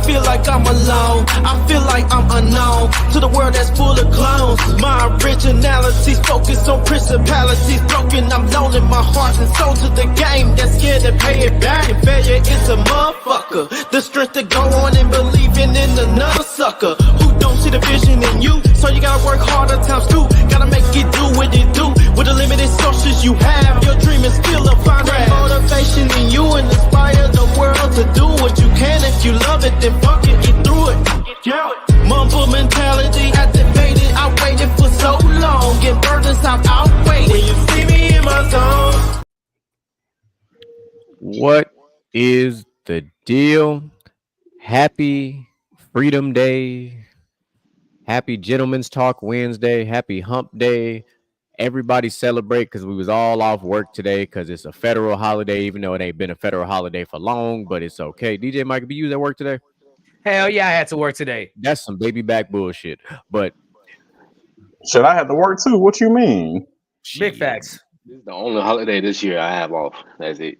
feel like I'm alone. I feel like I'm unknown to the world that's full of clones. My originality's focused on principalities broken. I'm loaning my heart and soul to the game that's scared to pay it back. And failure is a motherfucker. The strength to go on and believing in another sucker who don't see the vision in you. So you gotta work harder times two. Gotta make it do what it do. With the limited sources you have, your dream is still a find that motivation in you and inspire the world to do what you can. If you love it, then fuck it, get through it. Mumble mentality activated. I waited for so long. Get burdens I've outweighed. When you see me in my zone. What is the deal? Happy Freedom Day. Happy Gentlemen's Talk Wednesday. Happy Hump Day. Everybody celebrate because we was all off work today because it's a federal holiday, even though it ain't been a federal holiday for long, but it's okay. DJ Mike, be you at work today? Hell yeah, I had to work today. That's some baby back bullshit. But should I have to work too? What you mean? Big facts. This is the only holiday this year I have off. That's it.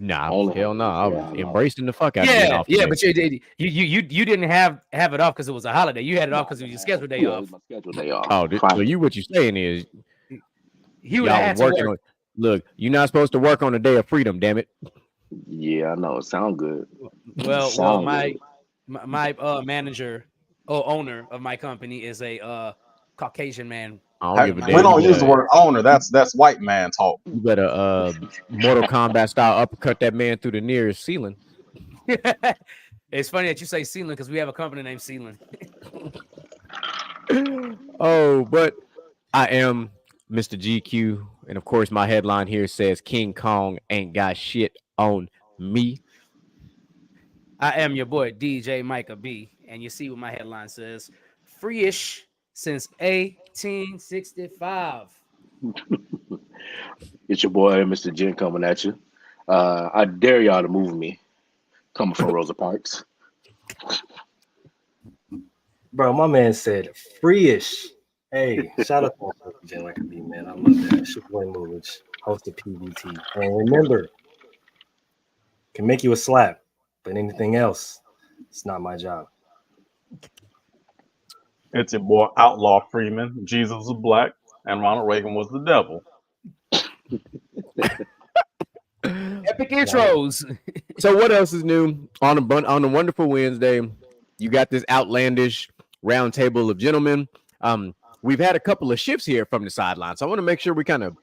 Nah, hell no. I was embracing the fuck out of it. Off yeah, but you didn't have it off because it was a holiday. You had it off because it was your scheduled day off. My scheduled day off. Oh, so you what you're saying is he would have had to work. Look, you're not supposed to work on the day of freedom, damn it. Yeah, I know. It sounds good. Well, my manager or owner of my company is a Caucasian man. We don't use the word owner. That's white man talk. You better Mortal Kombat style uppercut that man through the nearest ceiling. It's funny that you say ceiling because we have a company named Ceiling. Oh, but I am Mr. GQ, and of course my headline here says King Kong ain't got shit on me. I am your boy DJ Micah B, and you see what my headline says: free-ish since 1865. It's your boy, Mr. Jen, coming at you. I dare y'all to move me. Coming from Rosa Parks. Bro, my man said free-ish. Hey, shout out to Jen like a B, man. I love that. It's your boy Movage, host of PBT. And remember, can make you a slap, but anything else, it's not my job. It's your boy Outlaw Freeman. Jesus was black, and Ronald Reagan was the devil. Epic intros. So what else is new on a wonderful Wednesday? You got this outlandish round table of gentlemen. We've had a couple of shifts here from the sideline, so I want to make sure we kind of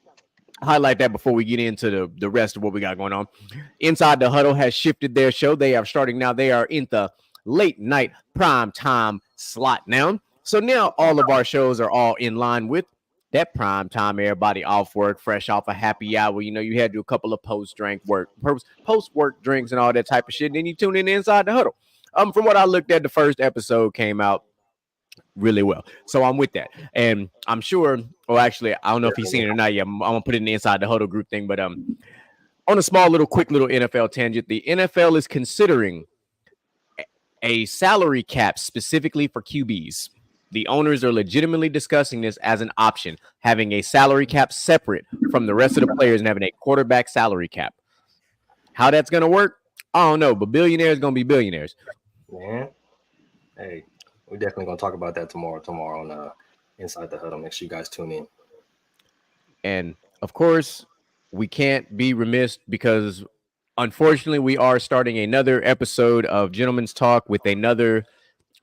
highlight that before we get into the rest of what we got going on. Inside the Huddle has shifted their show. They are starting now. They are in the late night prime time slot now. So now all of our shows are all in line with that prime time. Everybody off work, fresh off a happy hour. You know, you had to do a couple of post work drinks and all that type of shit. And then you tune in Inside the Huddle. From what I looked at, the first episode came out really well. So I'm with that. And I'm sure, or actually, I don't know if he's seen it or not yet. I'm gonna put it in the Inside the Huddle group thing. But on a quick little NFL tangent, the NFL is considering a salary cap specifically for QBs. The owners are legitimately discussing this as an option, having a salary cap separate from the rest of the players and having a quarterback salary cap. How that's going to work, I don't know, but billionaires going to be billionaires. Man, hey, we're definitely going to talk about that tomorrow on Inside the Huddle. Make sure you guys tune in. And, of course, we can't be remiss because, unfortunately, we are starting another episode of Gentlemen's Talk with another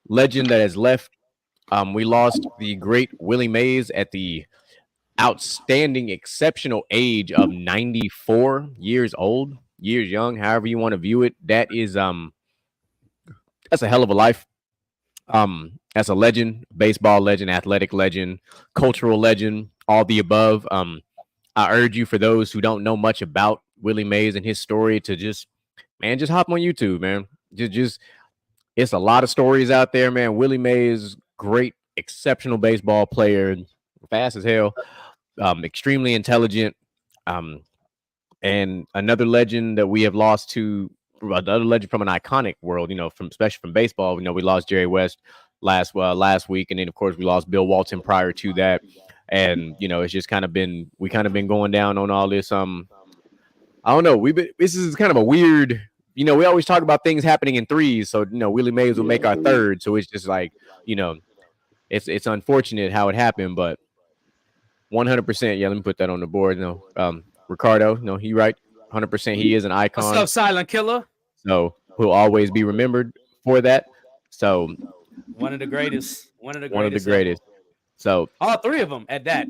legend that has left. We lost the great Willie Mays at the outstanding, exceptional age of 94 years old, years young, however you want to view it. That is, that's a hell of a life. As a legend, baseball legend, athletic legend, cultural legend, all the above. I urge you, for those who don't know much about Willie Mays and his story, to just hop on YouTube, man. Just it's a lot of stories out there, man. Willie Mays, great, exceptional baseball player, fast as hell, extremely intelligent, and another legend that we have lost to, another legend from an iconic world, especially from baseball. We lost Jerry West last week, and then of course we lost Bill Walton prior to that, and it's just kind of been going down on all this. I don't know. This is kind of a weird we always talk about things happening in threes. So, Willie Mays will Yeah, make our three. third. So it's just like, it's unfortunate how it happened, but 100%. Yeah, let me put that on the board. No, Ricardo, no, he right. 100%. He is an What's icon. up, Silent Killer? So he'll always be remembered for that. So One of the greatest. One of the one of the greatest ever. greatest. So All three of them at that.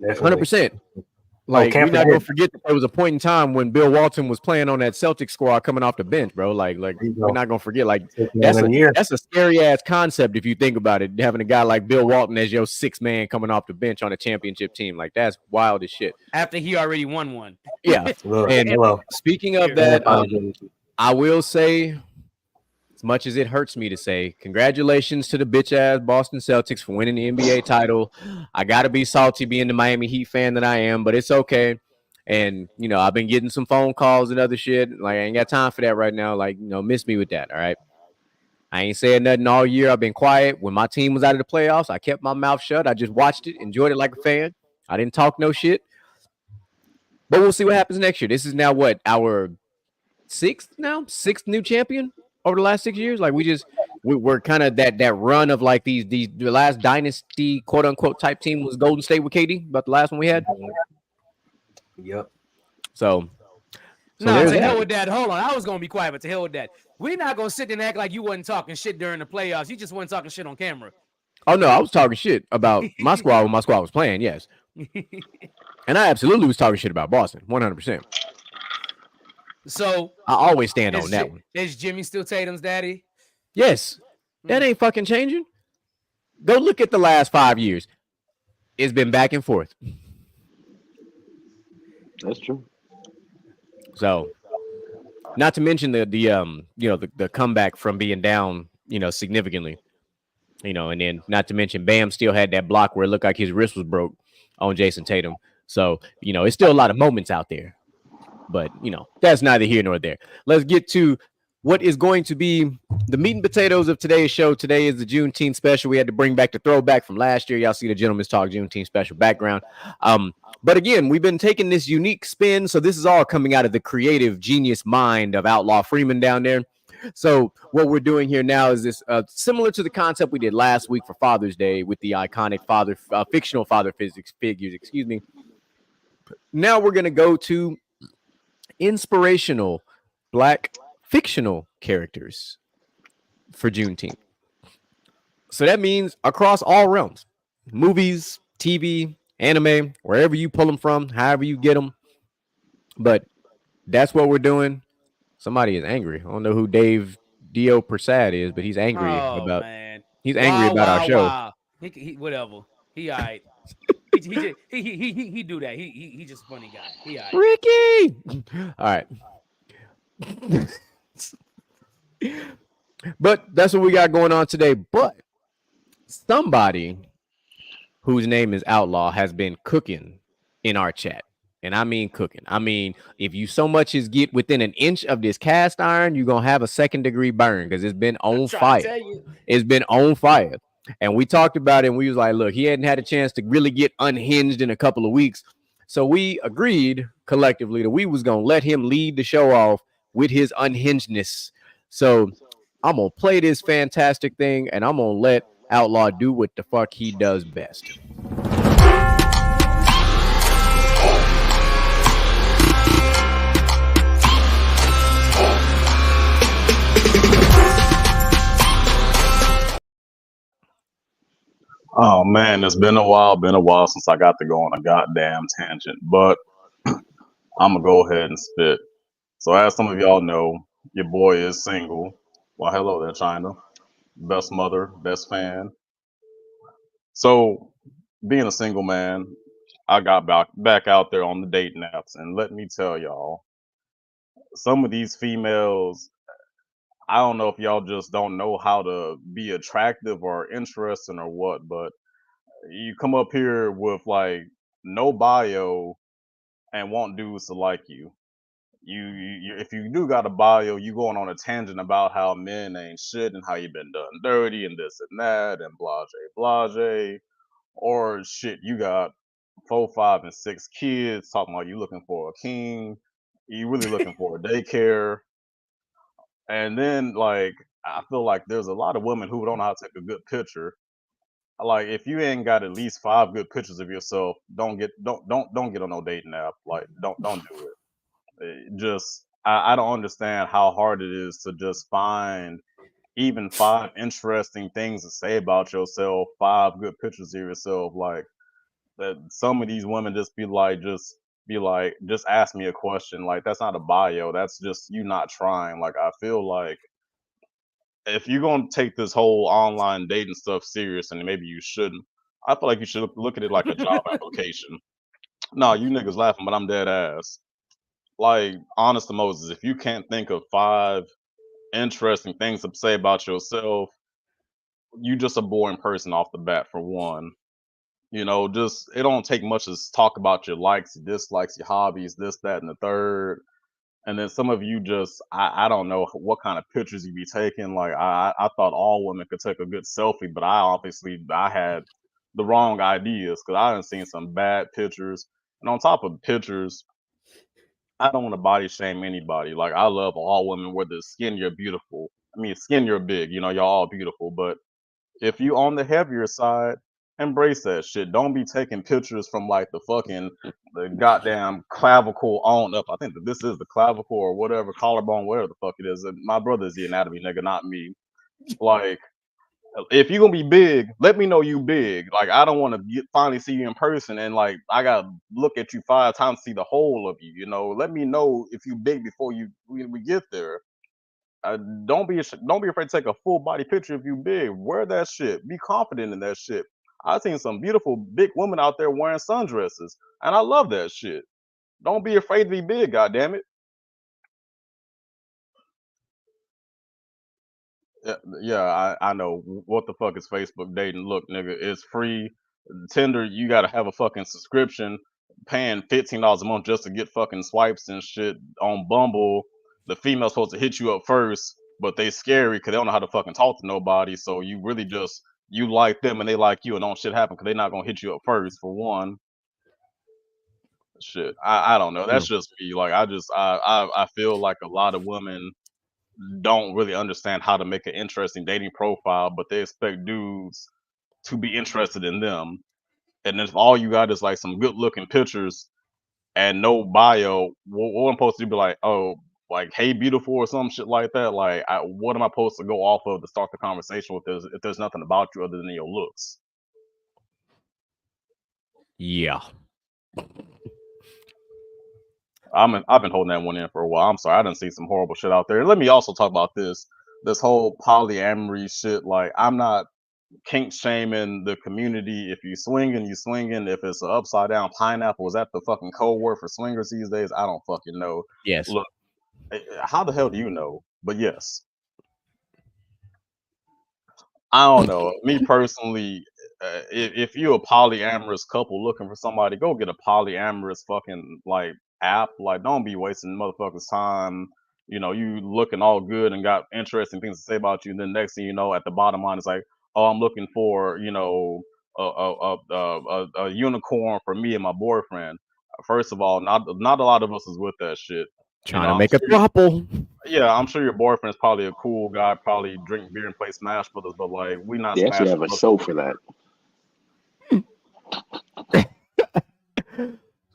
Definitely. 100%. Oh, Like, can't we're not gonna forget. forget that there was a point in time when Bill Walton was playing on that Celtics squad coming off the bench, bro. Like There you we're go. not gonna forget. Like, Took that's man a a year. that's a scary ass concept if you think about it. Having a guy like Bill Walton as your sixth man coming off the bench on a championship team, like that's wild as shit. After he already won one. Yeah. Look, And hello. speaking of Here. that, Apologies. I will say, as much as it hurts me to say, congratulations to the bitch ass Boston Celtics for winning the NBA title. I gotta be salty being the Miami Heat fan that I am, but it's okay. And I've been getting some phone calls and other shit. Like, I ain't got time for that right now. Like, miss me with that. All right. I ain't saying nothing all year. I've been quiet. When my team was out of the playoffs, I kept my mouth shut. I just watched it, enjoyed it like a fan. I didn't talk no shit. But we'll see what happens next year. This is now what, our sixth new champion over the last 6 years. Like, we're kind of that run of like the last dynasty quote unquote type team was Golden State with KD, about the last one we had. Yep. So No, there's to hell that. with that. Hold on. I was gonna be quiet, but to hell with that. We're not gonna sit there and act like you wasn't talking shit during the playoffs. You just wasn't talking shit on camera. Oh no, I was talking shit about my squad when my squad was playing. Yes, and I absolutely was talking shit about Boston, 100%. So I always stand on that one. Is Jimmy still Tatum's daddy? Yes, that ain't fucking changing. Go look at the last 5 years. It's been back and forth. That's true. So, not to mention the comeback from being down, significantly, and then not to mention Bam still had that block where it looked like his wrist was broke on Jason Tatum. So, it's still a lot of moments out there, but that's neither here nor there. Let's get to what is going to be the meat and potatoes of today's show. Today is the Juneteenth special. We had to bring back the throwback from last year. Y'all see the Gentleman's Talk Juneteenth special background. But again, we've been taking this unique spin. So this is all coming out of the creative genius mind of Outlaw Freeman down there. So what we're doing here now is this similar to the concept we did last week for Father's Day with the iconic fictional father figures. Excuse me. Now we're going to go to inspirational Black fictional characters for Juneteenth. So that means across all realms, movies, TV, anime, wherever you pull them from, however you get them. But that's what we're doing. Somebody is angry. I don't know who Dave Dio Prasad is, but he's angry about. Man. He's angry about our show. Wow. He whatever. He all right. he do that. He just a funny guy. He all right. Ricky. All right. But that's what we got going on today. But somebody whose name is Outlaw has been cooking in our chat. And I mean cooking. I mean, if you so much as get within an inch of this cast iron, you're going to have a 2nd-degree burn because it's been on fire. It's been on fire. And we talked about it and we was like, look, he hadn't had a chance to really get unhinged in a couple of weeks. So we agreed collectively that we was going to let him lead the show off with his unhingedness. So I'm going to play this fantastic thing and I'm going to let Outlaw do what the fuck he does best. Oh man, it's been a while since I got to go on a goddamn tangent, but I'm gonna go ahead and spit. So as some of y'all know, your boy is single. Well, hello there, China. Best mother, best fan. So being a single man, I got back out there on the dating apps, and let me tell y'all, some of these females, I don't know if y'all just don't know how to be attractive or interesting or what, but you come up here with like no bio and want dudes to like you. You if you do got a bio, you going on a tangent about how men ain't shit and how you been done dirty and this and that and blase, or shit, you got 4, 5, and 6 kids talking about you looking for a king, you really looking for a daycare. And then like I feel like there's a lot of women who don't know how to take a good picture. Like if you ain't got at least 5 good pictures of yourself, don't get on no dating app. Like don't do it. Just I don't understand how hard it is to just find even 5 interesting things to say about yourself, 5 good pictures of yourself. Like that some of these women just ask me a question. Like that's not a bio. That's just you not trying. Like I feel like if you're gonna take this whole online dating stuff serious, and maybe you shouldn't, I feel like you should look at it like a job application. No, you niggas laughing, but I'm dead ass. Like, honest to Moses, if you can't think of 5 interesting things to say about yourself, you just a boring person off the bat for one. You know, just it don't take much to talk about your likes, your dislikes, your hobbies, this, that, and the third. And then some of you just I don't know what kind of pictures you be taking. Like I thought all women could take a good selfie, but I had the wrong ideas because I done seen some bad pictures. And on top of pictures, I don't want to body shame anybody. Like I love all women, whether skin you're beautiful. I mean skin you're big, you know, y'all all beautiful. But if you on the heavier side, embrace that shit. Don't be taking pictures from like the goddamn clavicle on up. I think that this is the clavicle or whatever, collarbone, whatever the fuck it is. And my brother is the anatomy nigga, not me. Like, if you gonna be big, let me know you big. Like, I don't want to finally see you in person, and like I gotta look at you 5 times to see the whole of you. You know, let me know if you big before we get there. Don't be afraid to take a full body picture if you big. Wear that shit. Be confident in that shit. I've seen some beautiful big women out there wearing sundresses, and I love that shit. Don't be afraid to be big, goddammit. Yeah, I know. What the fuck is Facebook dating? Look, nigga, it's free. Tinder, you gotta have a fucking subscription, paying $15 a month just to get fucking swipes and shit. On Bumble, the female's supposed to hit you up first, but they scary because they don't know how to fucking talk to nobody. So you really just you like them and they like you, and don't shit happen because they're not gonna hit you up first for one. Shit, I don't know. That's just me. Like I feel like a lot of women don't really understand how to make an interesting dating profile, but they expect dudes to be interested in them. And if all you got is like some good looking pictures and no bio, what I'm supposed to do? Be like, oh, like, hey, beautiful, or some shit like that. Like, what am I supposed to go off of to start the conversation with this if there's nothing about you other than your looks? Yeah. I've been holding that one in for a while. I'm sorry, I didn't see some horrible shit out there. Let me also talk about this whole polyamory shit. Like, I'm not kink shaming the community. If you swinging, you swinging. If it's an upside down pineapple, is that the fucking code word for swingers these days? I don't fucking know. Yes. Look, how the hell do you know? But yes, I don't know. Me personally, if you're a polyamorous couple looking for somebody, go get a polyamorous fucking like app. Like, don't be wasting motherfuckers' time. You know, you looking all good and got interesting things to say about you. And then next thing you know, at the bottom line is like, oh, I'm looking for a unicorn for me and my boyfriend. First of all, not a lot of us is with that shit. Trying to make a throuple. Yeah, I'm sure your boyfriend's probably a cool guy, probably drink beer and play Smash Brothers, but like we not They actually smashing have a show for that.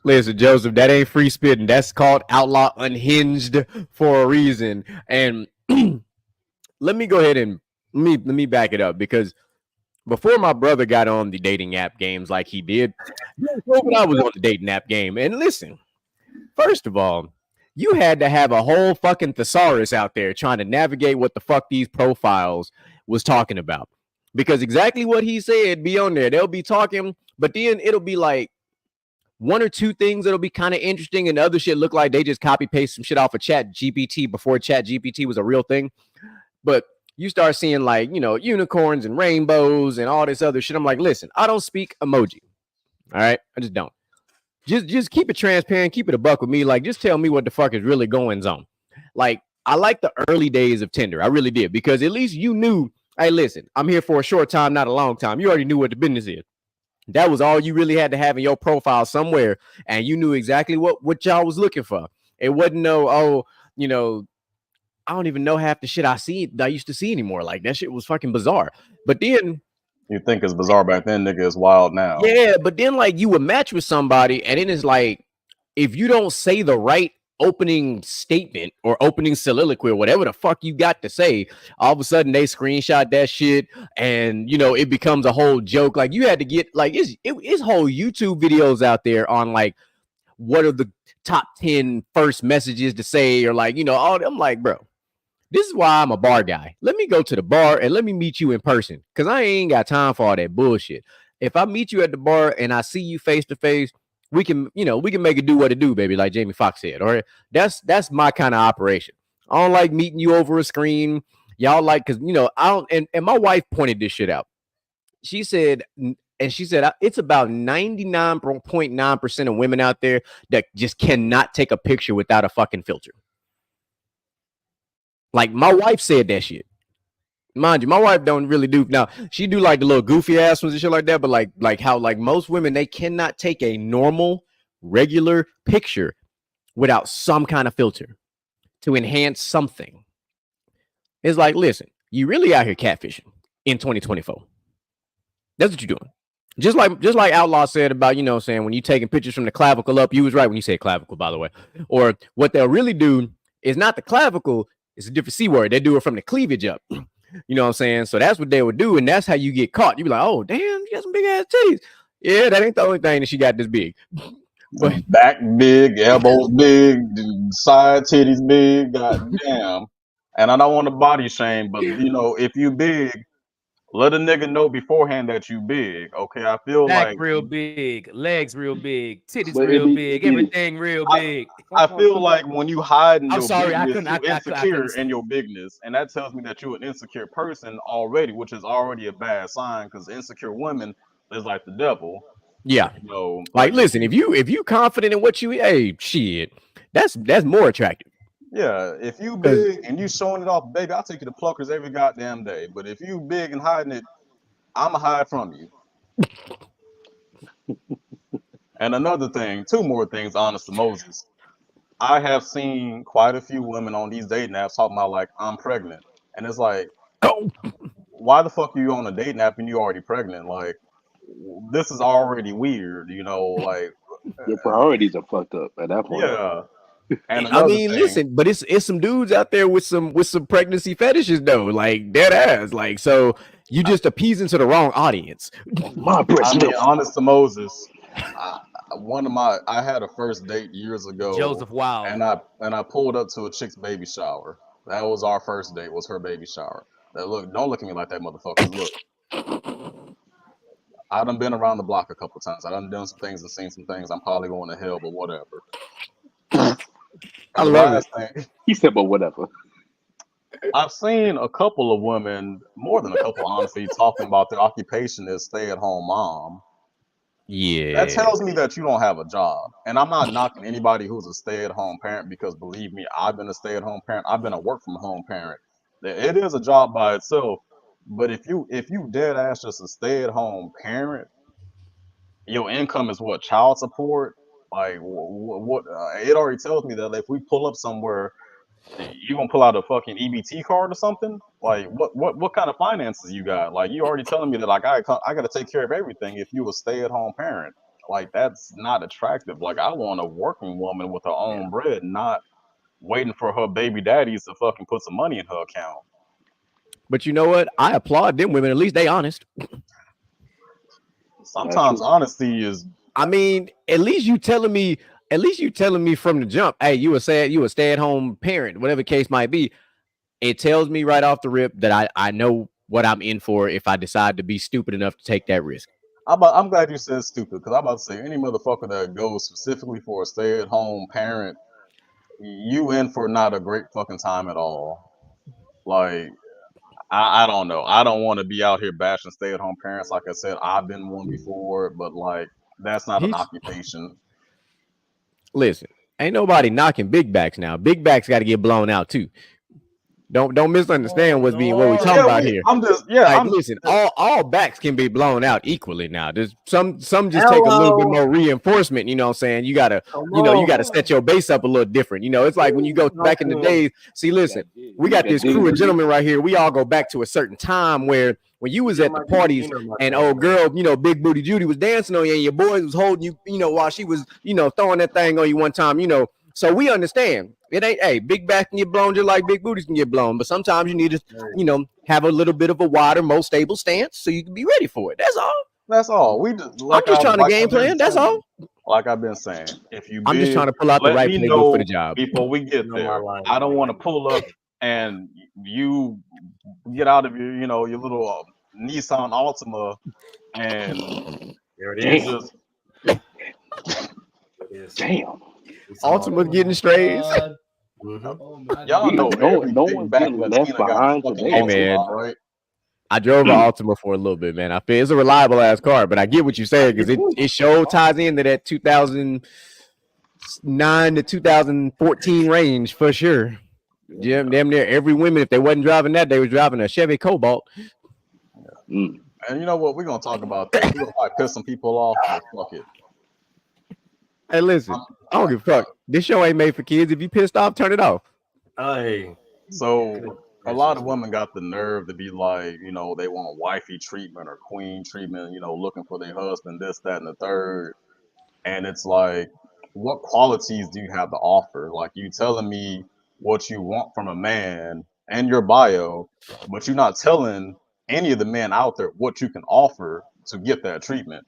Listen, Joseph, that ain't free spitting. That's called Outlaw Unhinged for a reason. And let me go ahead and let me back it up, because before my brother got on the dating app games like he did, when I was on the dating app game. And listen, first of all, you had to have a whole fucking thesaurus out there trying to navigate what the fuck these profiles was talking about. Because exactly what he said be on there. They'll be talking, but then it'll be like one or two things that'll be kind of interesting, and the other shit look like they just copy paste some shit off of Chat GPT before Chat GPT was a real thing. But you start seeing like, you know, unicorns and rainbows and all this other shit. I'm like, listen, I don't speak emoji. All right, I just don't. Just keep it transparent, keep it a buck with me. Like, just tell me what the fuck is really going on. Like, I like the early days of Tinder. I really did, because at least you knew, hey, listen, I'm here for a short time, not a long time. You already knew what the business is. That was all you really had to have in your profile somewhere, and you knew exactly what y'all was looking for. It wasn't no, oh, you know, I don't even know half the shit I used to see anymore. Like that shit was fucking bizarre. But then You think it's bizarre back then, nigga, it's wild now. yeah, but then like you would match with somebody, and it is like if you don't say the right opening statement or opening soliloquy or whatever the fuck you got to say, all of a sudden they screenshot that shit, and you know it becomes a whole joke. Like you had to get like it's whole YouTube videos out there on like what are the top 10 first messages to say, or like, you know, all I'm like, bro, this is why I'm a bar guy. Let me go to the bar and let me meet you in person, because I ain't got time for all that bullshit. If I meet you at the bar and I see you face to face, we can, you know, we can make it do what it do, baby, like Jamie Foxx said. All right, that's my kind of operation. I don't like meeting you over a screen. Y'all like, because you know, I don't. And my wife pointed this shit out. She said, it's about 99.9% of women out there that just cannot take a picture without a fucking filter. Like my wife said that shit. Mind you, my wife don't really do now. She do like the little goofy ass ones and shit like that, but like how like most women, they cannot take a normal, regular picture without some kind of filter to enhance something. It's like, listen, you really out here catfishing in 2024. That's what you're doing. Just like Outlaw said about, you know what I'm saying, when you taking pictures from the clavicle up, you was right when you said clavicle, by the way. Or what they'll really do is not the clavicle, it's a different C word. They do it from the cleavage up. You know what I'm saying? So that's what they would do, and that's how you get caught. You be like, oh, damn, you got some big ass titties. Yeah, that ain't the only thing that she got this big. But back big, elbows big, side titties big, goddamn. And I don't want to body shame, but you know, if you big, let a nigga know beforehand that you big. Okay, I feel Back like real big, legs real big, titties But real big, everything real big. I feel like when you hide in I'm your sorry, I bigness, couldn't- you I insecure couldn't- in your bigness, and that tells me that you're an insecure person already, which is already a bad sign because insecure women is like the devil. Yeah. You know, Like listen, if you confident in what you, hey, shit, that's more attractive. yeah, if you big and you showing it off, baby, I'll take you to Pluckers every goddamn day. But if you big and hiding it, I'ma hide from you. And another thing, two more things, honest to Moses. I have seen quite a few women on these dating apps talking about like I'm pregnant, and it's like, Oh, why the fuck are you on a dating app and you already pregnant? Like, this is already weird, you know? Like, Your priorities are fucked up at that point. yeah. And I another mean, thing, listen, but it's some dudes out there with some pregnancy fetishes though, like dead ass. Like, so you just appeasing to the wrong audience. My breast I mean, milk. honest to Moses, I had a first date years ago, Joseph Wild. and I pulled up to a chick's baby shower. That was our first date. Was her baby shower. That look, don't look at me like that, motherfuckers. Look, I done been around the block a couple times. I done done some things and seen some things. I'm probably going to hell, but whatever. I The love it. last thing, He said, but whatever. I've seen a couple of women, more than a couple, honestly, talking about their occupation as stay-at-home mom. Yeah. That tells me that you don't have a job. And I'm not knocking anybody who's a stay-at-home parent, because believe me, I've been a stay-at-home parent. I've been a work-from-home parent. It is a job by itself. But if you dead ass just a stay-at-home parent, your income is what, child support? Like what? It already tells me that if we pull up somewhere, you gonna pull out a fucking EBT card or something? Like what kind of finances you got? Like you already telling me that like I got to take care of everything if you a stay at home parent. Like that's not attractive. Like I want a working woman with her own bread, not waiting for her baby daddies to fucking put some money in her account. But you know what? I applaud them women. At least they honest. Sometimes honesty is. I mean, at least you telling me from the jump, hey, you a stay-at-home parent, whatever the case might be. It tells me right off the rip that I know what I'm in for if I decide to be stupid enough to take that risk. I'm glad you said stupid, because I'm about to say any motherfucker that goes specifically for a stay-at-home parent, you in for not a great fucking time at all. Like I don't know. I don't want to be out here bashing stay-at-home parents. Like I said, I've been one before, but like that's not an occupation. Listen, ain't nobody knocking big backs now. Big backs got to get blown out too. Don't misunderstand what we talking Yeah, about here. Like, I'm listen, all backs can be blown out equally now. There's some just take a little bit Hello. more reinforcement, you know what I'm saying? You gotta, Come you gotta on. set your base up a little different. You know, it's like when you go back in the days. See, listen, we got this crew of gentlemen right here. We all go back to a certain time where when you was at the parties and old girl, Big Booty Judy was dancing on you and your boys was holding you, while she was, throwing that thing on you one time, So we understand. It ain't, hey, big back can get blown just like big booties can get blown. But sometimes you need to, have a little bit of a wider, more stable stance so you can be ready for it. That's all. That's all. We just I'm just trying to game plan. That's all. Like I've been saying, if you I'm just trying to pull out the let right me playbook for know the job. before we get there. I don't want to pull up and you get out of your, your little Nissan Altima and There it Damn. is. Just, damn. Ultimate getting strays. Y'all know every no big one's back getting Latina left got a behind fucking today. Hey, Altima, man. right? I drove an Altima for a little bit, man. I feel it's a reliable ass car, but I get what you're saying because it sure ties into that 2009 to 2014 range for sure. Yeah, damn near every woman, if they wasn't driving that, they was driving a Chevy Cobalt. Mm. And you know what? We're gonna talk about this. We're gonna probably piss some people off, but fuck it. Hey, listen, I don't give a fuck. This show ain't made for kids. If you pissed off, turn it off. Hey. So a lot of women got the nerve to be like, they want wifey treatment or queen treatment, looking for their husband, this, that, and the third. And it's like, what qualities do you have to offer? Like, you telling me what you want from a man and your bio, but you're not telling any of the men out there what you can offer to get that treatment.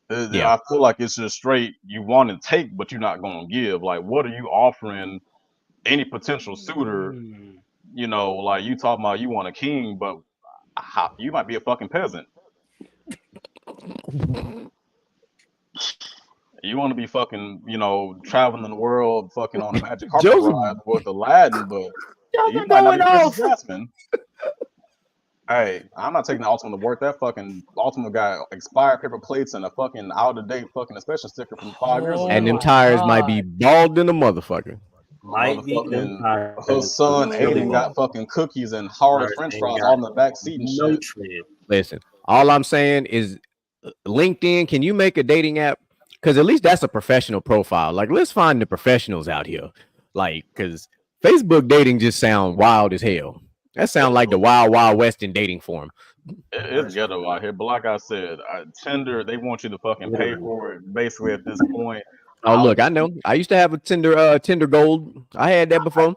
Yeah. I feel like it's just straight, you want to take, but you're not going to give. Like, what are you offering any potential suitor? Like you talking about you want a king, but you might be a fucking peasant. You want to be fucking, traveling the world, fucking on a magic carpet Joseph. ride with Aladdin, but you might not be Princess Jasmine. Hey, I'm not taking the Ultima to work. That fucking Ultima got expired paper plates and a fucking out of date fucking inspection sticker from 5 years ago. And them tires might be bald in the motherfucker. Might be them tires. Her son Aiden got fucking cookies and hard French fries all in the back seat and no shit. tread. Listen, all I'm saying is LinkedIn, can you make a dating app? Because at least that's a professional profile. Like, let's find the professionals out here. Like, because Facebook dating just sound wild as hell. That sound like the Wild Wild West in dating form. It's ghetto out here, but like I said, Tinder, they want you to fucking pay for it. Basically, at this point. Oh, look, I know. I used to have a Tinder Gold. I had that before.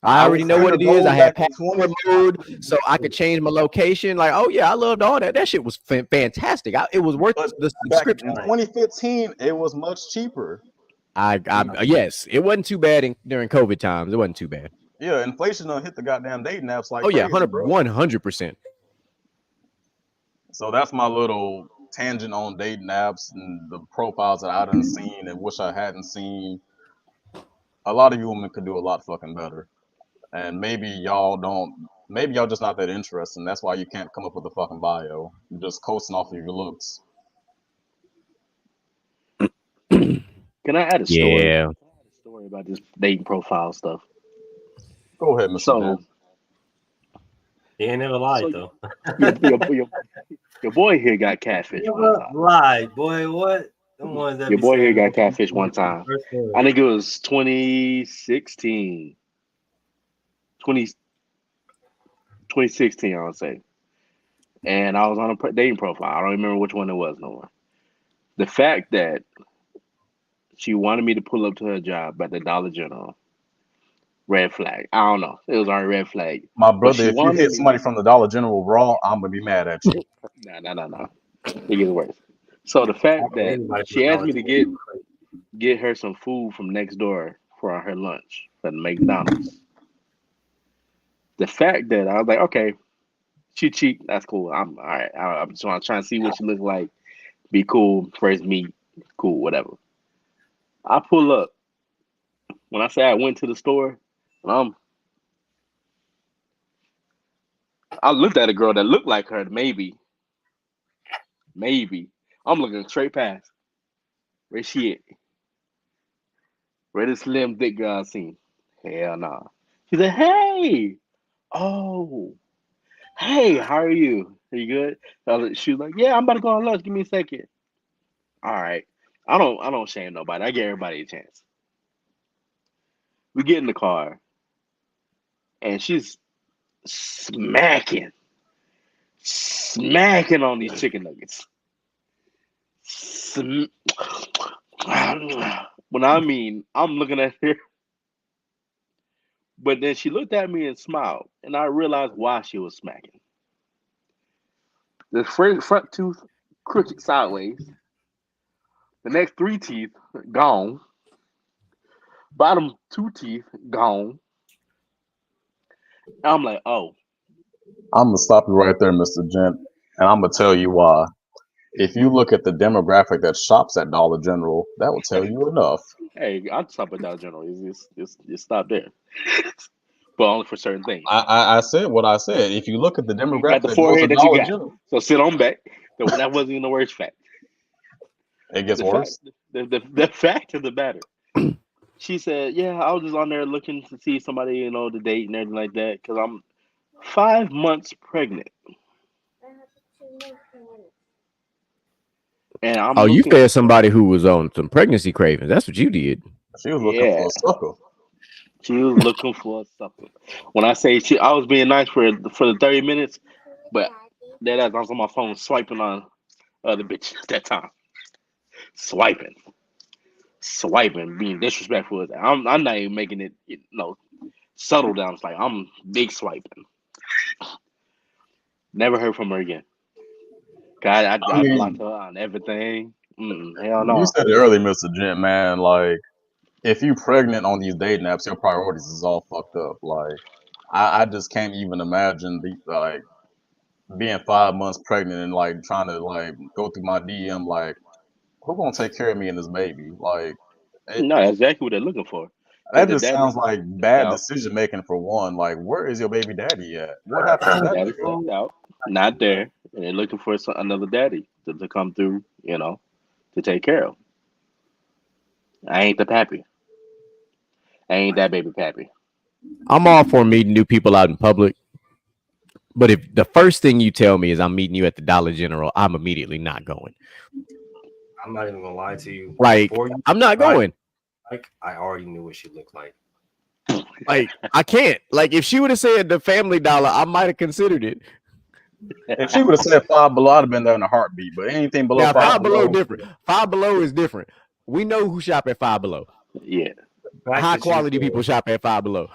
I already know what it is. I had password mode, so I could change my location. Like, oh yeah, I loved all that. That shit was fantastic. It was worth the subscription. In 2015, it was much cheaper. Yes, it wasn't too bad during COVID times. It wasn't too bad. Yeah, inflation done hit the goddamn dating apps like oh yeah, crazy, 100%. So that's my little tangent on dating apps and the profiles that I done seen and wish I hadn't seen. A lot of you women could do a lot fucking better. And maybe y'all just not that interesting. That's why you can't come up with a fucking bio. You're just coasting off of your looks. Can I add a story? Yeah. A story about this dating profile stuff. Go ahead, Mr. Man. He ain't never lied though. Your boy here got catfish one time. Lied, boy. What? Them ones that Your be boy here saying- got catfish one time. I think it was 2016. 2016, I would say. And I was on a dating profile. I don't remember which one it was no more. The fact that she wanted me to pull up to her job at the Dollar General, red flag. I don't know. It was our red flag. My brother, if you hit somebody from the Dollar General raw, I'm gonna be mad at you. No. It gets worse. So the fact that she asked me to get her some food from next door for her lunch at McDonald's. The fact that I was like, okay, she cheap, that's cool. I'm all right. I'm just trying to see what she looks like. Be cool, first meet, cool, whatever. I pull up. When I say I went to the store, I looked at a girl that looked like her, maybe. I'm looking straight past. Where she at? Where the slim thick girl I seen? Hell nah. He said, "Hey, oh, hey, how are you? Are you good?" She was like, "Yeah, I'm about to go on lunch. Give me a second." All right. I don't shame nobody. I give everybody a chance. We get in the car and she's smacking on these chicken nuggets. When I mean, I'm looking at her, but then she looked at me and smiled, and I realized why she was smacking. The front tooth crooked sideways, the next 3 teeth gone, bottom 2 teeth gone. And I'm like, oh. I'm gonna stop you right there, Mr. Gent, and I'm gonna tell you why. If you look at the demographic that shops at Dollar General, that will tell you enough. Hey, I'll stop at Dollar General. Just stop there. But only for certain things. I said what I said. If you look at the You demographic got the that goes to forehead that you Dollar got. General, So sit on back. That wasn't even the worst fact. it gets The worse. fact, the fact of the matter. She said, "Yeah, I was just on there looking to see somebody, to date and everything like that, because I'm 5 months pregnant." And I'm Oh, you looking. fed somebody who was on some pregnancy cravings. That's what you did. She was looking for Yeah, a sucker. she was looking for something. When I say I was being nice for the 30 minutes, but that I was on my phone swiping on other bitches at that time. Swiping, being disrespectful. I'm not even making it, subtle down. It's like I'm big swiping. Never heard from her again. God, I I blocked mean, her on everything. Hell you no. said it earlier, Mr. Gent, man. Like, if you pregnant on these dating apps, your priorities is all fucked up. Like, I just can't even imagine being 5 months pregnant and like trying to like go through my DM like, who gonna take care of me and this baby? Like, No, that's exactly what they're looking for. Because that the just daddy sounds like bad out, decision making for one. Like, where is your baby daddy at? What happened to that daddy nigga? stepped out, not there, and they're looking for another daddy to come through, to take care of. I ain't the pappy. I ain't that baby pappy. I'm all for meeting new people out in public. But if the first thing you tell me is I'm meeting you at the Dollar General, I'm immediately not going. I'm not even gonna lie to you. Like, I'm not going. I already knew what she looked like. Like, I can't. Like, if she would have said the Family Dollar, I might have considered it. If she would have said Five Below, I'd have been there in a heartbeat. But anything below Now, Five Five Below Below, different. Five Below is different. We know who shop at Five Below. Yeah. High quality people shop at Five Below.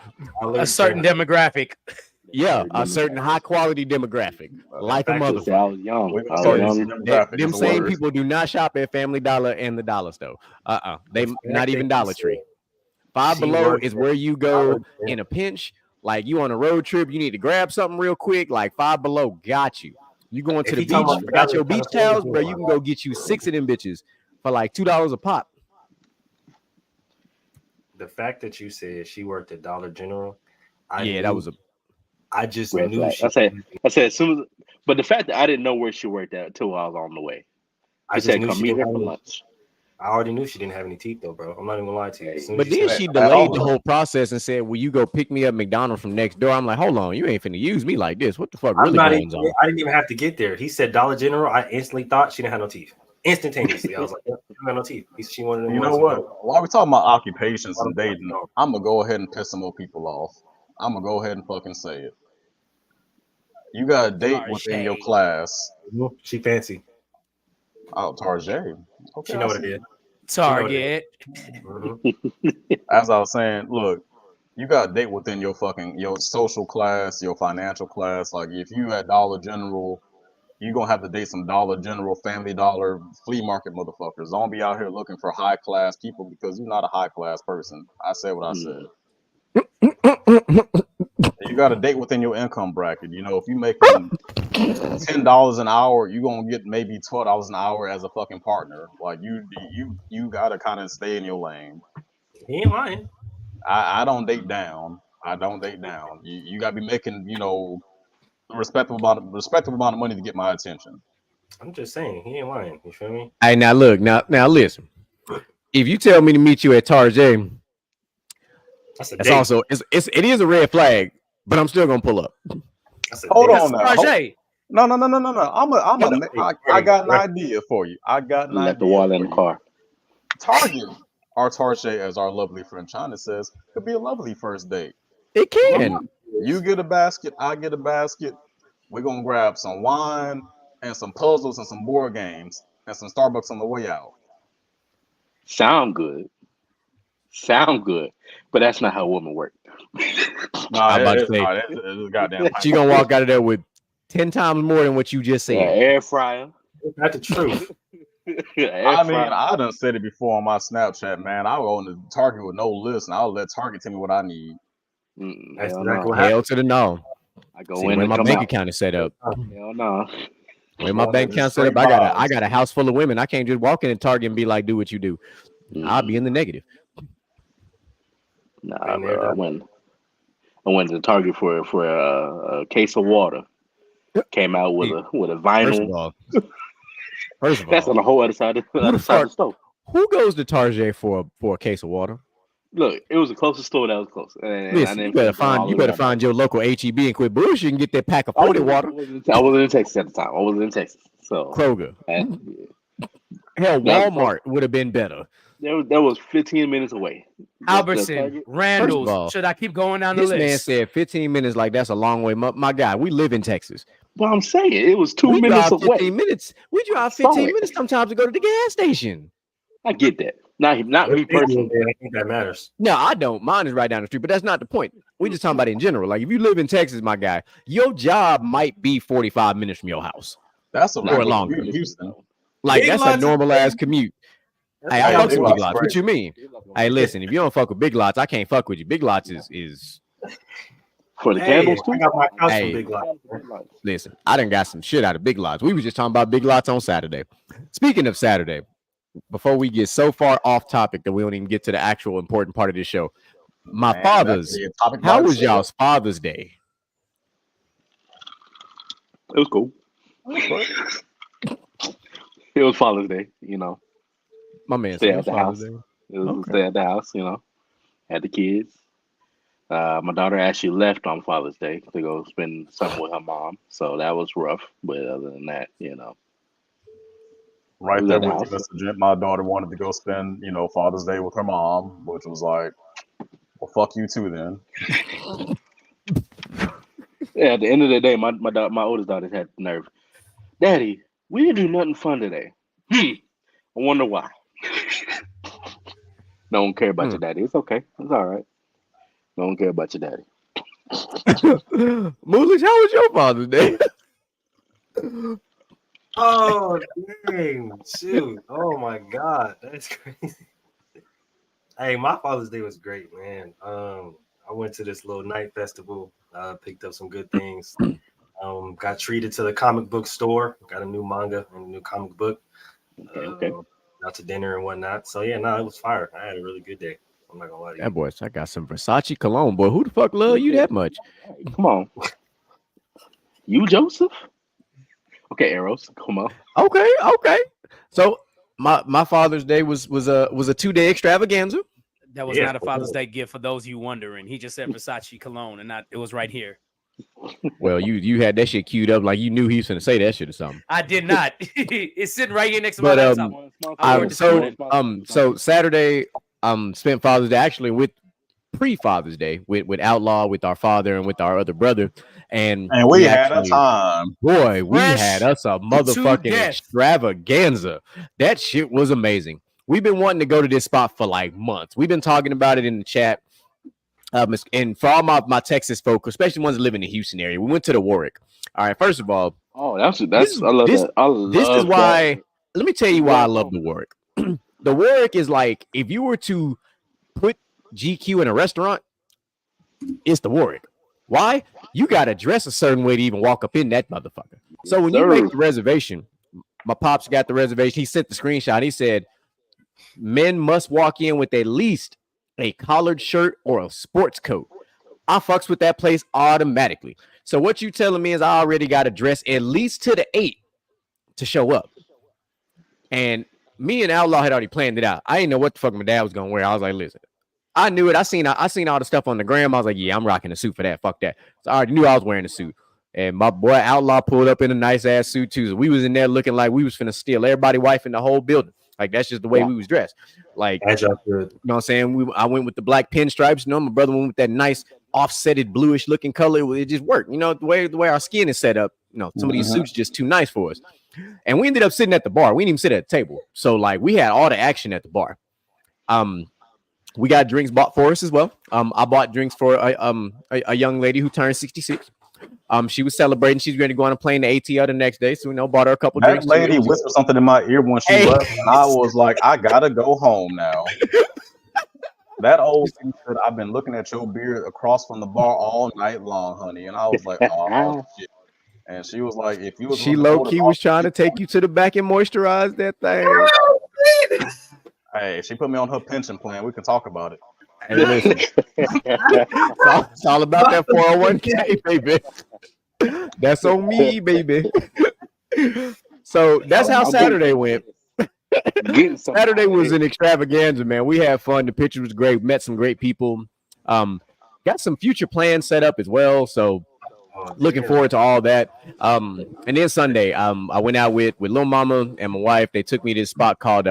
A certain demographic. Yeah, a certain high quality demographic. Like a I was motherfucker. young. we're I gonna start was using young. demographic Them as a same word. people do not shop at Family Dollar and the Dollar Store. They not even Dollar Tree. Five Below is where you go in a pinch. Like you on a road trip, you need to grab something real quick. Like Five Below got you. You going to the beach, forgot your beach towels, bro. You can go get you 6 of them bitches for like $2 a pop. The fact that you said she worked at Dollar General, I just Red knew flag. she. I said as soon as, but the fact that I didn't know where she worked at until I was on the way. I She just said, knew "Come she meet didn't her have for any. lunch." I already knew she didn't have any teeth though, bro. I'm not even gonna lie to you. As soon as But you then said she that, delayed the whole process and said, "Will you go pick me up McDonald's from next door?" I'm like, "Hold on, you ain't finna use me like this. What the fuck really going on?" I didn't even have to get there. He said Dollar General. I instantly thought she didn't have no teeth. Instantaneously, I was like, "Yep, she don't have no teeth." She wanted them. You know what? While we're talking about occupations and dating, I'm gonna go ahead and piss some more people off. I'm gonna go ahead and fucking say it. You got a date within your class. She fancy. Oh, Tarjay. Okay, She know what it is. Target. As I was saying, look, you got a date within your social class, your financial class. Like if you at Dollar General, you gonna have to date some Dollar General, Family Dollar, flea market motherfuckers. Don't be out here looking for high class people because you're not a high class person. I said what I said. You got a date within your income bracket. You know, if you making $10 an hour, you're gonna get maybe $12 an hour as a fucking partner. Like you gotta kind of stay in your lane. He ain't lying. I don't date down. I don't date down. You gotta be making, a respectable amount of money to get my attention. I'm just saying, he ain't lying. You feel me? Hey, now look, now listen. If you tell me to meet you at Tarjay, It's also it is a red flag, but I'm still gonna pull up. Hold on now. Tarjay. No. I got an idea for you. I got an Left the idea wallet in for the you. car. Target, our Tarjay, as our lovely friend China says, could be a lovely first date. It can. You get a basket, I get a basket. We're gonna grab some wine and some puzzles and some board games and some Starbucks on the way out. Sound good. But that's not how women work. I'm about to say, it's goddamn. she gonna walk out of there with 10 times more than what you just said. Air fryer. That's the truth. I done said it before on my Snapchat, man. I go into Target with no list, and I'll let Target tell me what I need. Hell to the no. I go See, in when and my come bank out. account is set up. Hell no. When my bank account set up, I got a house full of women. I can't just walk in at Target and be like, do what you do. I'll be in the negative. Nah, bro. I went to Target for a case of water. Came out with a vinyl. First of all, that's on the whole other side of the stove. Who goes to Target for a case of water? Look, it was the closest store that was close. And listen, you better find your local HEB and quit bullshit and get that pack of 40 water. I wasn't in Texas at the time. I wasn't in Texas. So Kroger. Hell, Walmart would have been better. That was 15 minutes away. Albertson, Randall's. Should I keep going down the list? This man said 15 minutes like that's a long way. My guy, we live in Texas. Well, I'm saying it was 2 minutes away. 15 minutes. We drive 15 minutes sometimes to go to the gas station. I get that. Not me personally. I think that matters. No, I don't. Mine is right down the street, but that's not the point. We just talking about it in general. Like if you live in Texas, my guy, your job might be 45 minutes from your house. That's a or longer. Houston. Like that's a normal ass commute. Hey, I fuck with Big Lots. What you mean? Hey, listen, if you don't fuck with Big Lots, I can't fuck with you. Big Lots is for the candles too. I got my house from Big Lots. Listen, I done got some shit out of Big Lots. We was just talking about Big Lots on Saturday. Speaking of Saturday, before we get so far off topic that we don't even get to the actual important part of this show, how was y'all's Father's Day? It was cool. It was Father's Day, you know. My man stay at the house. It was stay at the house, you know. Had the kids. My daughter actually left on Father's Day to go spend something with her mom, so that was rough. But other than that, you know, right there with you, Mr. Gent. My daughter wanted to go spend, Father's Day with her mom, which was like, well, fuck you too, then. Yeah, at the end of the day, my oldest daughter had the nerve. Daddy, we didn't do nothing fun today. I wonder why. No one care about your daddy. It's okay. It's all right. No one care about your daddy. Moolish, how was your Father's Day? Oh, dang. Shoot. Oh, my God. That's crazy. Hey, my Father's Day was great, man. I went to this little night festival. Picked up some good things. Got treated to the comic book store. Got a new manga and a new comic book. Okay. Out to dinner and whatnot. So, yeah, it was fire. I had a really good day. I'm not going to lie to you. That boy, I got some Versace cologne, boy. Who the fuck love you that much? Come on. You, Joseph? Okay, Eros, come on. Okay. So my Father's Day was a 2-day extravaganza. That was not a Father's Day gift for those you wondering. He just said Versace cologne, and it was right here. Well, you had that shit queued up like you knew he was gonna say that shit or something. I did not. It's sitting right here next to my laptop. So Saturday, spent Father's Day actually with pre-Father's Day with Outlaw, with our father, and with our other brother, and we had a time. Boy, we had us a motherfucking extravaganza. That shit was amazing. We've been wanting to go to this spot for like months. We've been talking about it in the chat. And for all my Texas folk, especially ones that live in the Houston area, we went to the Warwick. All right, first of all, I love that. This is why. Let me tell you why I love the Warwick. The Warwick is like if you were to put GQ in a restaurant, it's the Warwick. Why? You got to dress a certain way to even walk up in that motherfucker. So when you make the reservation, my pops got the reservation. He sent the screenshot. He said, men must walk in with at least a collared shirt or a sports coat. I fucks with that place automatically. So what you telling me is I already got to dress at least to the 8 to show up. And me and Outlaw had already planned it out. I didn't know what the fuck my dad was going to wear. I was like, listen, I knew it. I seen all the stuff on the gram. I was like, yeah, I'm rocking a suit for that. Fuck that. So I already knew I was wearing a suit. And my boy Outlaw pulled up in a nice ass suit too. So we was in there looking like we was finna steal everybody wife in the whole building. Like that's just the way we was dressed. Like Good. you know what I'm saying? I went with the black pinstripes. You know, my brother went with that nice offsetted bluish looking color. It just worked. You know, the way our skin is set up, you know, some of these suits just too nice for us. And we ended up sitting at the bar. We didn't even sit at the table. So like we had all the action at the bar. We got drinks bought for us as well. I bought drinks for a young lady who turned 66. She was celebrating. She's going to go on a plane to ATL the next day. So, bought her a couple drinks. That lady whispered something in my ear when she left, and I was like, I gotta go home now. That old thing said, I've been looking at your beard across from the bar all night long, honey. And I was like, oh, shit. And she was like, if you was she low key was trying to take you to the back and moisturize that thing. Hey, she put me on her pension plan. We can talk about it. Hey, listen. It's all about that 401k, baby. That's on me, baby. So that's how Saturday went. Saturday was an extravaganza, man. We had fun. The picture was great. Met some great people. Got some future plans set up as well. So looking forward to all that. And then Sunday, I went out with Lil Mama and my wife. They took me to this spot called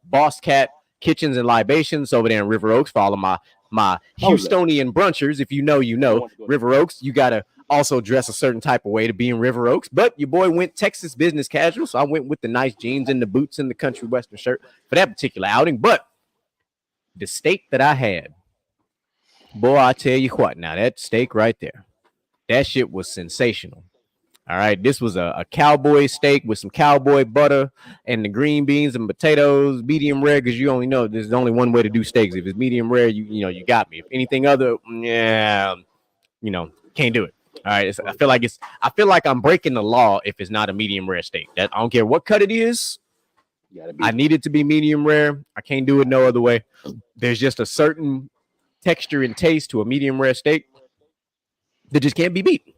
Boss Cat Kitchens and Libations over there in River Oaks for all of my Houstonian brunchers. If you know, you know. River Oaks, you gotta also dress a certain type of way to be in River Oaks. But your boy went Texas business casual, so I went with the nice jeans and the boots and the country western shirt for that particular outing. But the steak that I had, boy, I tell you what, now that steak right there, that shit was sensational. All right, this was a cowboy steak with some cowboy butter and the green beans and potatoes, medium rare, because you only know there's only one way to do steaks. If it's medium rare, you got me. If anything other, yeah, can't do it. All right, I feel like I'm breaking the law if it's not a medium rare steak. That I don't care what cut it is. I need it to be medium rare. I can't do it no other way. There's just a certain texture and taste to a medium rare steak that just can't be beat.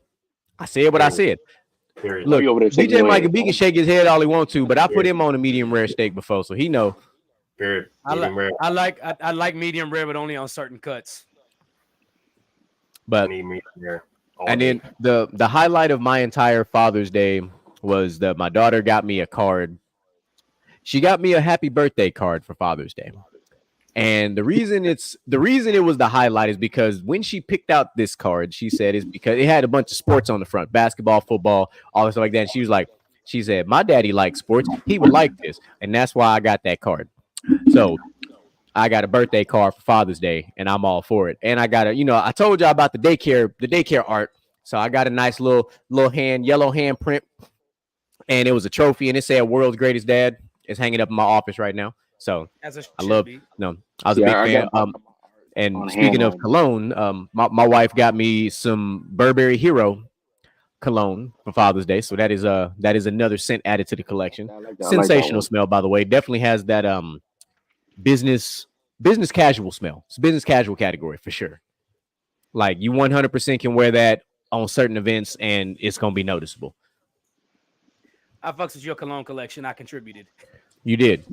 I said what I said. Look, DJ Mike B can shake his head all he wants to, but I put him on a medium rare steak before, so he know. I like medium rare, but only on certain cuts. But and then the highlight of my entire Father's Day was that my daughter got me a card. She got me a happy birthday card for Father's Day. And the reason it was the highlight is because when she picked out this card, she said is because it had a bunch of sports on the front, basketball, football, all this stuff like that. And she said, my daddy likes sports. He would like this. And that's why I got that card. So I got a birthday card for Father's Day and I'm all for it. And I got I told y'all about the daycare art. So I got a nice little yellow handprint, and it was a trophy and it said world's greatest dad. It's hanging up in my office right now. So I was a big fan. And speaking of cologne, my wife got me some Burberry Hero cologne for Father's Day. So that is another scent added to the collection. Sensational smell, by the way. Definitely has that business casual smell. It's business casual category for sure. Like you 100% can wear that on certain events and it's gonna be noticeable. I fucks with your cologne collection. I contributed. You did.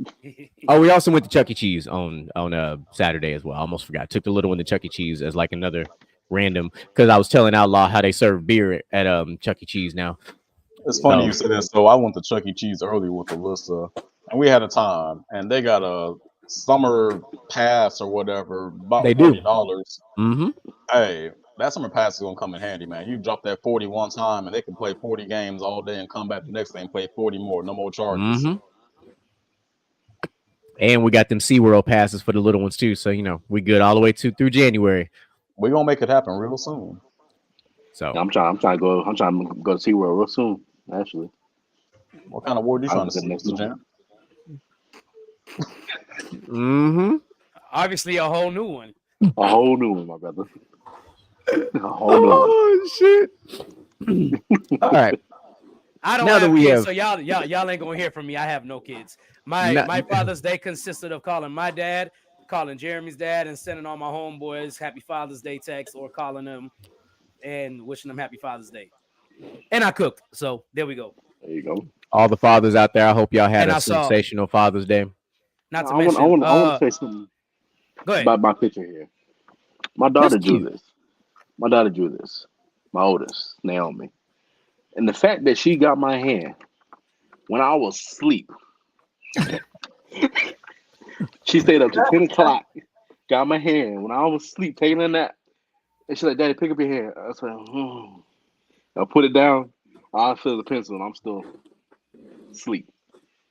Oh, we also went to Chuck E. Cheese on Saturday as well. I almost forgot. Took the little one to Chuck E. Cheese as like another random, because I was telling Outlaw how they serve beer at Chuck E. Cheese now. It's funny you said that. So I went to Chuck E. Cheese earlier with Alyssa, and we had a time, and they got a summer pass or whatever, about $40. Mm-hmm. Hey, that summer pass is gonna come in handy, man. You drop that 40 one time, and they can play 40 games all day and come back the next day and play 40 more. No more charges. Mm-hmm. And we got them SeaWorld passes for the little ones too. So, we good all the way through January. We're going to make it happen real soon. So I'm trying to go to SeaWorld real soon, actually. What kind of word are you trying to see, Mr. Jam? Mm-hmm. Obviously a whole new one. A whole new one, my brother. A whole new one. Oh, shit. All right. I don't have kids, so y'all ain't gonna hear from me. I have no kids. My Father's Day consisted of calling my dad, calling Jeremy's dad, and sending all my homeboys Happy Father's Day text, or calling them and wishing them Happy Father's Day. And I cooked, so there we go. There you go. All the fathers out there, I hope y'all had a sensational Father's Day. Not to mention, I want to say something. Go ahead. About my picture here. My daughter drew this. My daughter drew this. My oldest, Naomi. And the fact that she got my hand when I was asleep. She stayed up to 10 o'clock, got my hand when I was asleep, taking a nap. And she's like, Daddy, pick up your hand. I was like, I put it down. I feel the pencil and I'm still asleep.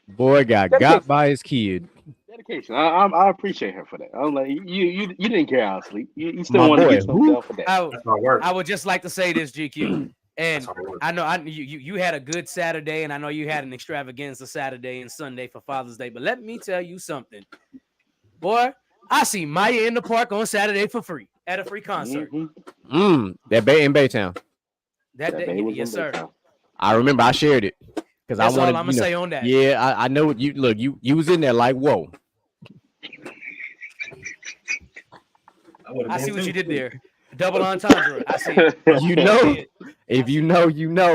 Boy got by his kid. Dedication. I appreciate her for that. I'm like, you didn't care how I sleep. You still want to get something done for that. I would just like to say this, GQ. And I know you had a good Saturday, and I know you had an extravaganza Saturday and Sunday for Father's Day. But let me tell you something, boy. I see Maya in the park on Saturday for free at a free concert. That Bay in Baytown. That day, yes, sir. Baytown. I remember I shared it because I wanted. That's all I'm gonna say on that. Yeah, I know. You look, you was in there like, whoa. I see what you did there. Double entendre. I see it. You know, if you know,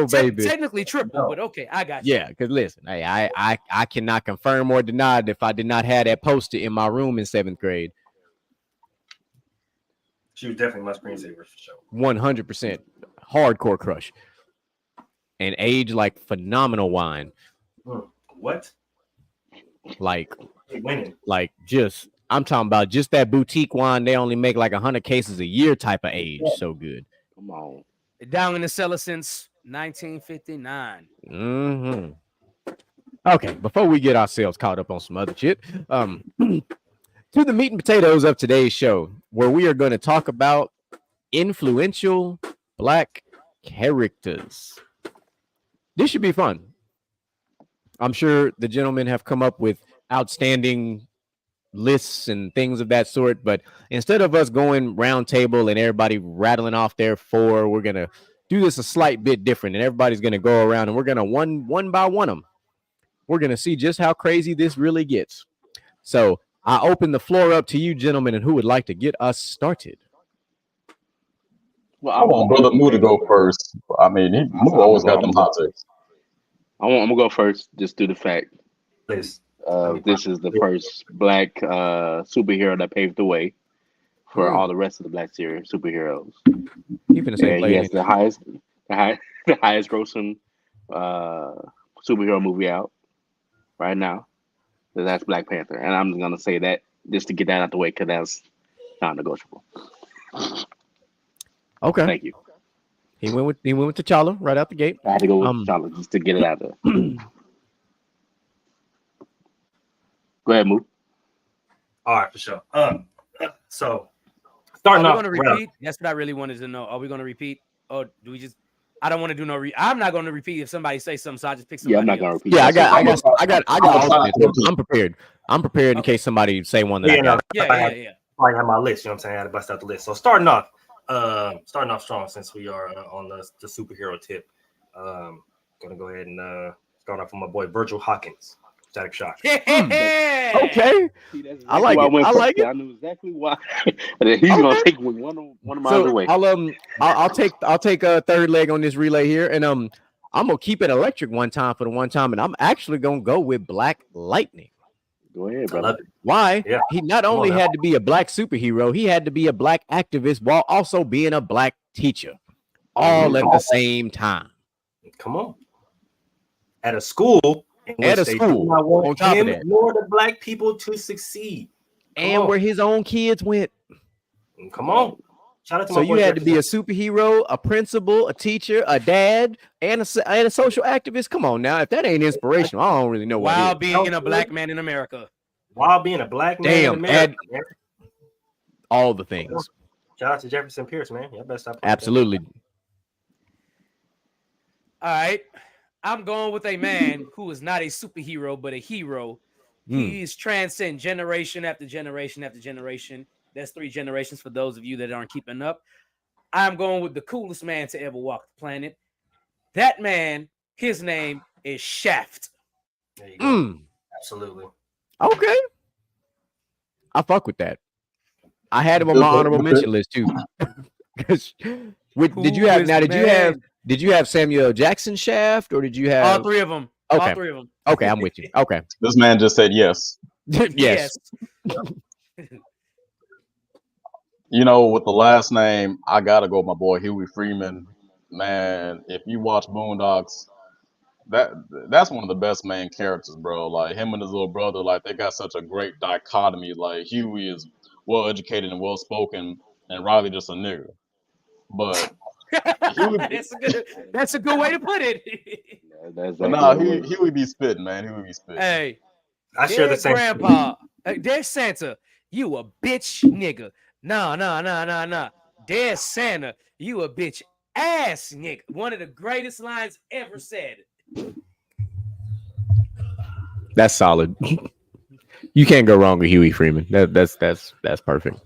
baby. Technically triple, but okay, I got you. Yeah, because listen, hey, I cannot confirm or deny it if I did not have that poster in my room in 7th grade. She was definitely my screensaver for sure. 100%. Hardcore crush. And age like phenomenal wine. What? Like just I'm talking about just that boutique wine. They only make like 100 cases a year type of age. So good. Come on. Down in the cellar since 1959. Okay, before we get ourselves caught up on some other shit, to the meat and potatoes of today's show, where we are going to talk about influential Black characters. This should be fun. I'm sure the gentlemen have come up with outstanding lists and things of that sort, but instead of us going round table and everybody rattling off their 4, we're gonna do this a slight bit different, and everybody's gonna go around and we're gonna one by one them. We're gonna see just how crazy this really gets. So I open the floor up to you, gentlemen, and who would like to get us started? Well, I want Brother Moo to go first. I mean, Moo always got them hot takes. I'm gonna go first, just due to the fact. Please. This is the first Black superhero that paved the way for all the rest of the Black series superheroes. Even he has the highest grossing superhero movie out right now. That's Black Panther, and I'm gonna say that just to get that out the way because that's non-negotiable. Okay, thank you. He went with T'Challa right out the gate. I had to go with T'Challa just to get it out there. Go ahead, Moo. All right, for sure. So starting off, are we going to repeat? That's what I really wanted to know. Are we going to repeat? Or do we just? I don't want to do no. I'm not going to repeat if somebody says something. So I just pick somebody. Yeah, I'm not going to repeat. Yeah, I got. I'm prepared. I'm prepared in case somebody say one that I got. Yeah. I have my list. You know what I'm saying? I had to bust out the list. So starting off strong since we are on the superhero tip. Gonna go ahead and start off with my boy Virgil Hawkins. Static Shock. Okay. I like it. I knew exactly why. He's gonna take one of my other way. I'll take a third leg on this relay here, and I'm gonna keep it electric one time, and I'm actually gonna go with Black Lightning. Go ahead, brother. Why? Yeah. He not only had to be a Black superhero, he had to be a Black activist while also being a Black teacher, all at the same time. Come on. At a school. On top of that, more the Black people to succeed, where his own kids went. Come on, shout out to so you had to be a superhero, a principal, a teacher, a dad, and a social activist. Come on now, if that ain't inspirational, I don't really know what. While being a Black man in America, in America, all the things. Shout out to Jefferson Pierce, man. Y'all best stop. Absolutely. All right. I'm going with a man who is not a superhero, but a hero. He's transcend generation after generation after generation. That's 3 generations for those of you that aren't keeping up. I'm going with the coolest man to ever walk the planet. That man, his name is Shaft. There you go. Absolutely. Okay. I fuck with that. I had him on my honorable mention list too. Did you have Samuel Jackson Shaft, or did you have all 3 of them? Okay. All 3 of them. Okay, I'm with you. Okay. This man just said yes. Yes. You know, with the last name, I gotta go with my boy Huey Freeman. Man, if you watch Boondocks, that's one of the best main characters, bro. Like him and his little brother, like they got such a great dichotomy. Like Huey is well educated and well spoken, and Riley just a nigga. But Huey, that's a good way to put it. Huey be spitting, man. Huey be spitting. Hey, I share the same. Grandpa, there's Santa. You a bitch nigga. Nah. There's Santa. You a bitch ass nigga. One of the greatest lines ever said. That's solid. You can't go wrong with Huey Freeman. That's perfect.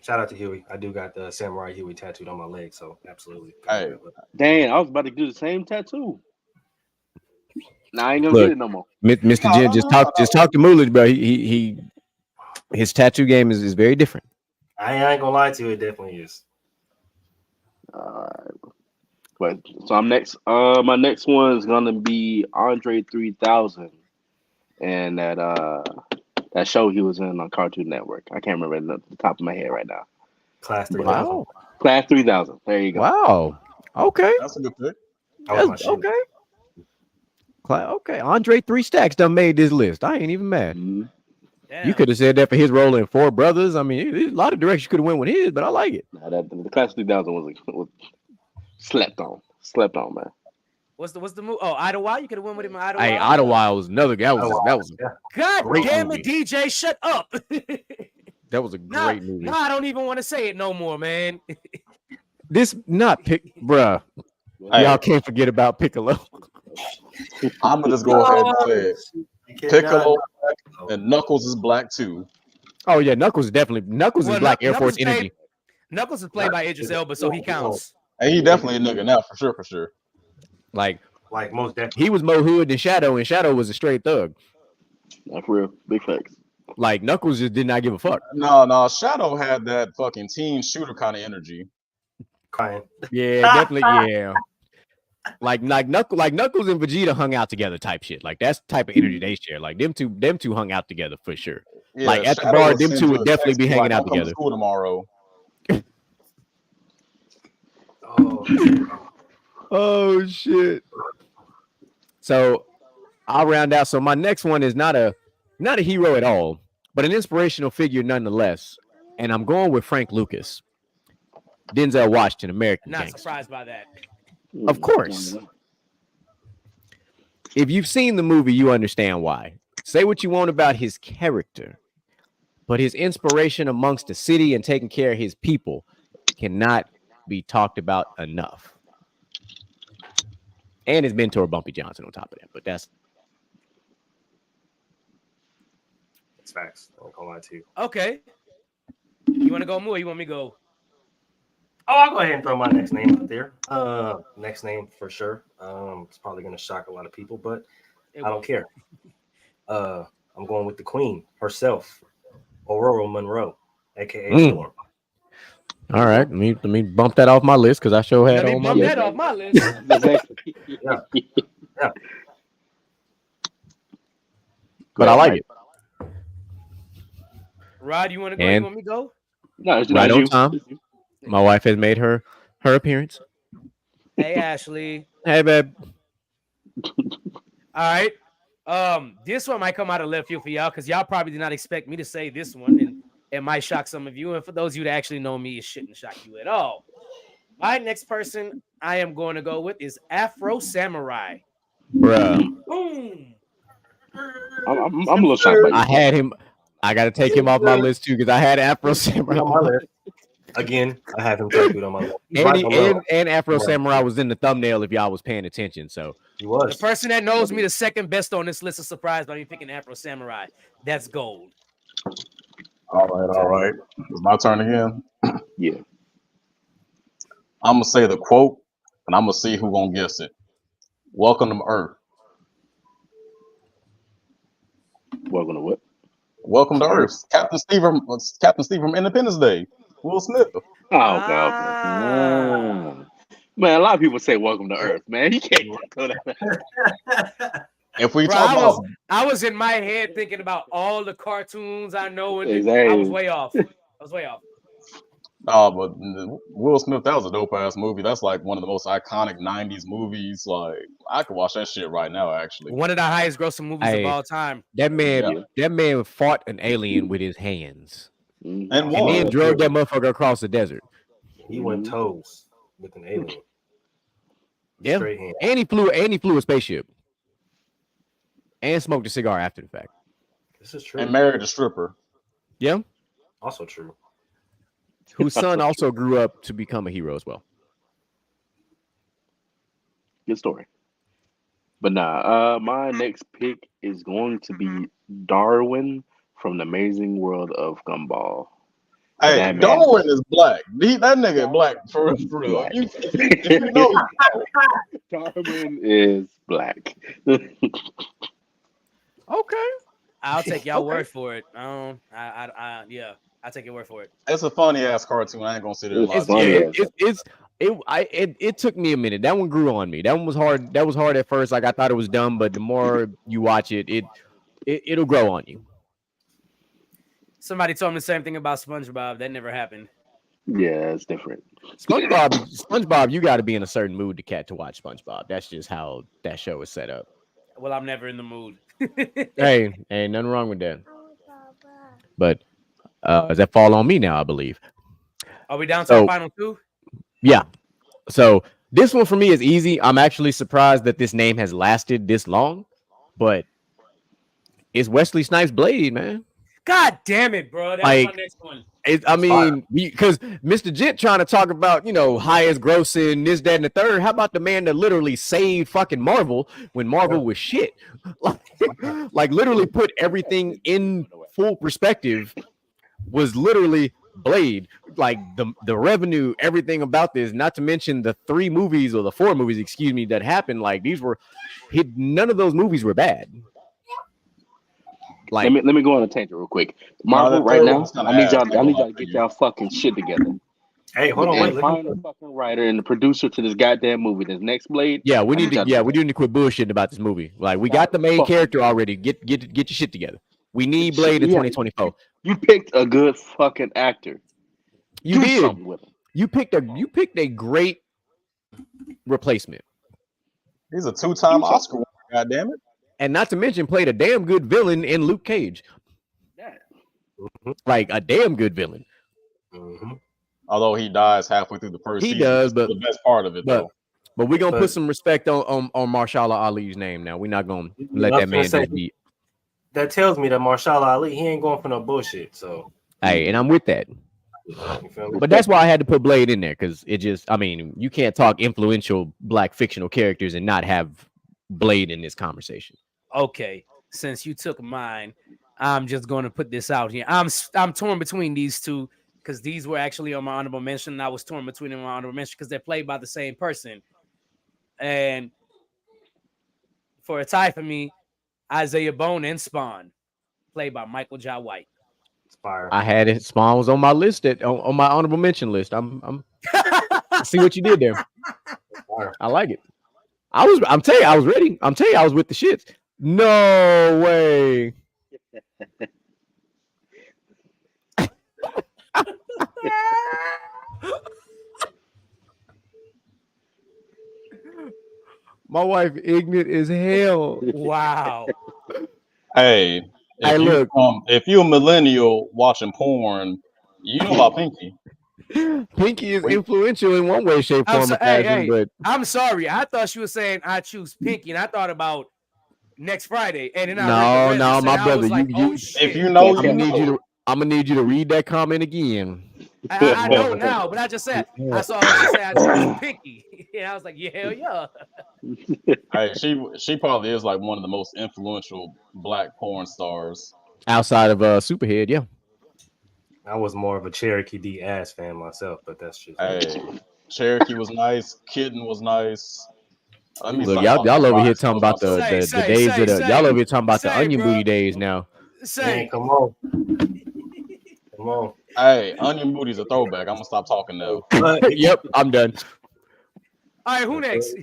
Shout out to Huey. I do got the Samurai Huey tattooed on my leg, so absolutely. Hey, dang, I was about to do the same tattoo. Nah, I ain't gonna get it no more. Mr. Jen, just talk to Moolage, bro. He his tattoo game is very different. I ain't gonna lie to you, it definitely is. All right. But so I'm next. My next one is gonna be Andre 3000, and that show he was in on Cartoon Network. I can't remember it at the top of my head right now. Class 3000. Wow. Class 3000. There you go. Wow. Okay. that's a good pick. Okay. Okay. Andre 3 Stacks done made this list. I ain't even mad. Mm-hmm. You could have said that for his role in Four Brothers. I mean, there's a lot of directions you could have went with his, but I like it. Nah, the Class 3000 was slept on, man. What's the move? Oh, Idlewild. You could have went with him. Idlewild. Hey, Idlewild was another. That was God great damn movie. it, DJ, shut up. That was a great movie. No, I don't even want to say it no more, man. This not pick, bruh. Hey, Y'all can't forget about Piccolo. I'm gonna just go ahead and say it. Piccolo and Knuckles is black too. Oh yeah, Knuckles is Black Air Force energy. Knuckles is played by Idris Elba, so he counts. And he definitely a nigga now for sure. Like most definitely. he was more hood than Shadow, and Shadow was a straight thug. Not for real, big facts. Like Knuckles just did not give a fuck. No, Shadow had that fucking teen shooter kind of energy. Crying. Yeah, definitely. Yeah. Like Knuckles and Vegeta hung out together type shit. Like that's the type of energy they share. Like them two hung out together for sure. Yeah, like at Shadow the bar, was them sent two to would a definitely text be hanging like, out "I'll come to together. school tomorrow." Oh shit. So I'll round out. So my next one is not a hero at all, but an inspirational figure nonetheless. And I'm going with Frank Lucas. Denzel Washington, American Not Gangster. surprised by that. Of course. If you've seen the movie, you understand why. Say what you want about his character, but his inspiration amongst the city and taking care of his people cannot be talked about enough. And his mentor, Bumpy Johnson, on top of that. But that's facts. I won't lie to you. Okay. You want to go more? Or you want me to go? Oh, I'll go ahead and throw my next name out there. Next name for sure. It's probably going to shock a lot of people, but I don't care. I'm going with the queen herself, Aurora Monroe, aka Storm. All right. Let me bump that off my list because I sure had on my list. That off my list. Yeah. But I like it. Rod, you want to go? You want me to go? No, it's right not on you. time. My wife has made her appearance. Hey, Ashley. Hey, babe. All right. This one might come out of left field for y'all because y'all probably did not expect me to say this one, and it might shock some of you. And for those of you that actually know me, it shouldn't shock you at all. My next person I am going to go with is Afro Samurai. Bruh. Boom. I'm a little shocked by you. I had him. I got to take him off my list too because I had Afro Samurai on my list. Again, I have him tattooed on my list. And Afro Samurai was in the thumbnail if y'all was paying attention. So he was. The person that knows me the second best on this list is surprised by me picking Afro Samurai. That's gold. All right. It's my turn again. Yeah. I'm gonna say the quote, and I'm gonna see who gonna guess it. Welcome to Earth. Welcome to what? Welcome to Earth. Captain Steve from Independence Day. Will Smith. Oh God. Man, a lot of people say welcome to Earth, man. You can't go that. If we talk about, I was in my head thinking about all the cartoons I know, and exactly. I was way off. But Will Smith, that was a dope ass movie. That's like one of the most iconic '90s movies. Like I could watch that shit right now. Actually, One of the highest grossing movies of all time. That Yeah. man fought an alien with his hands, and and then drove that motherfucker across the desert. He went toes with an alien. Yeah, Straight hand. and he flew a spaceship, and smoked a cigar after the fact. This is true. And married a stripper. Yeah, Also true. Whose son also grew up to become a hero as well. Good story. But nah, my next pick is going to be Darwin from the Amazing World of Gumball. Hey, Darwin is black. That nigga black for real. If you know, Darwin is black. Okay, I'll take y'all word for it. Yeah, I'll take your word for it. It's a funny ass cartoon. I ain't gonna sit there. It took me a minute. That one grew on me. That one was hard. That was hard at first. Like I thought it was dumb, but the more you watch it, it'll grow on you. Somebody told me the same thing about SpongeBob. That never happened. Yeah, it's different. SpongeBob, you got to be in a certain mood to watch SpongeBob. That's just how that show is set up. Well, I'm never in the mood. Hey, ain't nothing wrong with that. But does that fall on me now? I believe. Are we down to the final two? Yeah. So this one for me is easy. I'm actually surprised that this name has lasted this long, but it's Wesley Snipes' Blade, man. God damn it, bro. That's my next one. Because Mr. Gent trying to talk about, highest grossing, this, that, and the third. How about the man that literally saved fucking Marvel when Marvel was shit? Like literally put everything in full perspective was literally Blade. Like the revenue, everything about this, not to mention the 4 movies, that happened. Like none of those movies were bad. Like, let me go on a tangent real quick. Marvel, right now, I need y'all to get y'all fucking shit together. Hey, hold on, wait. Find the fucking writer and the producer to this goddamn movie. This next Blade. Yeah, we need to quit bullshitting about this movie. Like, we got the main character already. Get your shit together. We need Blade in 2024. You picked a good fucking actor. You did. Something with him. You picked a great replacement. He's a 2-time Oscar winner. God damn it. And not to mention, played a damn good villain in Luke Cage. Yeah. Like a damn good villain. Mm-hmm. Although he dies halfway through the first season. He does, but the best part of it, though. But we're gonna put some respect on Mahershala Ali's name now. We're not gonna let that man just be. That tells me that Mahershala Ali, he ain't going for no bullshit. So hey, and I'm with that. But that's why I had to put Blade in there, because you can't talk influential black fictional characters and not have Blade in this conversation. Okay, since you took mine, I'm just going to put this out here. I'm torn between these two because these were actually on my honorable mention. And I was torn between them on my honorable mention because they're played by the same person. And for a tie for me, Isaiah Bone and Spawn, played by Michael Jai White. Fire. I had it. Spawn was on my list on my honorable mention list. I see what you did there. I like it. I'm telling you, I was ready. I'm telling you, I was with the shits. No way. My wife ignorant as hell. Wow. Hey, look. If you're a millennial watching porn, you know about Pinky. Pinky is influential in one way, shape, form, or fashion. But I'm sorry. I thought she was saying I choose Pinky, and I thought about next Friday. And then no, my brother. If you know, I'm gonna need you to read that comment again. I know now, but I just said I saw her say I choose Pinky. Yeah, I was like, yeah, hell yeah. Hey, she probably is like one of the most influential black porn stars outside of Superhead. Yeah. I was more of a Cherokee D ass fan myself, but that's just. Hey, Cherokee was nice. Kitten was nice. Look, y'all over here talking about the days of the. Y'all over here talking about the onion booty days now. Man, come on. Come on. Hey, onion booty's a throwback. I'm gonna stop talking now. Yep, I'm done. All right, who next?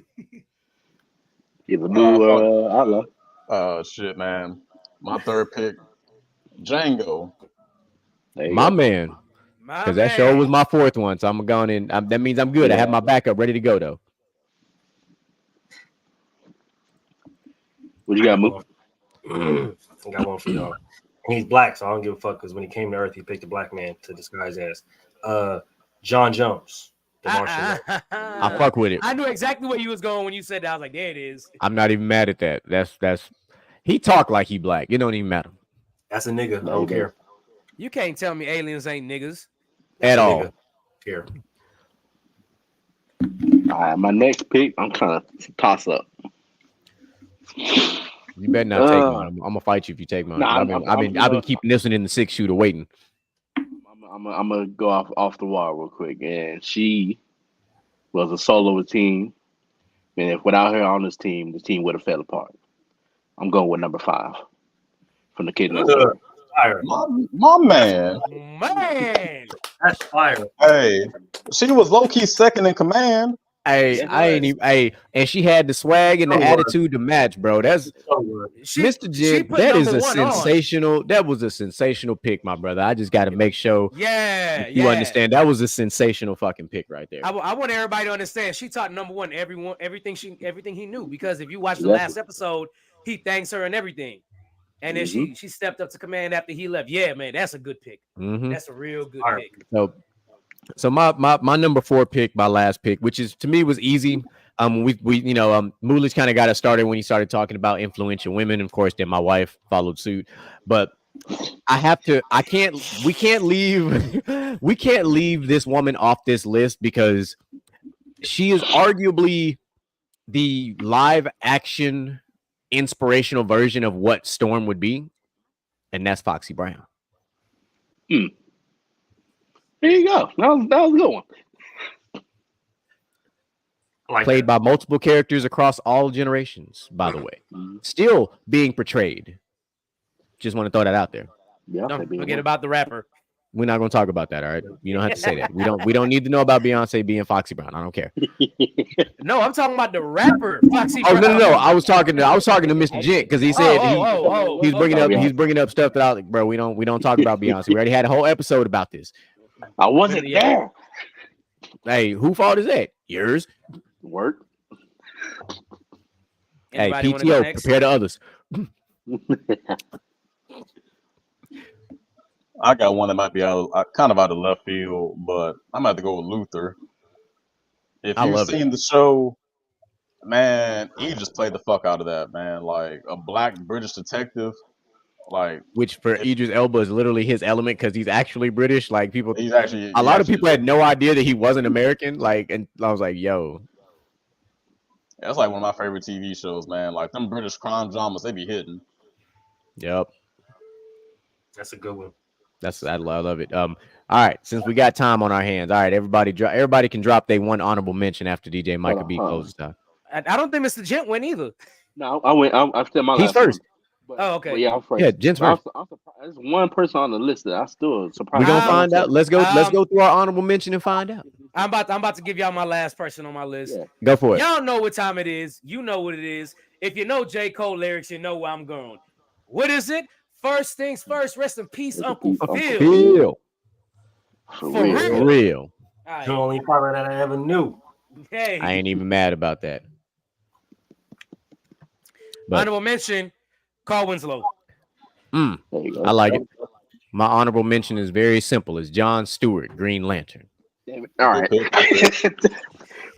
Either do Allah. Shit, man. My third pick, Django. My man. Because that show was my fourth one, so I'm going in. That means I'm good. I have my backup ready to go, though. What you got, Mook? I got one for y'all. He's black, so I don't give a fuck. Because when he came to Earth, he picked a black man to disguise as John Jones. I fuck with it. I knew exactly where you was going when you said that. I was like, there it is. I'm not even mad at that. That's. He talked like he black. It don't even matter. That's a nigga. I don't care. You can't tell me aliens ain't niggas at all. Here. All right, my next pick, I'm kind of toss up. You better not take mine. I'm gonna fight you if you take mine. I've been keeping this one in the 6-shooter waiting. I'm gonna go off the wall real quick. And she was a solo team, and if without her on this team, the team would have fell apart. I'm going with number 5 from the Kid Next Door. My man. Man, that's fire. Hey, she was low key second in command. Hey, I ain't even. Hey, and she had the swag and the attitude to match, bro. That's Mr. Jim. That is a sensational. That was a sensational pick, my brother. I just got to make sure. You understand. That was a sensational fucking pick right there. I want everybody to understand. She taught number one everything he knew, because if you watch the last episode, he thanks her and everything. And then she stepped up to command after he left. Yeah, man, that's a good pick. That's a real good pick. So my number 4 pick, my last pick, which is to me was easy. Moolage kind of got us started when he started talking about influential women. Of course, then my wife followed suit. But we can't leave this woman off this list because she is arguably the live action inspirational version of what Storm would be, and that's Foxy Brown. There you go. That was a good one. Played by multiple characters across all generations, by the way. Still being portrayed. Just want to throw that out there. Yeah, don't forget about the rapper. We're not going to talk about that, all right? You don't have to say that. We don't need to know about Beyonce being Foxy Brown. I don't care. No, I'm talking about the rapper Foxy Brown. No. I was talking to Mr. Gent because he said he's bringing up stuff that I like, bro. We don't talk about Beyonce. We already had a whole episode about this. I wasn't there. Hey, who fault is that? Yours. Work. Hey, PTO, prepare the others. I got one that might be kind of out of left field, but I'm about to go with Luther. If you've seen the show, man, he just played the fuck out of that, man. Like a black British detective. Which for Idris Elba is literally his element because he's actually British. Like a lot of people had no idea that he wasn't American. Like, and I was like, yo. That's like one of my favorite TV shows, man. Like them British crime dramas, they be hitting. Yep. That's a good one. I love it. All right, since we got time on our hands, all right, everybody can drop their one honorable mention after DJ Micah B closes out. I don't think Mr. Gent went either. No, I went. I said my. He's first. Okay. Yeah, I'm first. Yeah, Gent's first. I'm surprised. There's one person on the list that I still surprised. We're gonna find out. Let's go through our honorable mention and find out. I'm about to give y'all my last person on my list. Yeah. Go for it. Y'all know what time it is. You know what it is. If you know J. Cole lyrics, you know where I'm going. What is it? First things first. Rest in peace, Uncle Phil. For real. Right. The only father that I ever knew. Hey. I ain't even mad about that. Honorable mention, Carl Winslow. I like it. My honorable mention is very simple. It's John Stewart, Green Lantern. All right.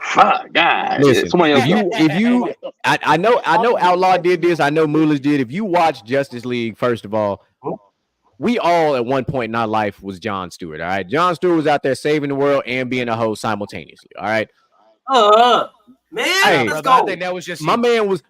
Fuck, God. Listen, if you, I know Outlaw did this. I know Moolage did. If you watch Justice League, first of all, we all at one point in our life was John Stewart. All right, John Stewart was out there saving the world and being a hoe simultaneously. All right. Man, hey, let's go. I think that was just my man was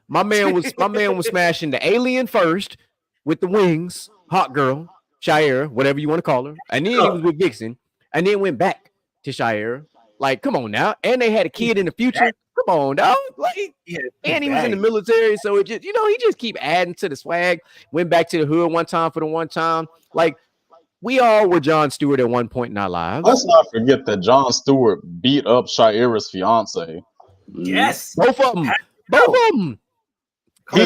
smashing the alien first with the wings, hot girl, Shire, whatever you want to call her, and then he was with Vixen, and then went back to Shire. Like, come on now. And they had a kid in the future. Come on, dog. Like, and he was in the military. So it just, he just keep adding to the swag. Went back to the hood one time for the one time. Like, we all were John Stewart at one point in our lives. Let's not forget that John Stewart beat up Shira's fiance. Yes. Both of them. He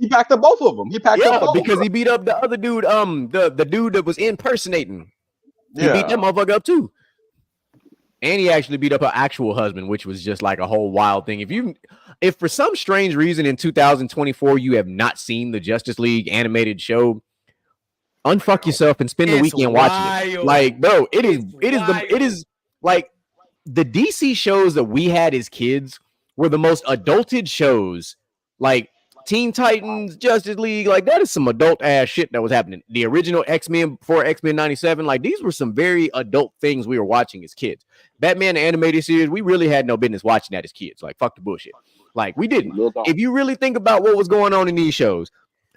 packed up both of them. He packed up both because he beat up the other dude, the dude that was impersonating. He beat that motherfucker up too. And he actually beat up her actual husband, which was just like a whole wild thing. If for some strange reason in 2024 you have not seen the Justice League animated show, unfuck yourself and spend the weekend watching it. Like, bro, it is like the DC shows that we had as kids were the most adulted shows. Like Teen Titans, Justice League, like that is some adult ass shit that was happening. The original X-Men before X-Men 97, like these were some very adult things we were watching as kids. Batman the animated series, we really had no business watching that as kids. Like, fuck the bullshit. Like, we didn't. If you really think about what was going on in these shows,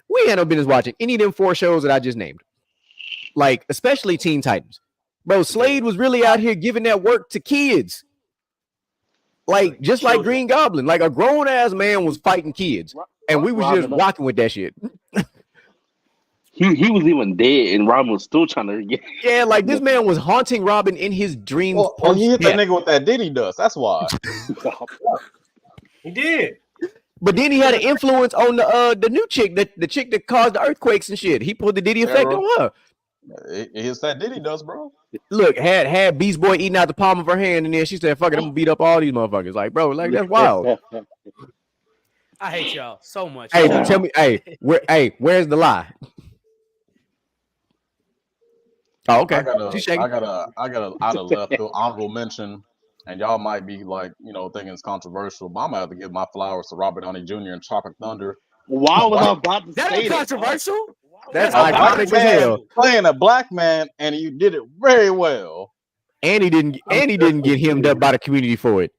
we had no business watching any of them 4 shows that I just named. Like, especially Teen Titans. Bro, Slade was really out here giving that work to kids. Like, just like Green Goblin. Like, a grown-ass man was fighting kids. And we was just rocking with that shit. He was even dead, and Robin was still trying to get. Yeah, like this man was haunting Robin in his dreams. Well, he hit that nigga with that Diddy dust. That's why. He did. But then he had an influence on the new chick, the chick that caused the earthquakes and shit. He put the Diddy effect on her. It's that Diddy dust, bro. Look, had Beast Boy eating out the palm of her hand, and then she said, "Fuck it, I'm gonna beat up all these motherfuckers." Like, bro, like that's wild. I hate y'all so much. Hey, tell me, where's the lie? Oh, okay. I got a out of left field honorable mention, and y'all might be like, thinking it's controversial, but I'm gonna have to give my flowers to Robert Downey Jr. and Tropic Thunder. Why was I about to that say ain't controversial? That's iconic as hell. Playing a black man, and you did it very well. And he didn't get hemmed up by the community for it.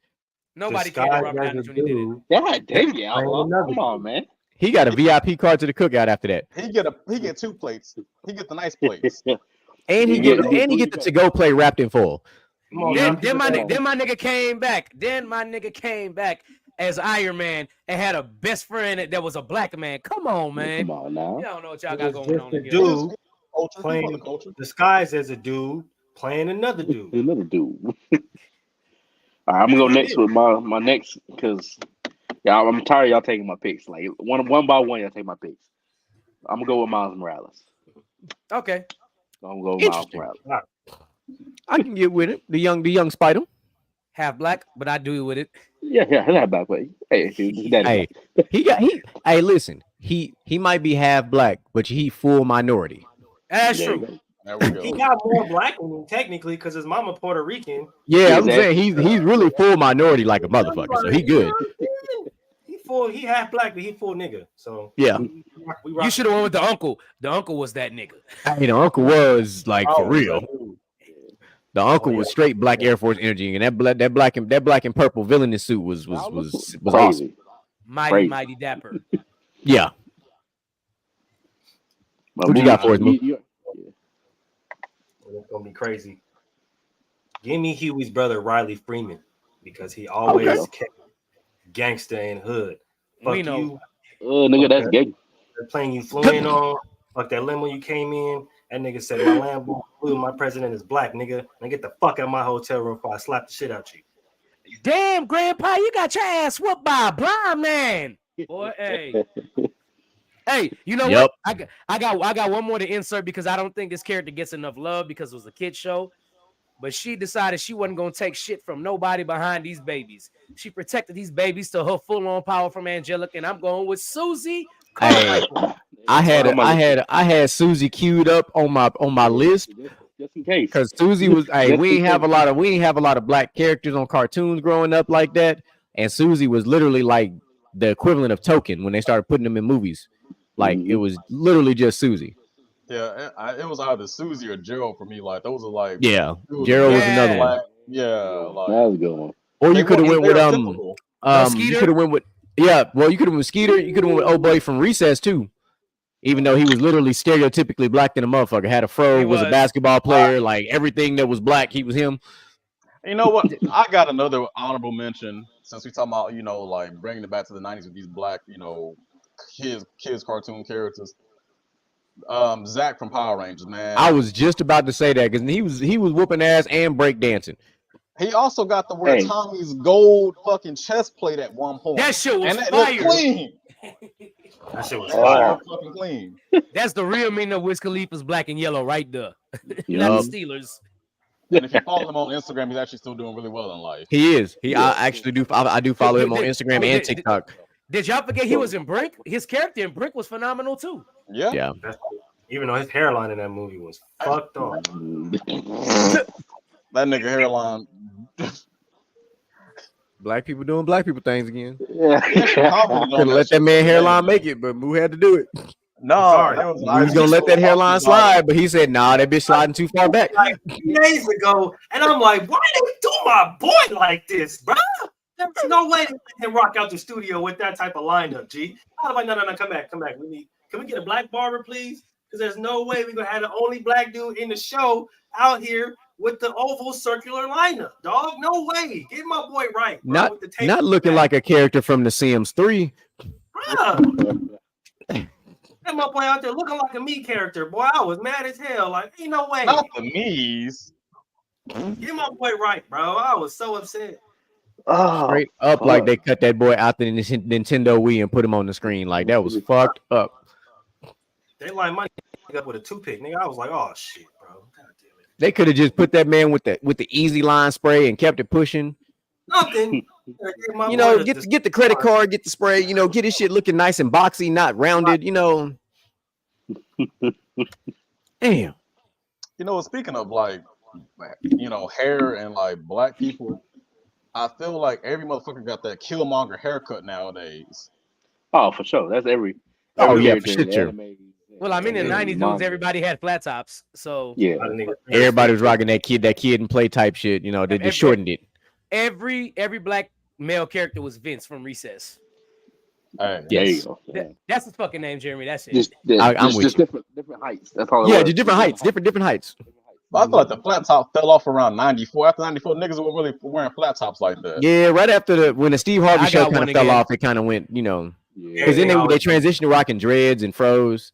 Nobody cared that Robert Downey Jr. did it. Yeah, damn it, come on, man. He got a VIP card to the cookout after that. He get 2 plates. He get the nice plates. And he get the to-go play wrapped in foil. Then my nigga came back. Then my nigga came back as Iron Man and had a best friend that was a black man. Come on, man. Come on now. You don't know what y'all got going on. Dude playing disguised as a dude playing another dude. Another dude. All right, I'm gonna go next with my next because y'all. I'm tired of y'all taking my picks. Like one by one, y'all take my picks. I'm gonna go with Miles Morales. Okay. I'm gonna go with Miles Morales. I can get with it. The young Spider. Half black, but I do with it. Yeah, half black. But hey, listen. He might be half black, but he full minority. That's true. There we go. He got more black than him technically because his mama Puerto Rican. Yeah, I'm saying he's really full minority like a motherfucker. So he good. He half black, but he full nigga. So yeah, you should have went with the uncle. The uncle was that nigga. The uncle was like for real. The uncle was straight black Air Force energy, and that black and purple villainous suit was awesome. Mighty dapper. Yeah. What you got for us, Mo? It's gonna be crazy. Give me Huey's brother Riley Freeman because he always kept gangster and hood. Fuck we know. you. Oh, nigga, that's gay. The plane you flew in on. Fuck that limo you came in. That nigga said my Lambo blue. My president is black, nigga. Now get the fuck out of my hotel room before I slap the shit out you. Damn, Grandpa, you got your ass whooped by a blind man. Boy, hey. Hey, you know what? I got one more to insert because I don't think this character gets enough love because it was a kid's show. But she decided she wasn't gonna take shit from nobody behind these babies. She protected these babies to her full-on power from Angelic, and I'm going with Susie. Hey, I had Susie queued up on my list just in case because Susie was. Hey, we ain't have a lot of black characters on cartoons growing up like that, and Susie was literally like the equivalent of Token when they started putting them in movies. Like it was literally just Susie. Yeah, it was either Susie or Gerald for me. Like those are like Gerald was another one. Yeah, like that was a good one. Or you could have went with you could have went with you could have went with Skeeter. You could have went with old boy from Recess too. Even though he was literally stereotypically black than a motherfucker, had a fro, was a basketball player, like everything that was black, he was him. You know what? I got another honorable mention since we talking about like bringing it back to the '90s with these black kids cartoon characters. Zach from Power Rangers, man. I was just about to say that because he was whooping ass and break dancing. He also got to wear Tommy's gold fucking chest plate at one point. That shit was and fire. Clean. That shit was fire. Fucking clean. That's the real meaning of Wiz Khalifa's black and yellow right there. Yep. Not the Steelers. And if you follow him on Instagram, he's actually still doing really well in life. He is. I actually do. I do follow him on Instagram and TikTok. Did y'all forget he was in Brink? His character in Brink was phenomenal too. Yeah. Even though his hairline in that movie was fucked up. That nigga hairline. Black people doing black people things again. Yeah. Couldn't let that man hairline make it, but Moo had to do it. No, he was gonna let that hairline slide, but he said, "Nah, that bitch sliding too far back." Like 2 days ago, and I'm like, "Why they do my boy like this, bro? There's no way they let him rock out the studio with that type of lineup." G, I was like, "No, come back. Can we get a black barber, please? Because there's no way we're gonna have the only black dude in the show out here with the oval circular lineup, dog. No way. Get my boy right, bro, not looking like a character from The Sims 3. Get my boy out there looking like a me character, boy. I was mad as hell. Like, ain't no way. Not the me's. Get my boy right, bro. I was so upset. Straight up, like they cut that boy out the Nintendo Wii and put him on the screen. Like that was fucked up. They lined my up with a toothpick, nigga. I was like, oh shit, bro. God damn it. They could have just put that man with the easy line spray and kept it pushing. Nothing. You know, get the credit card, get the spray, you know, get his shit looking nice and boxy, not rounded, you know. Damn. You know, speaking of like, you know, hair and like black people, I feel like every motherfucker got that Killmonger haircut nowadays. Oh, for sure. That's every for sure. Well, I mean, in the 90s, dudes, everybody had flat tops. So yeah, everybody was rocking that kid and play type shit. You know, they just shortened it. Every black male character was Vince from Recess. Yes. That's his fucking name, Jeremy. That's it. Just different heights. That's all. Yeah, just different heights. Different heights. But I feel like the flat top fell off around 94. After 94, niggas were really wearing flat tops like that. Yeah, right after when the Steve Harvey show kind of fell off, it kind of went, you know, because then they transitioned to rocking dreads and froze.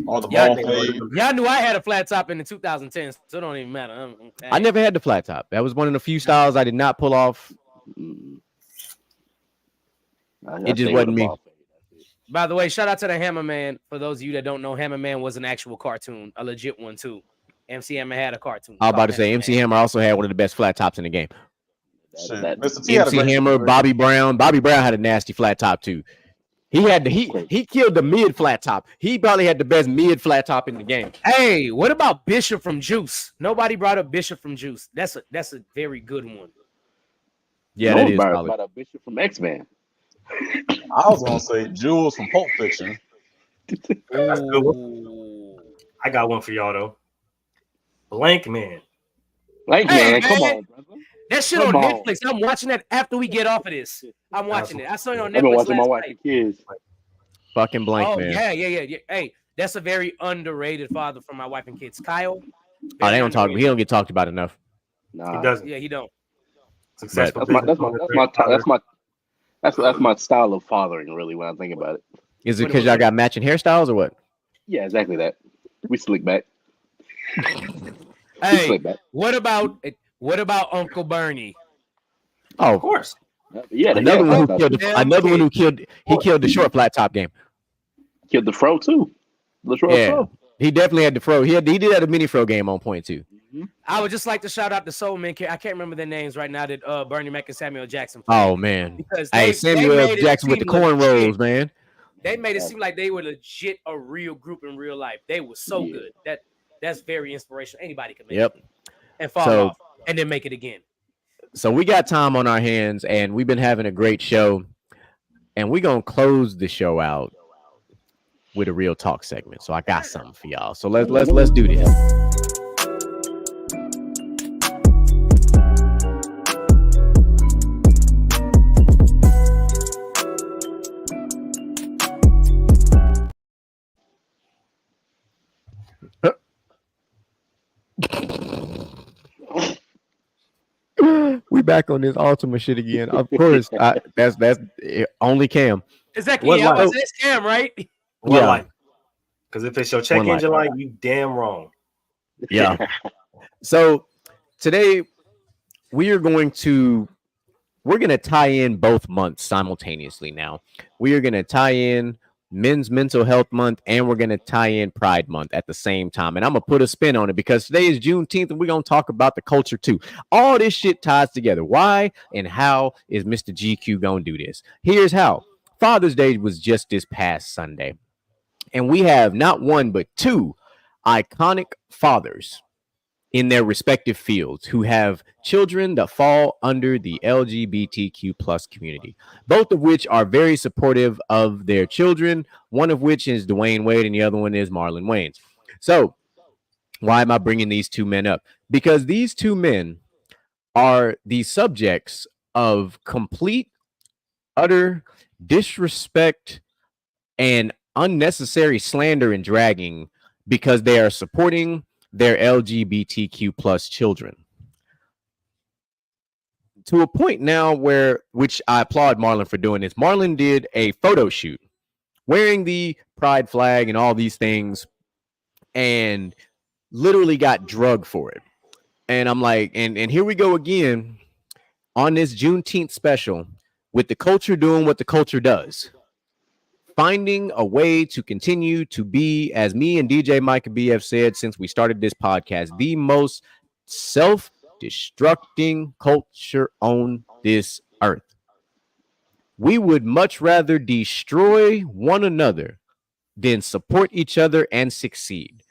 All the ball fade. Y'all knew I had a flat top in the 2010s, so it don't even matter. I never had the flat top. That was one of the few styles I did not pull off. It just wasn't me. By the way, shout out to the Hammerman. For those of you that don't know, Hammerman was an actual cartoon, a legit one too. MC Hammer had a cartoon. I was about to say MC Hammer also had one of the best flat tops in the game. MC Hammer, Bobby Brown. Bobby Brown had a nasty flat top too. He killed the mid flat top. He probably had the best mid flat top in the game. Hey, what about Bishop from Juice? Nobody brought up Bishop from Juice. That's a very good one. Yeah, that is about a Bishop from X-Men. I was gonna say Jules from Pulp Fiction. I got one for y'all though. Blank Man. Man, come on, brother. That shit on Netflix. I'm watching that after we get off of this. I'm watching it. I saw it on Netflix. I've been watching my wife and kids. Fucking Blank Man. Yeah. Hey, that's a very underrated father for my wife and kids. Kyle. Oh, they don't talk. He don't get talked about enough. Nah, he doesn't. Yeah, he don't. That's my style of fathering, really. When I think about it, is it because y'all got matching hairstyles or what? Yeah, exactly that. We slick back. Hey, what about Uncle Bernie? Oh, of course. Yeah, another one who killed the short flat top game. Killed the fro too. Fro. He definitely had the fro. He did have a mini fro game on point too. Mm-hmm. I would just like to shout out the Soul Men. I can't remember their names right now. That Bernie Mac and Samuel Jackson played. Oh man, because Samuel Jackson with the cornrows, man. They made it seem like they were legit a real group in real life. They were so good. That's very inspirational. Anybody can make it and fall off and then make it again. So we got time on our hands, and we've been having a great show, and we're gonna close the show out with a real talk segment. So I got something for y'all. So let's do this. We back on this Ultima shit again. Of course, that's only Cam. Exactly. It's Cam, right? Yeah. Because if it's your check engine light, you damn wrong. Yeah. So today we're going to tie in both months simultaneously. Now we are going to tie in Men's Mental Health Month, and we're going to tie in Pride Month at the same time. And I'm going to put a spin on it because today is Juneteenth and we're going to talk about the culture too. All this shit ties together. Why and how is Mr. GQ going to do this? Here's how. Father's Day was just this past Sunday. And we have not one, but two iconic fathers in their respective fields who have children that fall under the LGBTQ plus community, both of which are very supportive of their children, one of which is Dwayne Wade and the other one is Marlon Wayans. So why am I bringing these two men up? Because these two men are the subjects of complete, utter disrespect and unnecessary slander and dragging because they are supporting their LGBTQ plus children to a point now where, which I applaud Marlon for doing this. Marlon did a photo shoot wearing the pride flag and all these things and literally got drugged for it. And I'm like, and here we go again on this Juneteenth special with the culture doing what the culture does. Finding a way to continue to be, as me and DJ Micah B have said since we started this podcast, the most self-destructing culture on this earth. We would much rather destroy one another than support each other and succeed.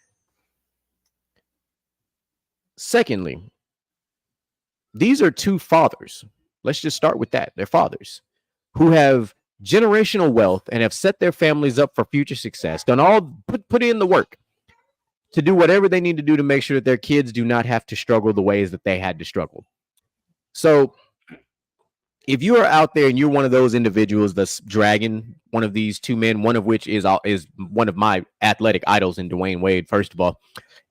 Secondly, these are two fathers. Let's just start with that. They're fathers who have generational wealth and have set their families up for future success, done all, put in the work to do whatever they need to do to make sure that their kids do not have to struggle the ways that they had to struggle. So if you are out there and you're one of those individuals that's dragging one of these two men, one of which is one of my athletic idols in Dwayne Wade, first of all,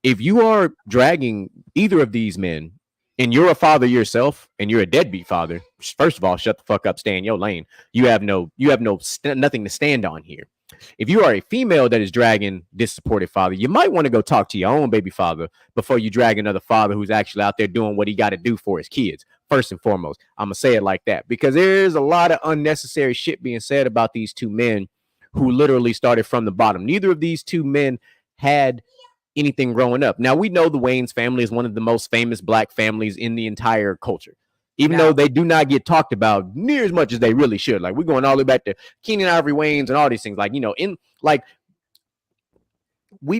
if you are dragging either of these men and you're a father yourself and you're a deadbeat father, first of all, shut the fuck up, stay in your lane. You have nothing to stand on here. If you are a female that is dragging this supportive father, you might want to go talk to your own baby father before you drag another father who's actually out there doing what he got to do for his kids. First and foremost, I'm going to say it like that because there's a lot of unnecessary shit being said about these two men who literally started from the bottom. Neither of these two men had anything growing up. Now, we know the Wayans family is one of the most famous black families in the entire culture, even though they do not get talked about near as much as they really should. Like, we're going all the way back to Keenan Ivory Wayans and all these things. Like, you know, in like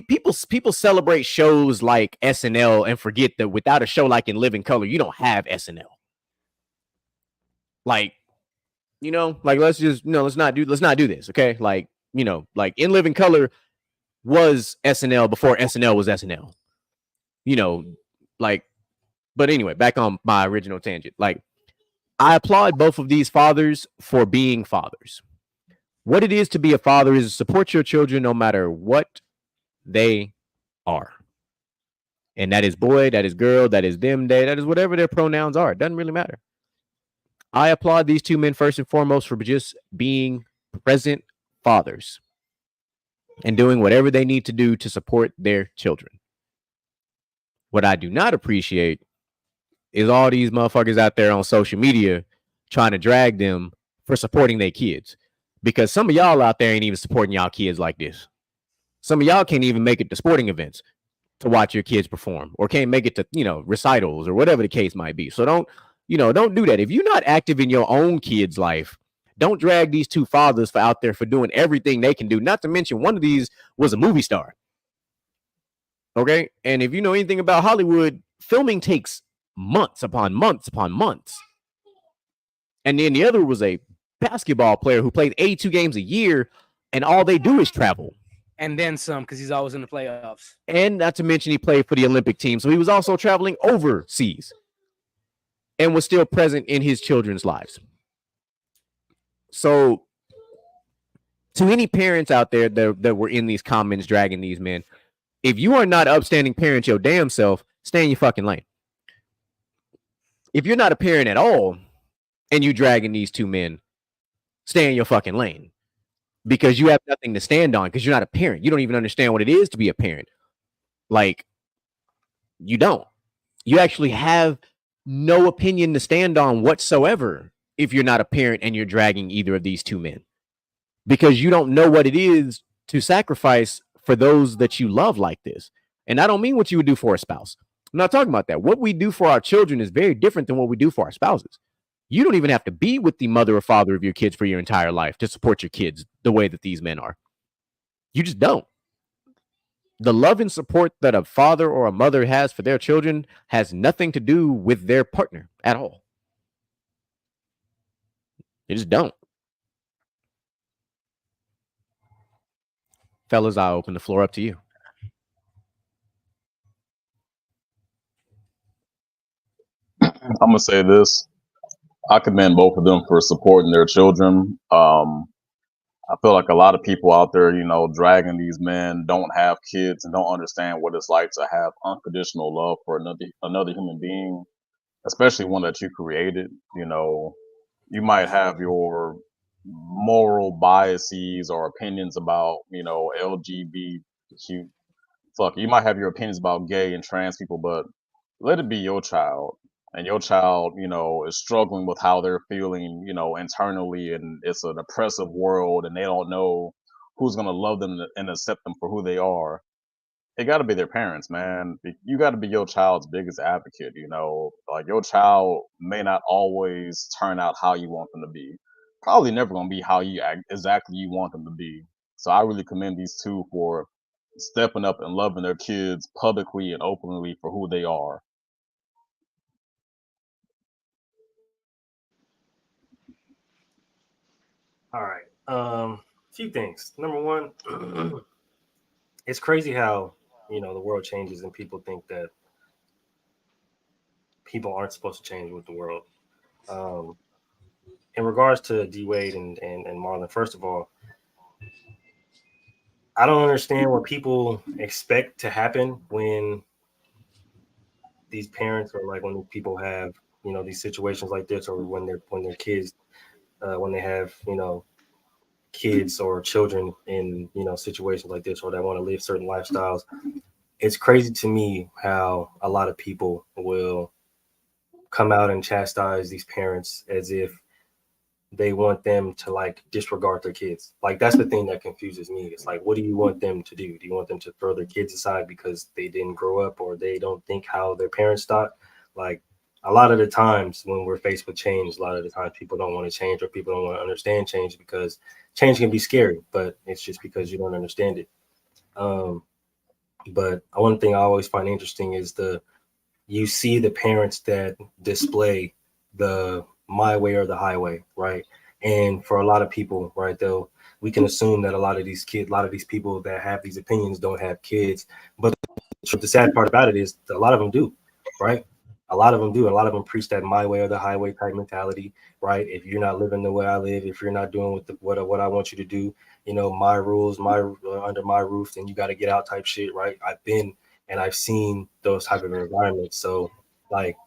people celebrate shows like SNL and forget that without a show like In Living Color, you don't have SNL. Like, you know, like let's not do this, okay? Like, you know, like In Living Color was SNL before SNL was SNL. You know, like, but anyway, back on my original tangent. Like, I applaud both of these fathers for being fathers. What it is to be a father is to support your children no matter what they are. And that is boy, that is girl, that is them, they, that is whatever their pronouns are. It doesn't really matter. I applaud these two men first and foremost for just being present fathers and doing whatever they need to do to support their children. What I do not appreciate is all these motherfuckers out there on social media trying to drag them for supporting their kids. Because some of y'all out there ain't even supporting y'all kids like this. Some of y'all can't even make it to sporting events to watch your kids perform, or can't make it to, you know, recitals or whatever the case might be. So don't do that. If you're not active in your own kid's life, don't drag these two fathers out there for doing everything they can do. Not to mention one of these was a movie star. Okay. And if you know anything about Hollywood, filming takes months upon months upon months. And then the other was a basketball player who played 82 games a year, and all they do is travel. And then some, because he's always in the playoffs. And not to mention he played for the Olympic team. So he was also traveling overseas and was still present in his children's lives. So to any parents out there that were in these comments dragging these men, if you are not upstanding parents your damn self, stay in your fucking lane. If you're not a parent at all and you dragging these two men, stay in your fucking lane, because you have nothing to stand on, because you're not a parent. You don't even understand what it is to be a parent. Like, you don't. You actually have no opinion to stand on whatsoever if you're not a parent and you're dragging either of these two men. because you don't know what it is to sacrifice for those that you love like this. And I don't mean what you would do for a spouse. I'm not talking about that. What we do for our children is very different than what we do for our spouses. You don't even have to be with the mother or father of your kids for your entire life to support your kids the way that these men are. You just don't. The love and support that a father or a mother has for their children has nothing to do with their partner at all. They just don't. Fellas, I'll open the floor up to you. I'm gonna say this. I commend both of them for supporting their children. I feel like a lot of people out there, dragging these men, don't have kids and don't understand what it's like to have unconditional love for another human being, especially one that you created. You might have your moral biases or opinions about, LGBTQ. You might have your opinions about gay and trans people, but let it be your child. And your child, is struggling with how they're feeling, internally, and it's an oppressive world, and they don't know who's going to love them and accept them for who they are. It got to be their parents, man. You got to be your child's biggest advocate. Like, your child may not always turn out how you want them to be. Probably never going to be how exactly you want them to be. So I really commend these two for stepping up and loving their kids publicly and openly for who they are. All right. Few things. Number one, it's crazy how, the world changes and people think that people aren't supposed to change with the world. In regards to D Wade and Marlon, first of all, I don't understand what people expect to happen when these parents, or like when people have, these situations like this, or when they're kids, when they have, kids or children in, situations like this, or that want to live certain lifestyles. It's crazy to me how a lot of people will come out and chastise these parents as if they want them to like disregard their kids. Like, that's the thing that confuses me. It's like, what do you want them to do? Do you want them to throw their kids aside because they didn't grow up, or they don't think how their parents thought? Like, a lot of the times when we're faced with change, a lot of the times people don't want to change, or people don't want to understand change, because change can be scary, but it's just because you don't understand it. But one thing I always find interesting is you see the parents that display the my way or the highway, right? And for a lot of people, right, though, we can assume that a lot of these people that have these opinions don't have kids. But the sad part about it is a lot of them do, right? A lot of them do. A lot of them preach that my way or the highway type mentality, right? If you're not living the way I live, if you're not doing what I want you to do, my rules, under my roof, then you got to get out type shit, right? I've been and I've seen those type of environments. So, like,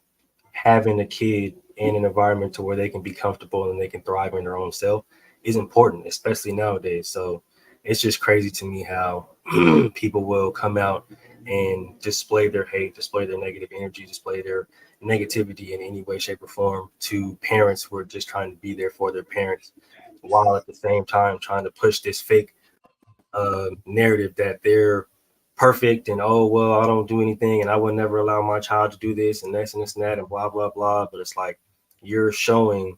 having a kid in an environment to where they can be comfortable and they can thrive in their own self is important, especially nowadays. So it's just crazy to me how people will come out and display their hate, display their negative energy, display their negativity in any way, shape, or form to parents who are just trying to be there for their parents, while at the same time trying to push this fake narrative that they're perfect and, oh, well, I don't do anything and I would never allow my child to do this and this and this and that and blah, blah, blah. But it's like, you're showing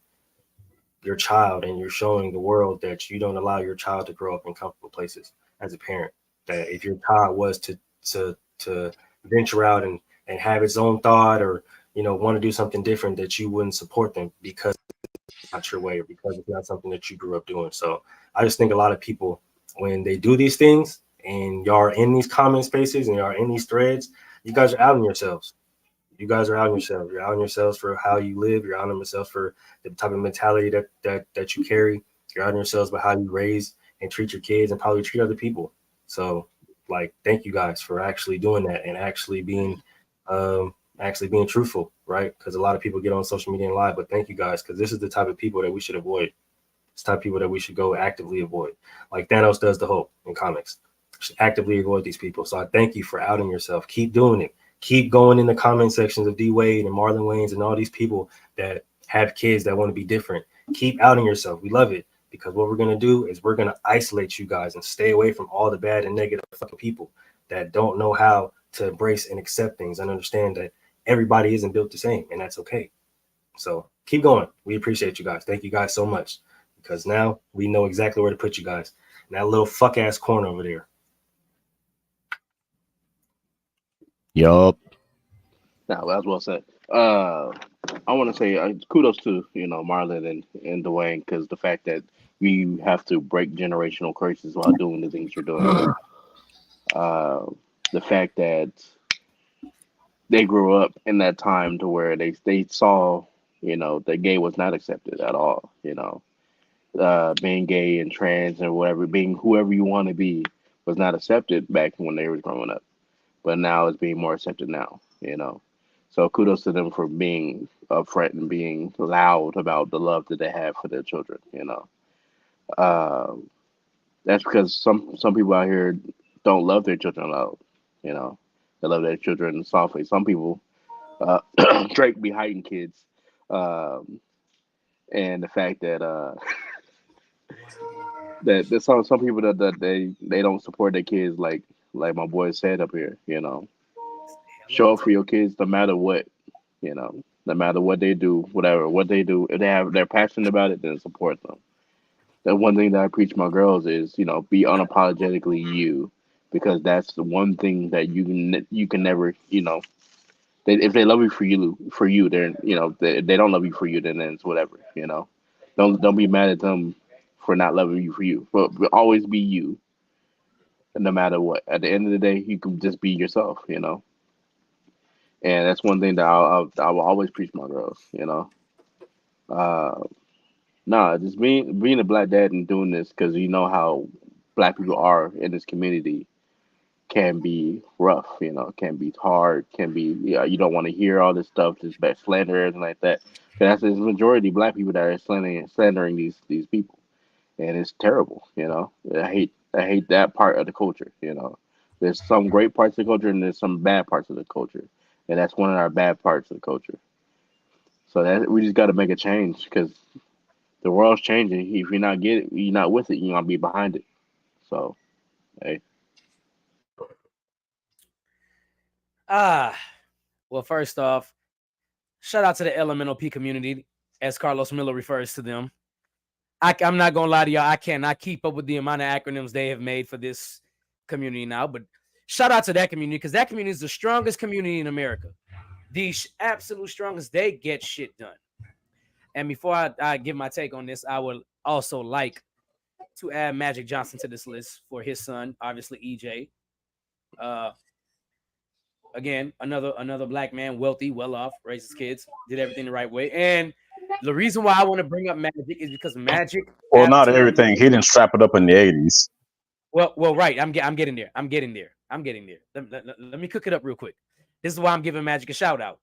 your child and you're showing the world that you don't allow your child to grow up in comfortable places as a parent. That if your child was to venture out and have its own thought, or want to do something different, that you wouldn't support them because it's not your way, or because it's not something that you grew up doing. So I just think a lot of people, when they do these things and y'all are in these comment spaces and y'all are in these threads, you guys are outing yourselves. You guys are outing yourselves. You're outing yourselves for how you live. You're outing yourselves for the type of mentality that you carry. You're outing yourselves by how you raise and treat your kids and probably treat other people. So, like, thank you guys for actually doing that and actually being truthful, right? Because a lot of people get on social media and lie, but thank you guys, because this is the type of people that we should avoid. It's the type of people that we should go actively avoid, like Thanos does the Hulk in comics. Should actively avoid these people. So I thank you for outing yourself. Keep doing it. Keep going in the comment sections of D Wade and Marlon Wayans and all these people that have kids that want to be different. Keep outing yourself. We love it. because what we're going to do is we're going to isolate you guys and stay away from all the bad and negative fucking people that don't know how to embrace and accept things and understand that everybody isn't built the same, and that's okay. So keep going. We appreciate you guys. Thank you guys so much, because now we know exactly where to put you guys in that little fuck ass corner over there. Yup. Now that's well said. I want to say kudos to Marlon and Dwayne, because the fact that we have to break generational curses while doing the things you're doing. The fact that they grew up in that time to where they saw that gay was not accepted at all. Being gay and trans and whatever, being whoever you want to be, was not accepted back when they were growing up, but now it's being more accepted now. So kudos to them for being upfront and being loud about the love that they have for their children. Uh, that's because some people out here don't love their children loud. They love their children softly. Some people, Drake be hiding kids, um, and the fact that that some people that they don't support their kids, like my boy said up here. Show up for your kids no matter what. No matter what they do, whatever what they do, if they're passionate about it, then support them. The one thing that I preach my girls is, be unapologetically you, because that's the one thing that you can never, if they love you for you, they're, they don't love you for you, then it's whatever. Don't be mad at them for not loving you for you, but always be you, no matter what. At the end of the day, you can just be yourself. And that's one thing that I will always preach my girls. Uh, Nah, just being a black dad and doing this, because you know how black people are in this community, can be rough. Can be hard. Can be, you don't want to hear all this stuff, this bad slander and everything like that. But that's the majority of black people that are slandering these people, and it's terrible. I hate that part of the culture. There's some great parts of the culture and there's some bad parts of the culture, and that's one of our bad parts of the culture. So that we just got to make a change, because the world's changing. If you're not with it, you're gonna be behind it. So, hey. Well, first off, shout out to the Elemental P community, as Carlos Miller refers to them. I'm not gonna lie to y'all, I cannot keep up with the amount of acronyms they have made for this community now, but shout out to that community, because that community is the strongest community in America. The absolute strongest. They get shit done. And before I give my take on this, I would also like to add Magic Johnson to this list for his son, obviously EJ. Again, another black man, wealthy, well off, raised his kids, did everything the right way. And the reason why I want to bring up Magic is because Magic. Well, not everything. He didn't strap it up in the 80s. Well, right. I'm getting there. Let me cook it up real quick. This is why I'm giving Magic a shout out.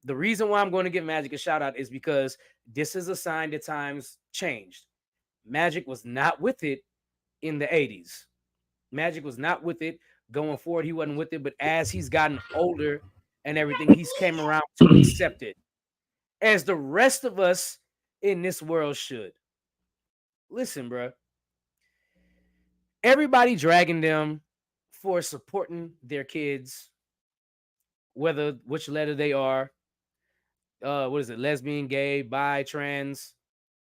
The reason why I'm going to give Magic a shout out is because this is a sign that times changed. Magic was not with it in the 80s. Magic was not with it going forward. He wasn't with it, but as he's gotten older and everything, he's came around to accept it, as the rest of us in this world should. Listen, bro. Everybody dragging them for supporting their kids, whether which letter they are. What is it? Lesbian, gay, bi, trans.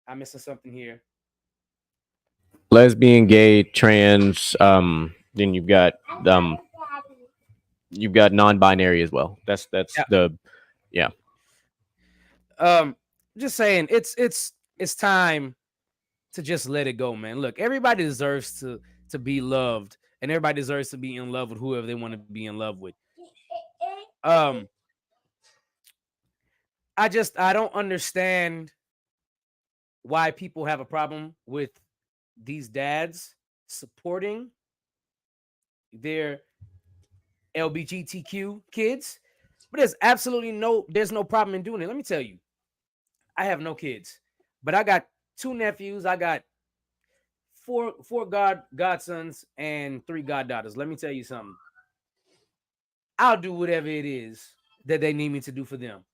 I'm missing something here. Lesbian, gay, trans. Then you've got non-binary as well. That's yeah. Just saying, it's time to just let it go, man. Look, everybody deserves to be loved, and everybody deserves to be in love with whoever they want to be in love with. I don't understand why people have a problem with these dads supporting their LGBTQ kids, but there's no problem in doing it. Let me tell you, I have no kids, but I got 2 nephews. I got four godsons and 3 goddaughters. Let me tell you something. I'll do whatever it is that they need me to do for them.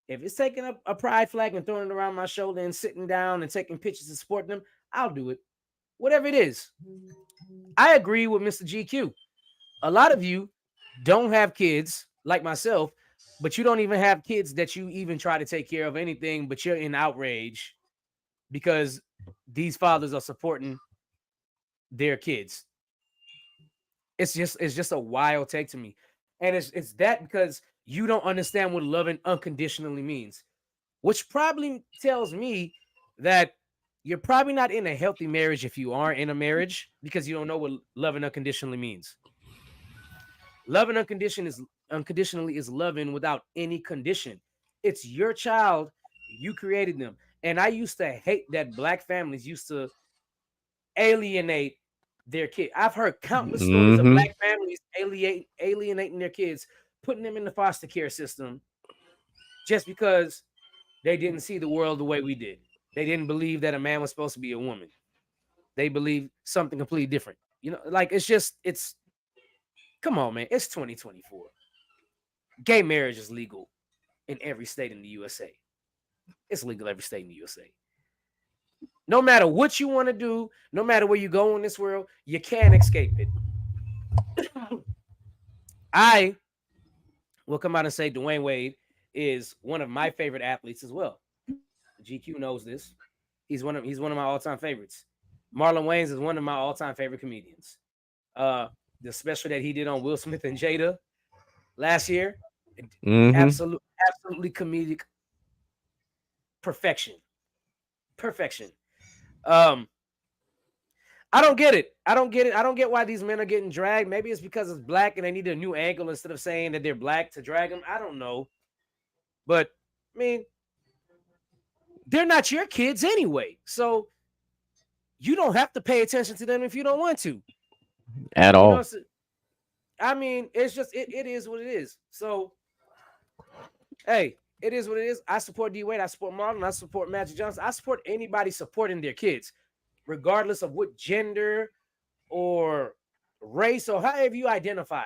If it's taking up a pride flag and throwing it around my shoulder and sitting down and taking pictures and supporting them, I'll do it. Whatever it is. I agree with Mr. GQ. A lot of you don't have kids like myself, but you don't even have kids that you even try to take care of anything, but you're in outrage because these fathers are supporting their kids. It's just a wild take to me. And it's that because you don't understand what loving unconditionally means, which probably tells me that you're probably not in a healthy marriage if you are in a marriage because you don't know what loving unconditionally means. Loving unconditionally is loving without any condition. It's your child, you created them. And I used to hate that black families used to alienate their kid. I've heard countless stories of black families alienating their kids, putting them in the foster care system just because they didn't see the world the way we did. They didn't believe that a man was supposed to be a woman. They believed something completely different. You know, like it's come on, man. It's 2024. Gay marriage is legal in every state in the USA. It's legal every state in the USA. No matter what you want to do, no matter where you go in this world, you can't escape it. I will come out and say Dwayne Wade is one of my favorite athletes as well. GQ knows this. He's one of my all-time favorites. Marlon Wayans is one of my all-time favorite comedians. The special that he did on Will Smith and Jada last year, absolutely comedic perfection. I don't get it. I don't get why these men are getting dragged. Maybe it's because it's black and they need a new angle instead of saying that they're black to drag them. I don't know. But, I mean, they're not your kids anyway. So you don't have to pay attention to them if you don't want to. At all. Know, I mean, it's just, it is what it is. So, hey, it is what it is. I support D Wade. I support Marlon. I support Magic Johnson. I support anybody supporting their kids, regardless of what gender or race or however you identify.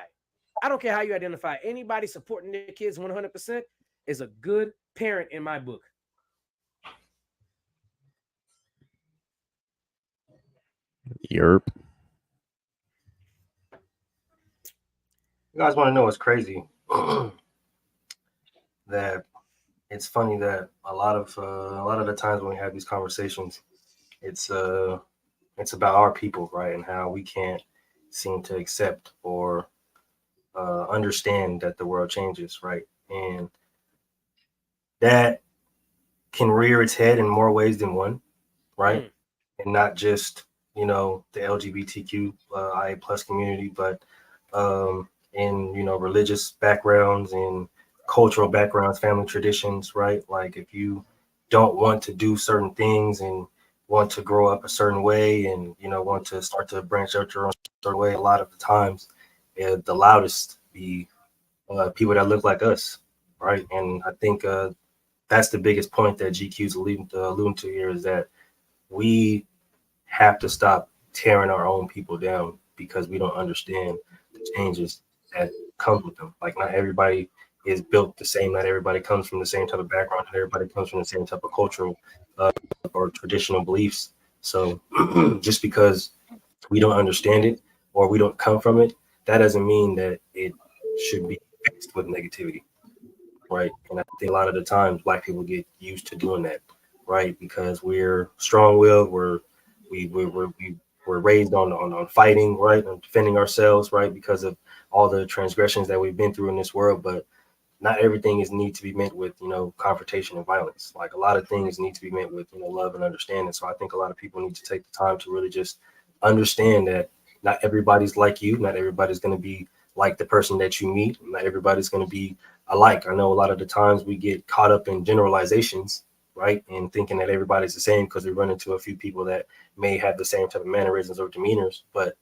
I don't care how you identify. Anybody supporting their kids 100% is a good parent in my book. Yerp. You guys want to know what's crazy? That it's funny that a lot of the times when we have these conversations, it's about our people, right? And how we can't seem to accept or understand that the world changes, right? And that can rear its head in more ways than one, right? And not just, the LGBTQIA plus community, but in, religious backgrounds and cultural backgrounds, family traditions, right? Like if you don't want to do certain things and want to grow up a certain way and, want to start to branch out your own certain way, a lot of the times, the loudest be people that look like us, right? And I think that's the biggest point that GQ's alluding to here is that we have to stop tearing our own people down because we don't understand the changes that come with them. Like not everybody is built the same. Not everybody comes from the same type of background. Not everybody comes from the same type of cultural or traditional beliefs. So just because we don't understand it or we don't come from it, that doesn't mean that it should be fixed with negativity, right? And I think a lot of the times Black people get used to doing that, right? Because we're strong-willed, we're raised on fighting, right, and defending ourselves, right, because of all the transgressions that we've been through in this world. But not everything need to be met with confrontation and violence. Like a lot of things need to be met with love and understanding. So I think a lot of people need to take the time to really just understand that not everybody's like you. Not everybody's going to be like the person that you meet. Not everybody's going to be alike. I know a lot of the times we get caught up in generalizations, right, and thinking that everybody's the same because we run into a few people that may have the same type of mannerisms or demeanors, but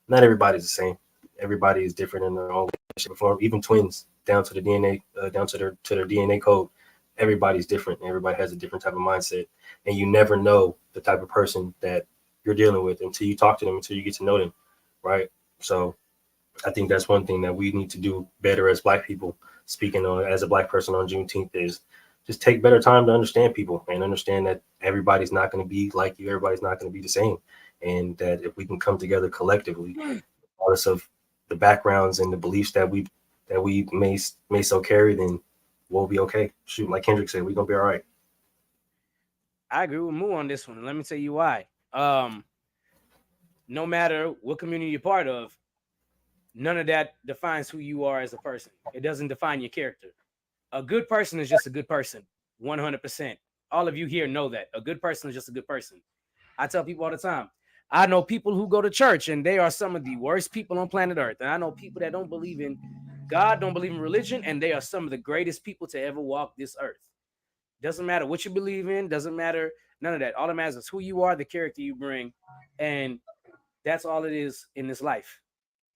not everybody's the same. Everybody is different in their own form. Even twins, down to the DNA, down to their DNA code, everybody's different. Everybody has a different type of mindset, and you never know the type of person that you're dealing with until you talk to them, until you get to know them, right? So I think that's one thing that we need to do better as Black people. Speaking on as a Black person on Juneteenth is just take better time to understand people and understand that everybody's not going to be like you. Everybody's not going to be the same. And that if we can come together collectively, regardless of the backgrounds and the beliefs that we may so carry, then we'll be okay. Shoot, like Kendrick said, we're going to be all right. I agree with Moo on this one. And let me tell you why. No matter what community you're part of, none of that defines who you are as a person. It doesn't define your character. A good person is just a good person, 100%. All of you here know that. A good person is just a good person. I tell people all the time, I know people who go to church and they are some of the worst people on planet Earth. And I know people that don't believe in God, don't believe in religion, and they are some of the greatest people to ever walk this earth. Doesn't matter what you believe in, doesn't matter, none of that. All that matters is who you are, the character you bring, and that's all it is in this life.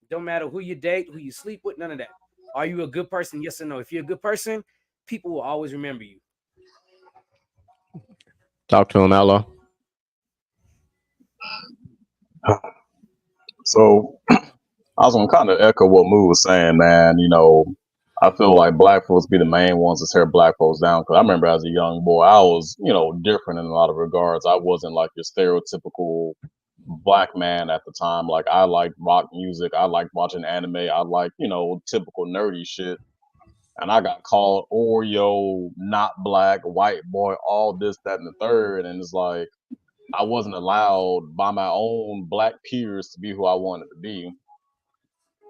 Don't matter who you date, who you sleep with, none of that. Are you a good person? Yes or no? If you're a good person, people will always remember you. Talk to him, Outlaw. So I was gonna kind of echo what Moo was saying, man. You know, I feel like black folks be the main ones to tear black folks down. Because I remember as a young boy, I was, you know, different in a lot of regards. I wasn't like your stereotypical black man at the time. Like I liked rock music, I liked watching anime, I liked, you know, typical nerdy shit. And I got called Oreo, not black, white boy, all this, that, and the third. And it's like I wasn't allowed by my own black peers to be who I wanted to be.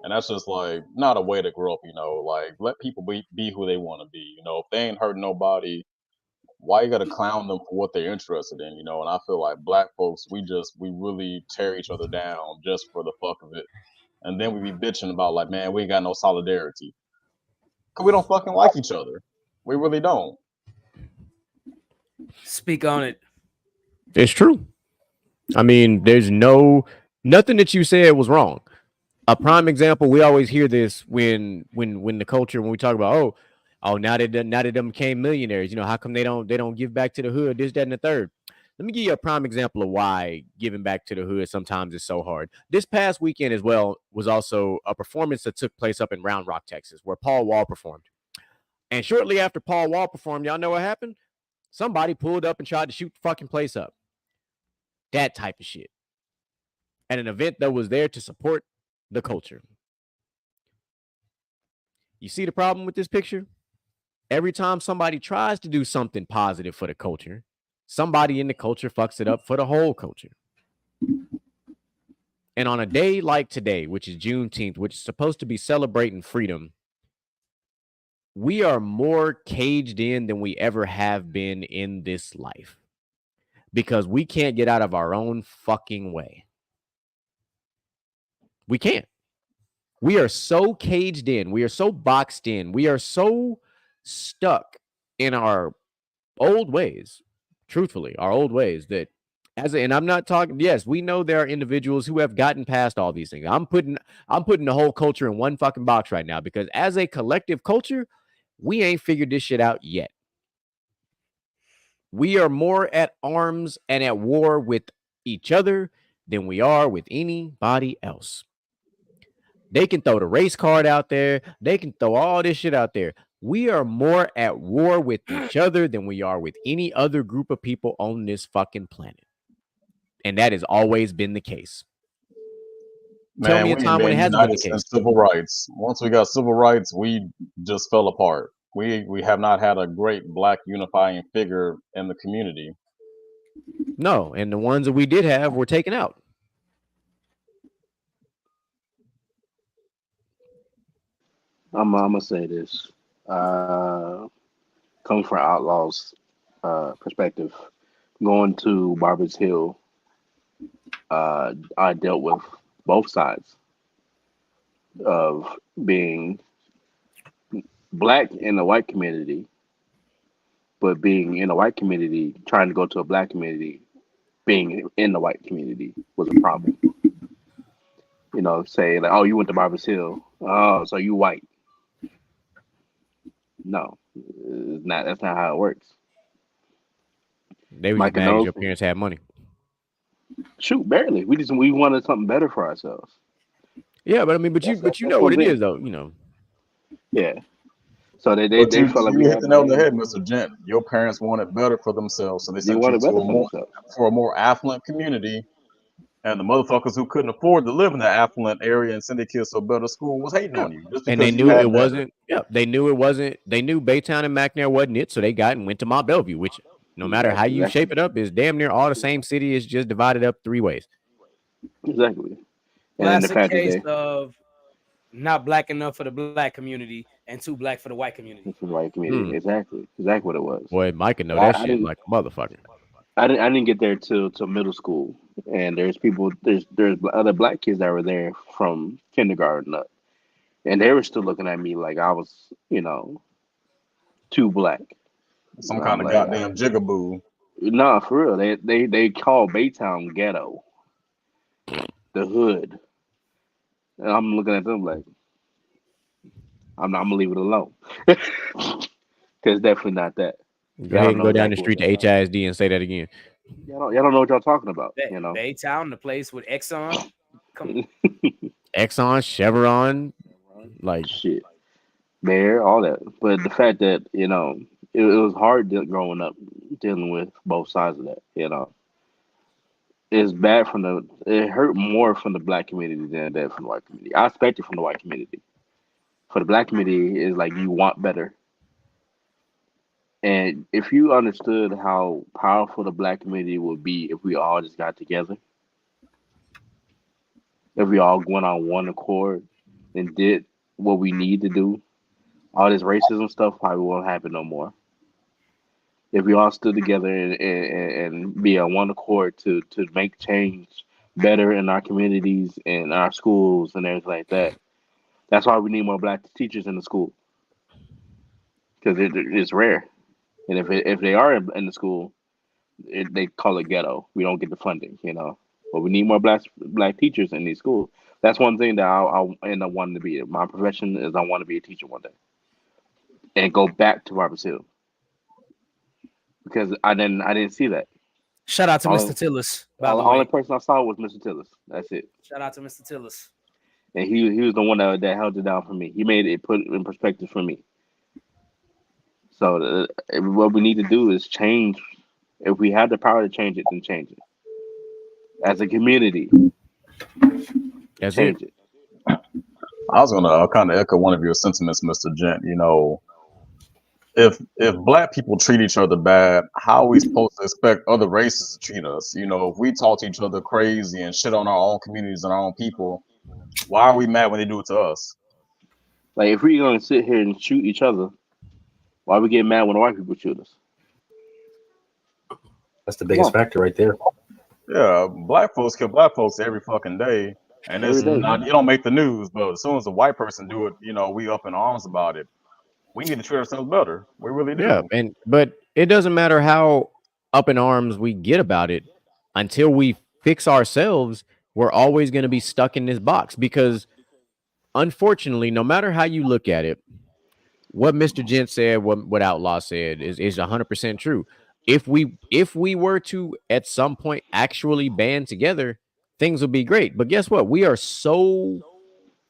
And that's just like not a way to grow up, you know. Like let people be who they want to be. You know, if they ain't hurting nobody, why you gotta clown them for what they're interested in, you know? And I feel like black folks, we really tear each other down just for the fuck of it. And then we be bitching about like, man, we ain't got no solidarity. Cause we don't fucking like each other. We really don't. Speak on it. It's true. I mean, there's nothing that you said was wrong. A prime example, we always hear this when the culture, when we talk about, now they them became millionaires, you know, how come they don't give back to the hood, this, that, and the third. Let me give you a prime example of why giving back to the hood sometimes is so hard. This past weekend as well was also a performance that took place up in Round Rock, Texas, where Paul Wall performed. And shortly after Paul Wall performed, y'all know what happened? Somebody pulled up and tried to shoot the fucking place up. That type of shit. At an event that was there to support the culture. You see the problem with this picture? Every time somebody tries to do something positive for the culture, somebody in the culture fucks it up for the whole culture. And on a day like today, which is Juneteenth, which is supposed to be celebrating freedom, we are more caged in than we ever have been in this life because we can't get out of our own fucking way. We can't. We are so caged in. We are so boxed in. We are so stuck in our old ways, truthfully, our old ways that and I'm not talking, yes, we know there are individuals who have gotten past all these things. I'm putting the whole culture in one fucking box right now because as a collective culture, we ain't figured this shit out yet. We are more at arms and at war with each other than we are with anybody else. They can throw the race card out there. They can throw all this shit out there. We are more at war with each other than we are with any other group of people on this fucking planet. And that has always been the case. Man, tell me a time when it hasn't been the case. Civil rights. Once we got civil rights, we just fell apart. We have not had a great black unifying figure in the community. No, and the ones that we did have were taken out. I'm gonna say this. Coming from Outlaw's perspective, going to Barbers Hill, I dealt with both sides of being black in the white community, but being in the white community, trying to go to a black community, being in the white community was a problem. You know, say like, oh, you went to Barbers Hill, oh, so you white. No, it's not. That's not how it works. They were just mad your parents had money. Shoot, barely. We wanted something better for ourselves. Yeah, but I mean, but you know what it is, though. You know. Yeah. So they But you felt like we hit had the nail on the the head, Mr. Gent. Your parents wanted better for themselves, so they they sent you wanted to better for themselves. a more affluent community. And the motherfuckers who couldn't afford to live in that affluent area and send their kids to a better school was hating on you just And they because you knew had it better. wasn't. Yeah, they knew it wasn't. They knew Baytown and McNair wasn't it, so they got and went to Mont Bellevue, which no matter how you shape it up, is damn near all the same city. Is just divided up 3 ways. Exactly. And then the Classic fact that case they of not black enough for the black community and too black for the white community. from the white community. Exactly what it was. Boy, Mike can know I, that I shit didn't like a motherfucker. I didn't get there till middle school, and there's other black kids that were there from kindergarten up, and they were still looking at me like I was, too black. Some And I'm kind of like, goddamn jigaboo. nah, for real. They call Baytown ghetto, the hood, and I'm looking at them like I'm gonna leave it alone, because it's definitely not that. Go Y'all ahead don't and know go down the exactly what street to y'all talking. HISD and say that again. Y'all don't know what y'all talking about. Baytown, the place with Exxon. Come on. Exxon, Chevron, like Shit, Bear, all that. But the fact that it was hard growing up dealing with both sides of that. It's bad it hurt more from the black community than it did from the white community. I expect it from the white community. For the black community, is like you want better. And if you understood how powerful the black community would be if we all just got together, if we all went on one accord and did what we need to do, all this racism stuff probably won't happen no more. If we all stood together and be on one accord to make change better in our communities and our schools and everything like that. That's why we need more black teachers in the school, because it's rare. And if they are in the school, they call it ghetto. We don't get the funding, But we need more black teachers in these schools. That's one thing that I'll end up wanting to be. My profession is I want to be a teacher one day and go back to Roberts Hill, because I didn't see that. Shout out to Only, Mr. Tillis, by the only way. person I saw was Mr. Tillis. That's it. Shout out to Mr. Tillis. And he was the one that held it down for me. He made it put in perspective for me. So what we need to do is change. If we have the power to change it, then change it. As a community, that's change it. I was gonna kind of echo one of your sentiments, Mr. Gent. If black people treat each other bad, how are we supposed to expect other races to treat us? If we talk to each other crazy and shit on our own communities and our own people, why are we mad when they do it to us? Like, if we're gonna sit here and shoot each other, why are we getting mad when the white people shoot us? That's the biggest factor right there. Yeah, black folks kill black folks every fucking day, and it's not, you don't make the news, but as soon as a white person do it, we up in arms about it. We need to treat ourselves better. We really do. Yeah, but it doesn't matter how up in arms we get about it until we fix ourselves. We're always going to be stuck in this box because, unfortunately, no matter how you look at it, what Mr. Gent said, what Outlaw said is 100% true. If we were to at some point actually band together, things would be great. But guess what? We are so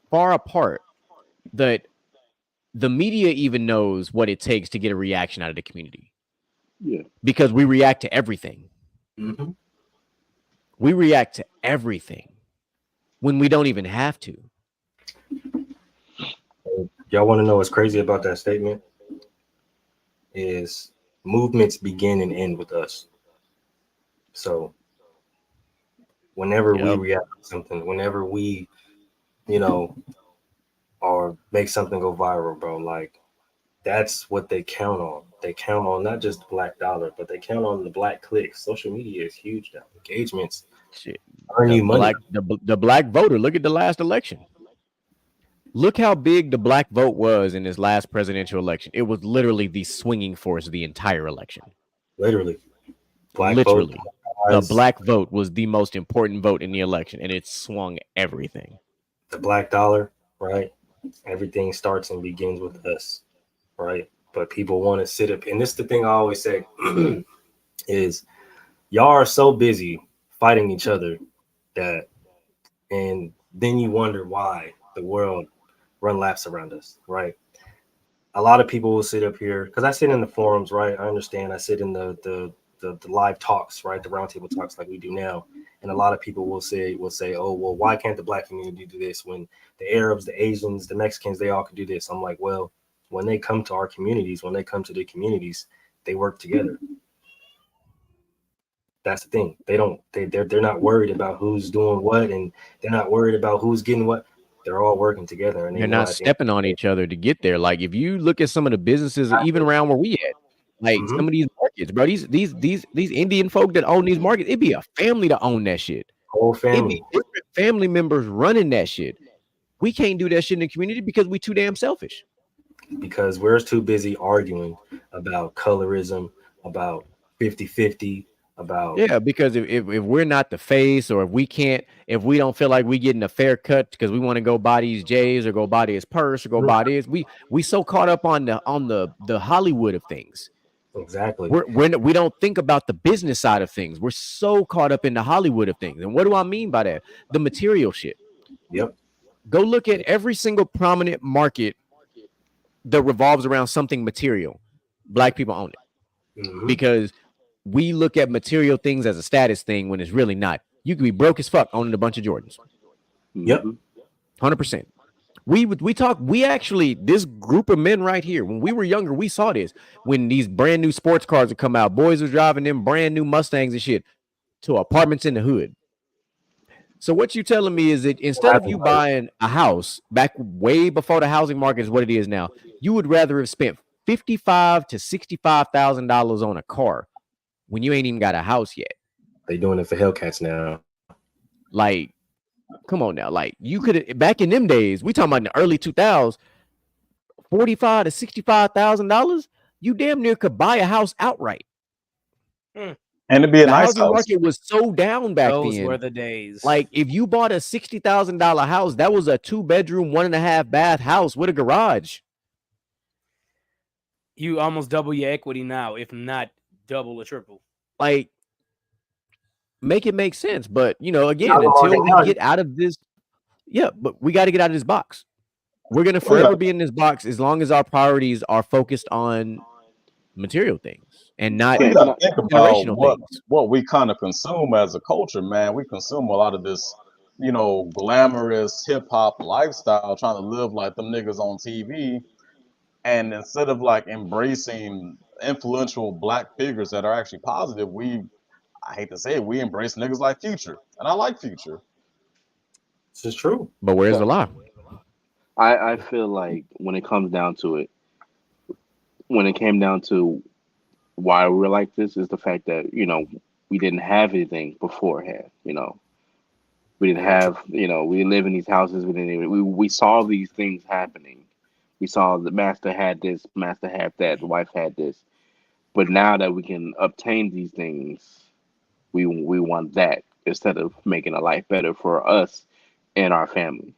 far apart that the media even knows what it takes to get a reaction out of the community. Yeah. Because we react to everything. Mm-hmm. We react to everything when we don't even have to. Y'all want to know what's crazy about that statement? Is movements begin and end with us. So whenever we react to something, whenever we, or make something go viral, bro, like that's what they count on. They count on not just the black dollar, but they count on the black clicks. Social media is huge now. Engagements earn you money. The black voter. Look at the last election. Look how big the black vote was in this last presidential election. It was literally the swinging force of the entire election. Literally. The black vote was the most important vote in the election, and it swung everything. The black dollar, right? Everything starts and begins with us, right? But people want to sit up, and this is the thing I always say, is y'all are so busy fighting each other and then you wonder why the world run laps around us, right? a lot of people will sit up here because I sit in the forums, right? I understand. I sit in the live talks, right? The roundtable talks like we do now. And a lot of people will say, oh, well, why can't the black community do this when the Arabs, the Asians, the Mexicans, they all can do this? I'm like, well, when they come to our communities, when they come to the communities, they work together. That's the thing. They're not worried about who's doing what, and they're not worried about who's getting what. They're all working together, and they're not stepping on each other to get there. Like if you look at some of the businesses, even around where we at, like some of these markets, bro, these Indian folk that own these markets, it'd be a family to own that shit. Whole family. It'd be different family members running that shit. We can't do that shit in the community because we too damn selfish. Because we're too busy arguing about colorism, about 50-50, about because if we're not the face, or if we don't feel like we getting a fair cut because we want to go buy these J's or go buy this purse or go buy this, we so caught up on the Hollywood of things. Exactly. We don't think about the business side of things. We're so caught up in the Hollywood of things. And what do I mean by that? The material shit. Yep. Go look at every single prominent market that revolves around something material. Black people own it. Because we look at material things as a status thing when it's really not. You could be broke as fuck owning a bunch of Jordans. Yep. 100%. We actually, this group of men right here, when we were younger, we saw this. When these brand new sports cars would come out, boys was driving them brand new Mustangs and shit to apartments in the hood. So what you telling me is that instead of you buying a house back way before the housing market is what it is now, you would rather have spent $55,000 to $65,000 on a car when you ain't even got a house yet. They doing it for Hellcats now. Like, come on now. Like, you could, back in them days, we talking about in the early 2000s, $45,000 to $65,000, you damn near could buy a house outright. And it'd be a nice housing market was so down back then. Those were the days. Like, if you bought a $60,000 house, that was a 2-bedroom, 1.5 bath house with a garage. You almost double your equity now, if not double or triple. Like, make it make sense. But, again, until we get out of this, but we got to get out of this box. We're going to forever be in this box as long as our priorities are focused on material things and not think about what we kind of consume as a culture, man. We consume a lot of this, glamorous hip hop lifestyle, trying to live like them niggas on TV. And instead of like embracing influential black figures that are actually positive, I hate to say it, we embrace niggas like Future. And I like Future. This is true. But where's the lie? I feel like when it comes down to it, when it came down to why we're like this, is the fact that, we didn't have anything beforehand, We didn't have, we live in these houses. We saw these things happening. We saw the master had this, master had that, the wife had this. But now that we can obtain these things, we want that instead of making a life better for us and our family.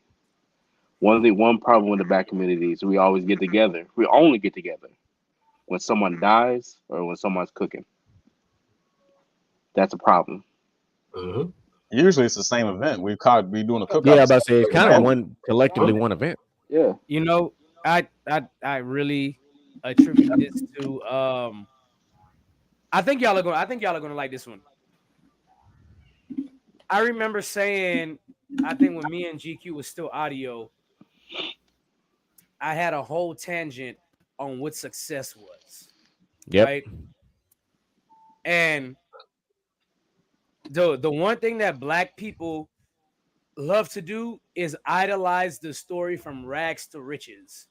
One problem with the black community is we always get together. We only get together when someone dies or when someone's cooking. That's a problem. Mm-hmm. Usually it's the same event. We be doing a cookout. Yeah, I was about to say it's kind of collectively one event. Yeah. I really attribute this to I think y'all are gonna like this one. I remember saying, I think when me and GQ was still audio, I had a whole tangent on what success was. Yep. Right. And the one thing that black people love to do is idolize the story from rags to riches.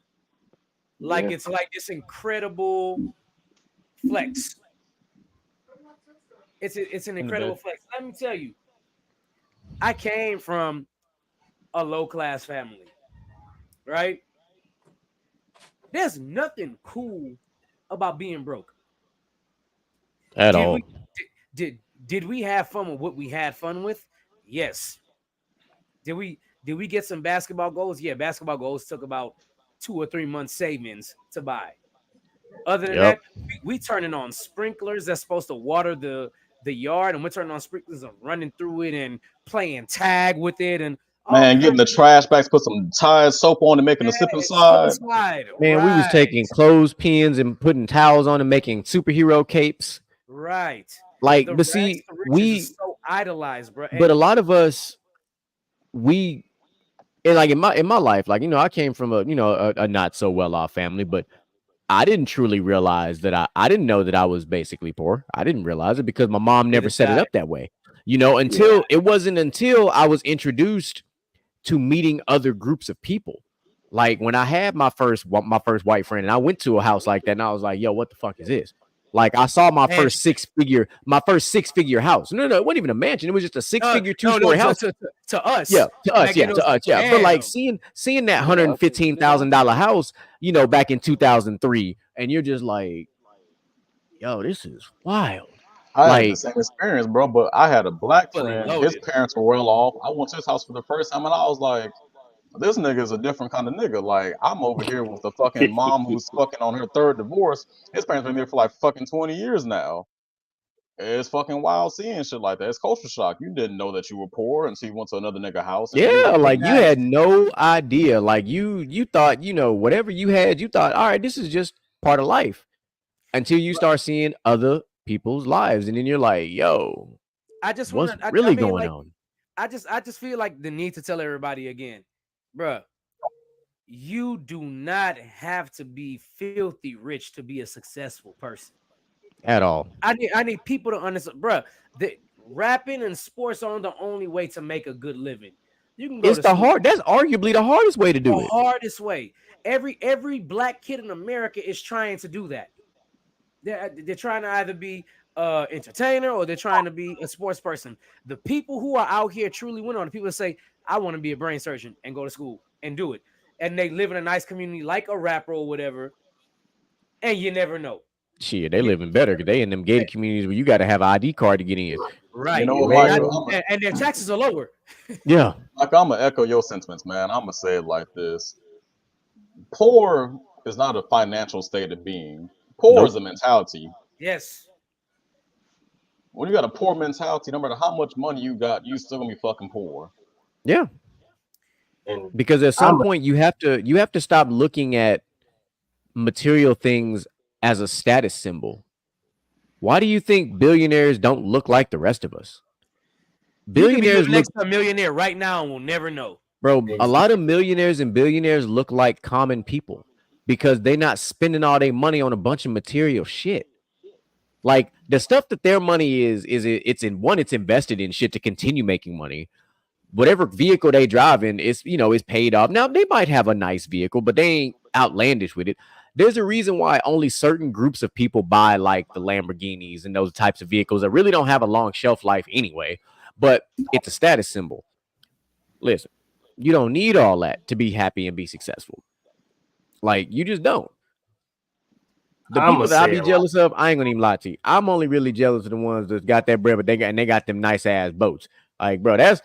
Like it's like this incredible flex. It's an incredible flex. Let me tell you, I came from a low-class family, right? There's nothing cool about being broke. At all. Did we have fun with what we had fun with? Yes. Did we get some basketball goals? Yeah, basketball goals took about 2 or 3 months savings to buy. Other than that, we turning on sprinklers that's supposed to water the yard, and we're turning on sprinklers and running through it and playing tag with it. And Man, getting the trash bags, put some Tide soap on and making a slip and slide. Man, we was taking clothespins and putting towels on and making superhero capes. Right. Like, but see, we so idolized, bro. But a lot of us, and like in my life, like, you know, I came from a not so well off family, but I didn't truly realize that I didn't know that I was basically poor. I didn't realize it because my mom never set it up that way. You know, it wasn't until I was introduced to meeting other groups of people. Like when I had my first white friend and I went to a house like that and I was like, yo, what the fuck is this? Like I saw my first six figure house. No, it wasn't even a mansion. It was just a 6-figure 2-story house. To us. Yeah, to us. Yeah, to us. Yeah. But like seeing that $115,000 house, you know, back in 2003, and you're just like, yo, this is wild. I had the same experience, bro, but I had a black friend. His parents were well off. I went to his house for the first time and I was like, this nigga is a different kind of nigga. Like, I'm over here with the fucking mom who's fucking on her third divorce. His parents been there for like fucking 20 years now. It's fucking wild seeing shit like that. It's culture shock. You didn't know that you were poor until you went to another nigga house. Yeah, like you had no idea. Like you thought, you know, whatever you had, you thought, all right, this is just part of life. Until you start seeing other people's lives, and then you're like, yo, what's really going on? I just feel like the need to tell everybody again, bruh, you do not have to be filthy rich to be a successful person at all. I need people to understand, bruh, that rapping and sports aren't the only way to make a good living. You can go. That's arguably the hardest way to do it. The hardest way. Every black kid in America is trying to do that. They're trying to either be entertainer or they're trying to be a sports person. The people who are out here truly win on. The people that say, I want to be a brain surgeon and go to school and do it. And they live in a nice community like a rapper or whatever. And you never know. Shit, they living better because they in them gated communities where you got to have an ID card to get in. Right. You know, and their taxes are lower. Yeah. Like, I'm going to echo your sentiments, man. I'm going to say it like this. Poor is not a financial state of being. Poor is a mentality. Yes. When you got a poor mentality, no matter how much money you got, you still gonna be fucking poor. Yeah. Because at some point you have to stop looking at material things as a status symbol. Why do you think billionaires don't look like the rest of us? Billionaires look next to a millionaire right now and we'll never know. Bro, a lot of millionaires and billionaires look like common people. Because they're not spending all their money on a bunch of material shit. Like the stuff that their money it's invested in shit to continue making money. Whatever vehicle they drive in is paid off. Now they might have a nice vehicle, but they ain't outlandish with it. There's a reason why only certain groups of people buy like the Lamborghinis and those types of vehicles that really don't have a long shelf life anyway. But it's a status symbol. Listen, you don't need all that to be happy and be successful. Like, you just don't. The people that I be jealous of, I ain't gonna even lie to you. I'm only really jealous of the ones that got that bread, but they got them nice ass boats. Like, bro, that's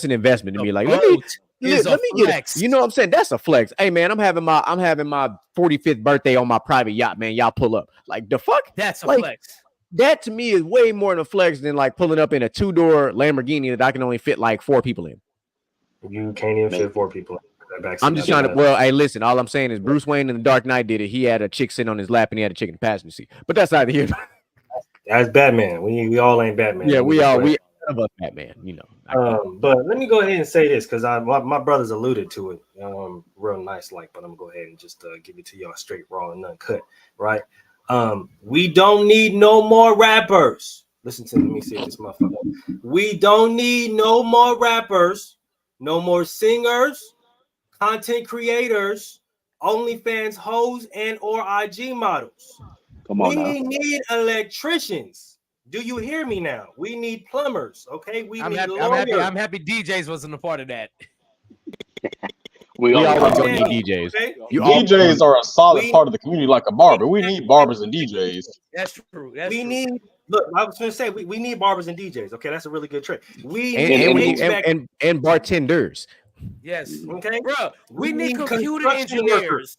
an investment to me. Like, let me get it. You know what I'm saying? That's a flex. Hey man, I'm having my 45th birthday on my private yacht, man. Y'all pull up. Like, the fuck? That's a flex. That to me is way more than a flex than like pulling up in a 2-door Lamborghini that I can only fit like 4 people in. You can't even fit 4 people in. I'm just trying to. Well, hey, listen. All I'm saying is Bruce Wayne in The Dark Knight did it. He had a chick sitting on his lap and he had a chick in the passenger seat. But that's neither here. That's Batman. We all ain't Batman. Yeah, we love Batman. You know. But let me go ahead and say this because my brothers alluded to it real nice, but I'm gonna go ahead and just give it to y'all straight, raw, and uncut. Right? We don't need no more rappers. Listen to me. Let me see this motherfucker. We don't need no more rappers, no more singers. Content creators, OnlyFans hoes, and or IG models. Come on we need electricians. Do you hear me now? We need plumbers. Okay, I'm happy DJs wasn't a part of that. we always don't need DJs. Okay? DJs are a solid part of the community, like a barber. We need barbers and DJs. That's true. Look, I was going to say we need barbers and DJs. Okay, that's a really good trick. And bartenders. Yes. Okay, bro. We need computer engineers. Workers.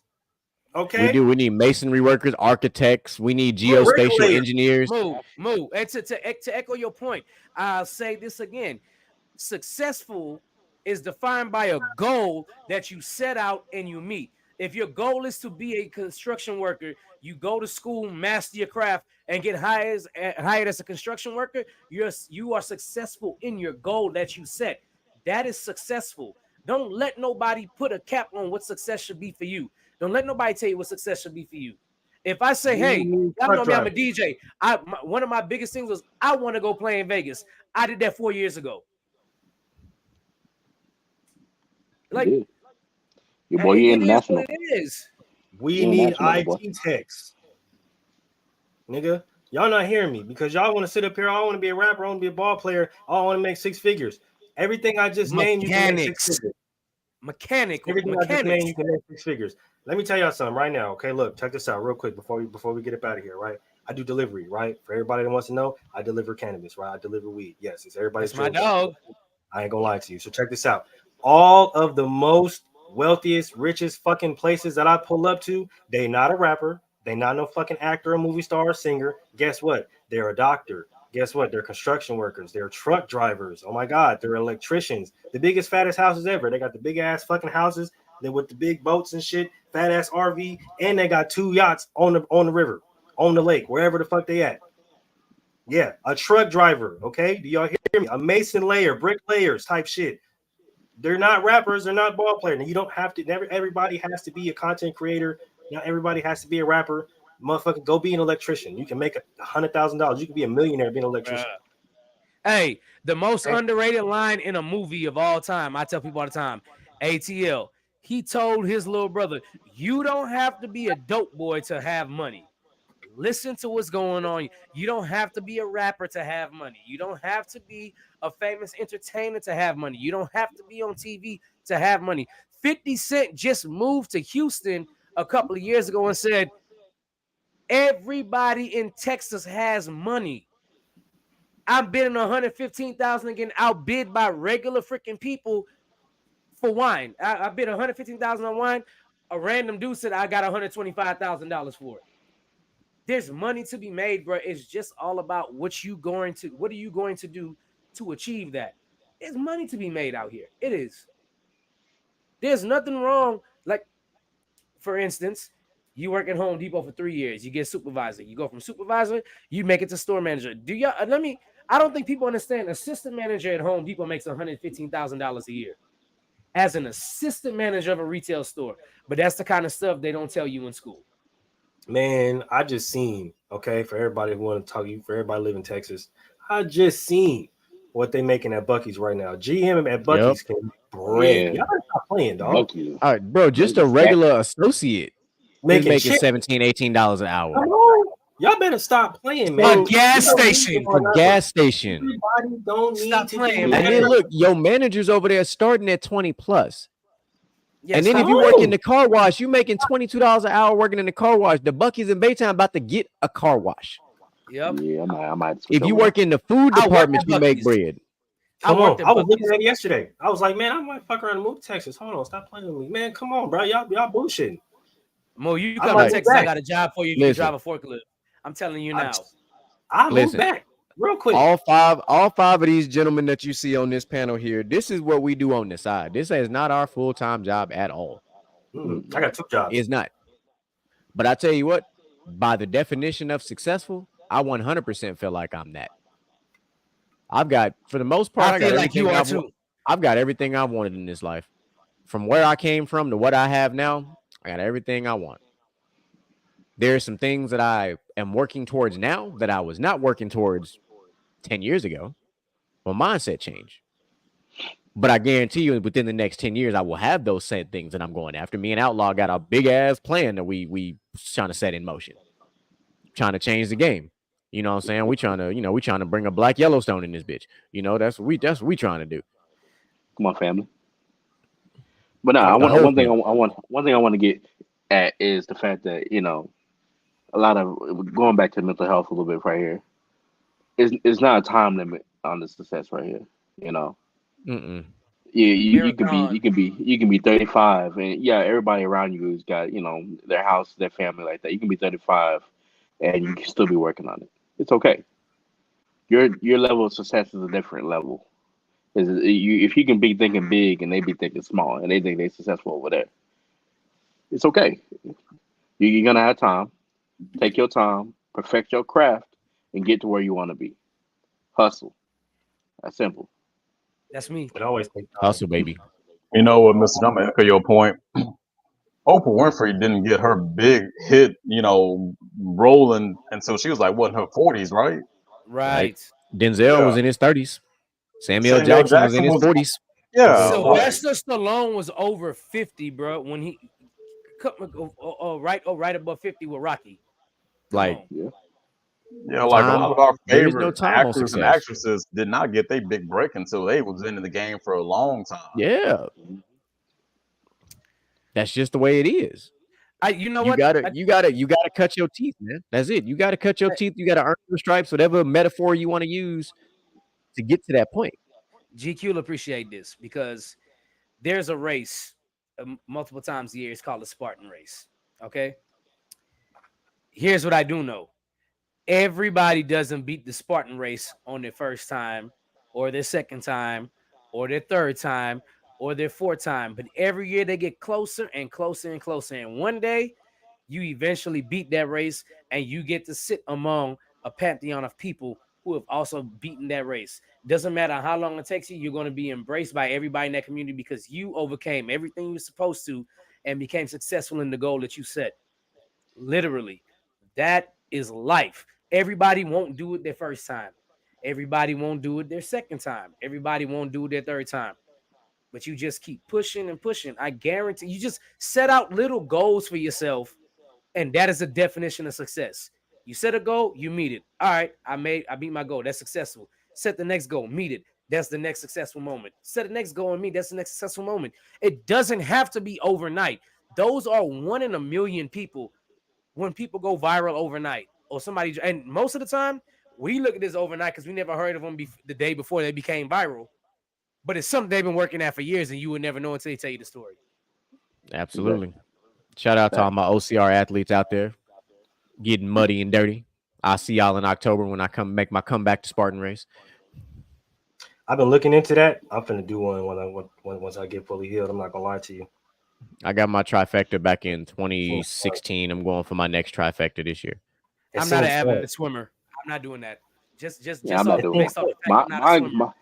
Okay. We need masonry workers, architects. We need geospatial engineers. Move. And to echo your point, I'll say this again: successful is defined by a goal that you set out and you meet. If your goal is to be a construction worker, you go to school, master your craft, and get hired as a construction worker, you are successful in your goal that you set. That is successful. Don't let nobody put a cap on what success should be for you. Don't let nobody tell you what success should be for you. If I say, hey, y'all know me, I'm a DJ. One of my biggest things was I want to go play in Vegas. I did that 4 years ago. Like, your boy, you international. It is. We need IT techs, nigga. Y'all not hearing me because y'all want to sit up here. I want to be a rapper. I want to be a ball player. I want to make 6 figures. Everything I just named, you can make 6 figures. Everything I just named, you can make 6 figures. Let me tell y'all something right now. Okay, look, check this out real quick before we get up out of here. Right, I do delivery. Right, for everybody that wants to know, I deliver cannabis. Right, I deliver weed. Yes, it's everybody's. That's my dog. I ain't gonna lie to you. So check this out. All of the most wealthiest, richest fucking places that I pull up to, they not a rapper. They not no fucking actor, a movie star, or singer. Guess what? They're a doctor. Guess what? They're construction workers. They're truck drivers. Oh my God, they're electricians. The biggest, fattest houses ever. They got the big ass fucking houses. They with the big boats and shit, fat ass RV, and they got 2 yachts on the river, on the lake, wherever the fuck they at. Yeah, a truck driver. Okay, do y'all hear me? A mason layer, brick layers type shit. They're not rappers. They're not ball players. And you don't have to. Never. Everybody has to be a content creator. Not everybody has to be a rapper. Motherfucker, go be an electrician. You can make $100,000. You can be a millionaire being an electrician. Hey, the most underrated line in a movie of all time. I tell people all the time. ATL. He told his little brother, "You don't have to be a dope boy to have money. Listen to what's going on. You don't have to be a rapper to have money. You don't have to be a famous entertainer to have money. You don't have to be on TV to have money." 50 Cent just moved to Houston a couple of years ago and said, everybody in Texas has money. I'm bidding $115,000 and getting outbid by regular freaking people for wine. I bid $115,000 on wine. A random dude said I got $125,000 for it. There's money to be made, bro. It's just all about what are you going to do to achieve that? There's money to be made out here. It is. There's nothing wrong. Like, for instance, you work at Home Depot for 3 years. You get supervisor. You go from supervisor, you make it to store manager. I don't think people understand. Assistant manager at Home Depot makes $115,000 a year as an assistant manager of a retail store. But that's the kind of stuff they don't tell you in school. Man, I just seen, okay, for everybody who want to talk, for everybody live in Texas, I just seen what they making at Buc-ee's right now. GM at Buc-ee's can break. Y'all stop playing, dog. All right, bro, just a regular associate making $17, $18 an hour. Come on. Y'all better stop playing, man. A gas station. Everybody don't need to playing. And then look, your managers over there starting at 20 plus. Yes, and then if you work in the car wash, you making $22 an hour working in the car wash. The Buc-ee's in Baytown about to get a car wash. Yep. Yeah, I might. If you work in the food department, you make bread. Come on. I was looking at it yesterday. I was like, man, I might fuck around and move to Texas. Hold on, stop playing with me. Man, come on, bro. Y'all bullshitting. Mo, you come to Texas, I got a job for you. You can drive a forklift. I'm telling you now. I'll move back real quick. All five of these gentlemen that you see on this panel here, this is what we do on the side. This is not our full-time job at all. I got 2 jobs. It's not. But I tell you what, by the definition of successful, I 100% feel like I'm that. I've got, for the most part, I've got everything I've wanted in this life. From where I came from to what I have now, I got everything I want. There are some things that I am working towards now that I was not working towards 10 years ago. My mindset changed. But I guarantee you within the next 10 years, I will have those same things that I'm going after. Me and Outlaw got a big ass plan that we trying to set in motion. Trying to change the game. You know what I'm saying? We trying to bring a black Yellowstone in this bitch. You know, that's what we trying to do. Come on, family. But no, one thing I want to get at is the fact that, you know, a lot of going back to mental health a little bit right here. It's not a time limit on the success right here. You know, you can be 35 and everybody around you has got, you know, their house, their family like that. You can be 35 and you can still be working on it. It's okay. Your level of success is a different level. If you can be thinking big and they be thinking small and they think they're successful over there, it's okay. You're gonna have time. Take your time, perfect your craft, and get to where you want to be. Hustle. That's simple. That's me. It always takes time. Hustle, baby. You know what, Mr. I'm gonna echo your point. Oprah Winfrey didn't get her big hit, rolling until she was like what in her 40s, right? Right. Denzel was Yeah. in his 30s. Samuel Samuel Jackson was in Jackson his was 40s. yeah, like Sylvester Stallone was over 50, bro, when he right above 50 with Rocky. Come Like on. like a lot time, of our there is no favorite time on actors and success. actresses did not get their big break until they was in the game for a long time. Yeah, that's just the way it is. You know You what? gotta cut your teeth, man. That's it. You gotta cut your teeth. You gotta earn your stripes, whatever metaphor you want to use to get to that point. GQ will appreciate this because there's a race multiple times a year. It's called the Spartan race. Okay. Here's what I do know. Everybody doesn't beat the Spartan race on their first time or their second time or their third time or their fourth time. But every year they get closer and closer and closer. And one day you eventually beat that race and you get to sit among a pantheon of people who have also beaten that race. Doesn't matter how long it takes you, you're going to be embraced by everybody in that community because you overcame everything you're supposed to and became successful in the goal that you set. Literally, that is life. Everybody won't do it their first time. Everybody won't do it their second time. Everybody won't do it their third time. But you just keep pushing and pushing. I guarantee you just set out little goals for yourself, and that is the definition of success. You set a goal, you meet it. All right, I beat my goal. That's successful. Set the next goal, meet it. That's the next successful moment. Set the next goal and meet. That's the next successful moment. It doesn't have to be overnight. Those are 1 in a million people when people go viral overnight or somebody. And most of the time, we look at this overnight because we never heard of them the day before they became viral. But it's something they've been working at for years, and you would never know until they tell you the story. Absolutely. Shout out to all my OCR athletes out there getting muddy and dirty. I'll see y'all in October when I make my comeback to Spartan race. I've been looking into that. I'm finna do one once I get fully healed. I'm not gonna lie to you. I got my trifecta back in 2016. I'm going for my next trifecta this year. I'm not an avid swimmer. I'm not doing that. Just I'm not doing based off the fact I'm not a swimmer.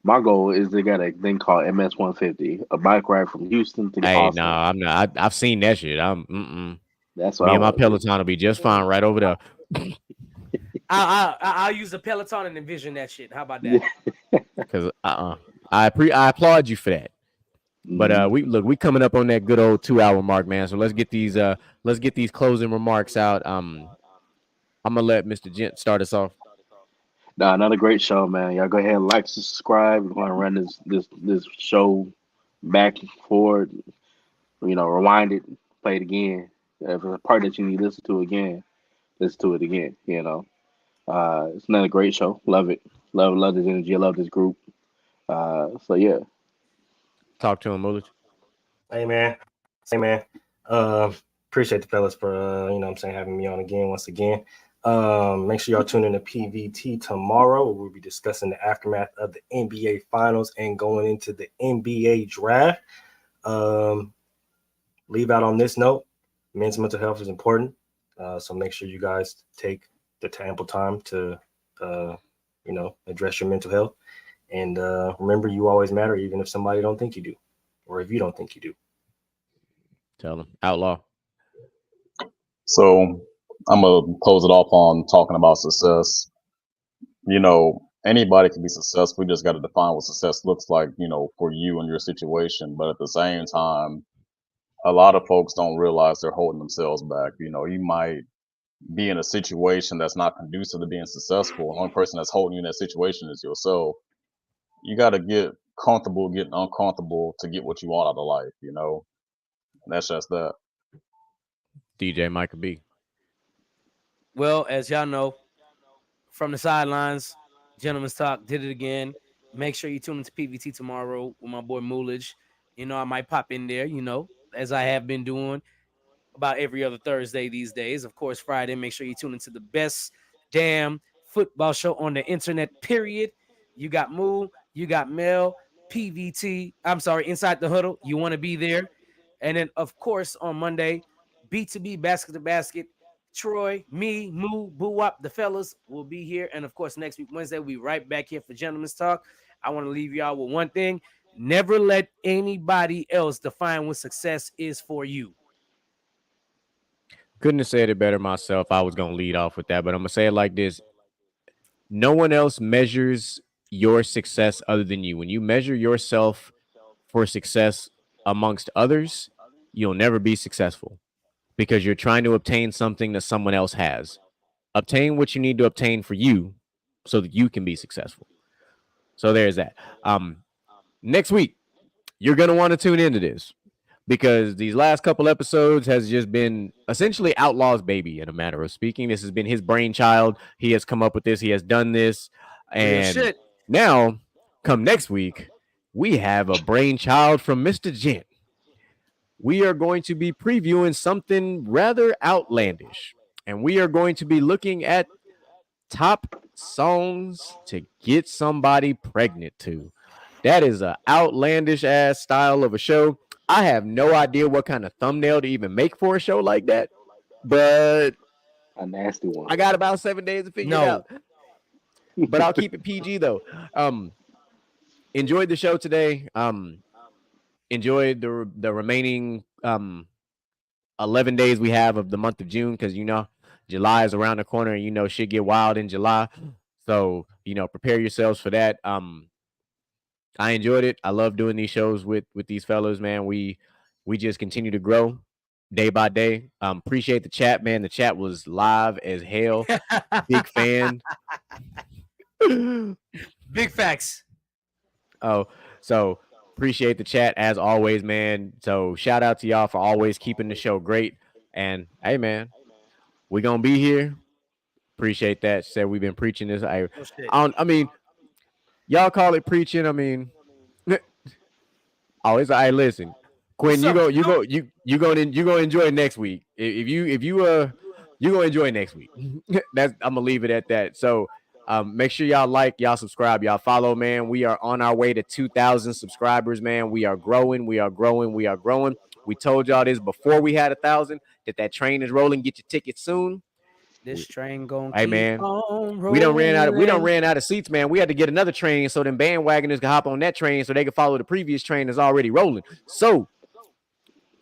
My goal is they got a thing called MS 150, a bike ride from Houston to Hey, Austin. no, I'm not. I've seen that shit. That's what me I and my want to do. Peloton will be just fine right over there. I'll use a Peloton and envision that shit. How about that? Because I applaud you for that. But we coming up on that good old 2-hour mark, man. So let's get these closing remarks out. I'm gonna let Mr. Gent start us off. Nah, another great show, man. Y'all go ahead and like, subscribe. We're gonna run this show back and forward. Rewind it, play it again. If it's a part that you need to listen to again, listen to it again. It's another great show. Love it. Love this energy. I love this group. So yeah. Talk to him, Mulich. Hey man. Appreciate the fellas for having me on again once again. Make sure y'all tune in to PVT tomorrow. We'll be discussing the aftermath of the NBA Finals and going into the NBA draft. Leave out on this note: men's mental health is important. So make sure you guys take the ample time to, address your mental health. And remember, you always matter, even if somebody don't think you do, or if you don't think you do. Tell them, Outlaw. So I'm gonna close it off on talking about success. Anybody can be successful. We just got to define what success looks like, for you and your situation. But at the same time, a lot of folks don't realize they're holding themselves back. You might be in a situation that's not conducive to being successful. The only person that's holding you in that situation is yourself. You got to get comfortable getting uncomfortable to get what you want out of life. And that's just that. DJ Micah B. Well, as y'all know, from the sidelines, Gentleman's Talk did it again. Make sure you tune into PVT tomorrow with my boy Moolage. I might pop in there, as I have been doing about every other Thursday these days. Of course, Friday, make sure you tune into the best damn football show on the internet, period. You got Moo, You got Mel, PVT. I'm sorry, Inside the Huddle. You want to be there. And then, of course, on Monday, B2B Basket to Basket. Troy, me, Moo, Boo Wop, the fellas will be here. And of course, next week, Wednesday, we'll be right back here for Gentlemen's Talk. I want to leave y'all with one thing. Never let anybody else define what success is for you. Couldn't have said it better myself. I was going to lead off with that, but I'm going to say it like this. No one else measures your success other than you. When you measure yourself for success amongst others, you'll never be successful because you're trying to obtain something that someone else has. Obtain what you need to obtain for you so that you can be successful. So there's that. Next week, you're going to want to tune into this because these last couple episodes has just been essentially Outlaw's baby, in a matter of speaking. This has been his brainchild. He has come up with this. He has done this. And now, come next week, we have a brainchild from Mr. Gent. We are going to be previewing something rather outlandish. And we are going to be looking at top songs to get somebody pregnant to. That is an outlandish ass style of a show. I have no idea what kind of thumbnail to even make for a show like that, but a nasty one. I got about 7 days to figure it out. But I'll keep it PG though. Enjoyed the show today. Enjoyed the remaining 11 days we have of the month of June, because July is around the corner and shit get wild in July. So prepare yourselves for that. I enjoyed it. I love doing these shows with these fellows, man. We just continue to grow day by day. Appreciate the chat, man. The chat was live as hell. Big fan. Big facts. Oh, so appreciate the chat as always, man. So shout out to y'all for always keeping the show great. And hey, man, we're gonna be here. Appreciate that. Said we've been preaching this. I mean, y'all call it preaching. I mean, always. Listen, Quinn, you gonna enjoy next week. If you gonna enjoy next week. I'm gonna leave it at that. So make sure y'all like, y'all subscribe, y'all follow, man. We are on our way to 2,000 subscribers, man. We are growing. We are growing. We are growing. We told y'all this before we had 1,000 that train is rolling. Get your tickets soon. This train going. Hey, man, we done ran out of seats, man. We had to get another train so them bandwagoners can hop on that train so they can follow the previous train that's already rolling. So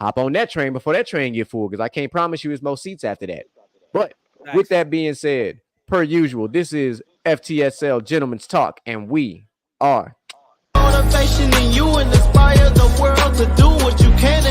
hop on that train before that train get full, because I can't promise you there's more seats after that. But with that being said, per usual, this is FTSL Gentlemen's Talk, and we are motivation in you and inspire the world to do what you can.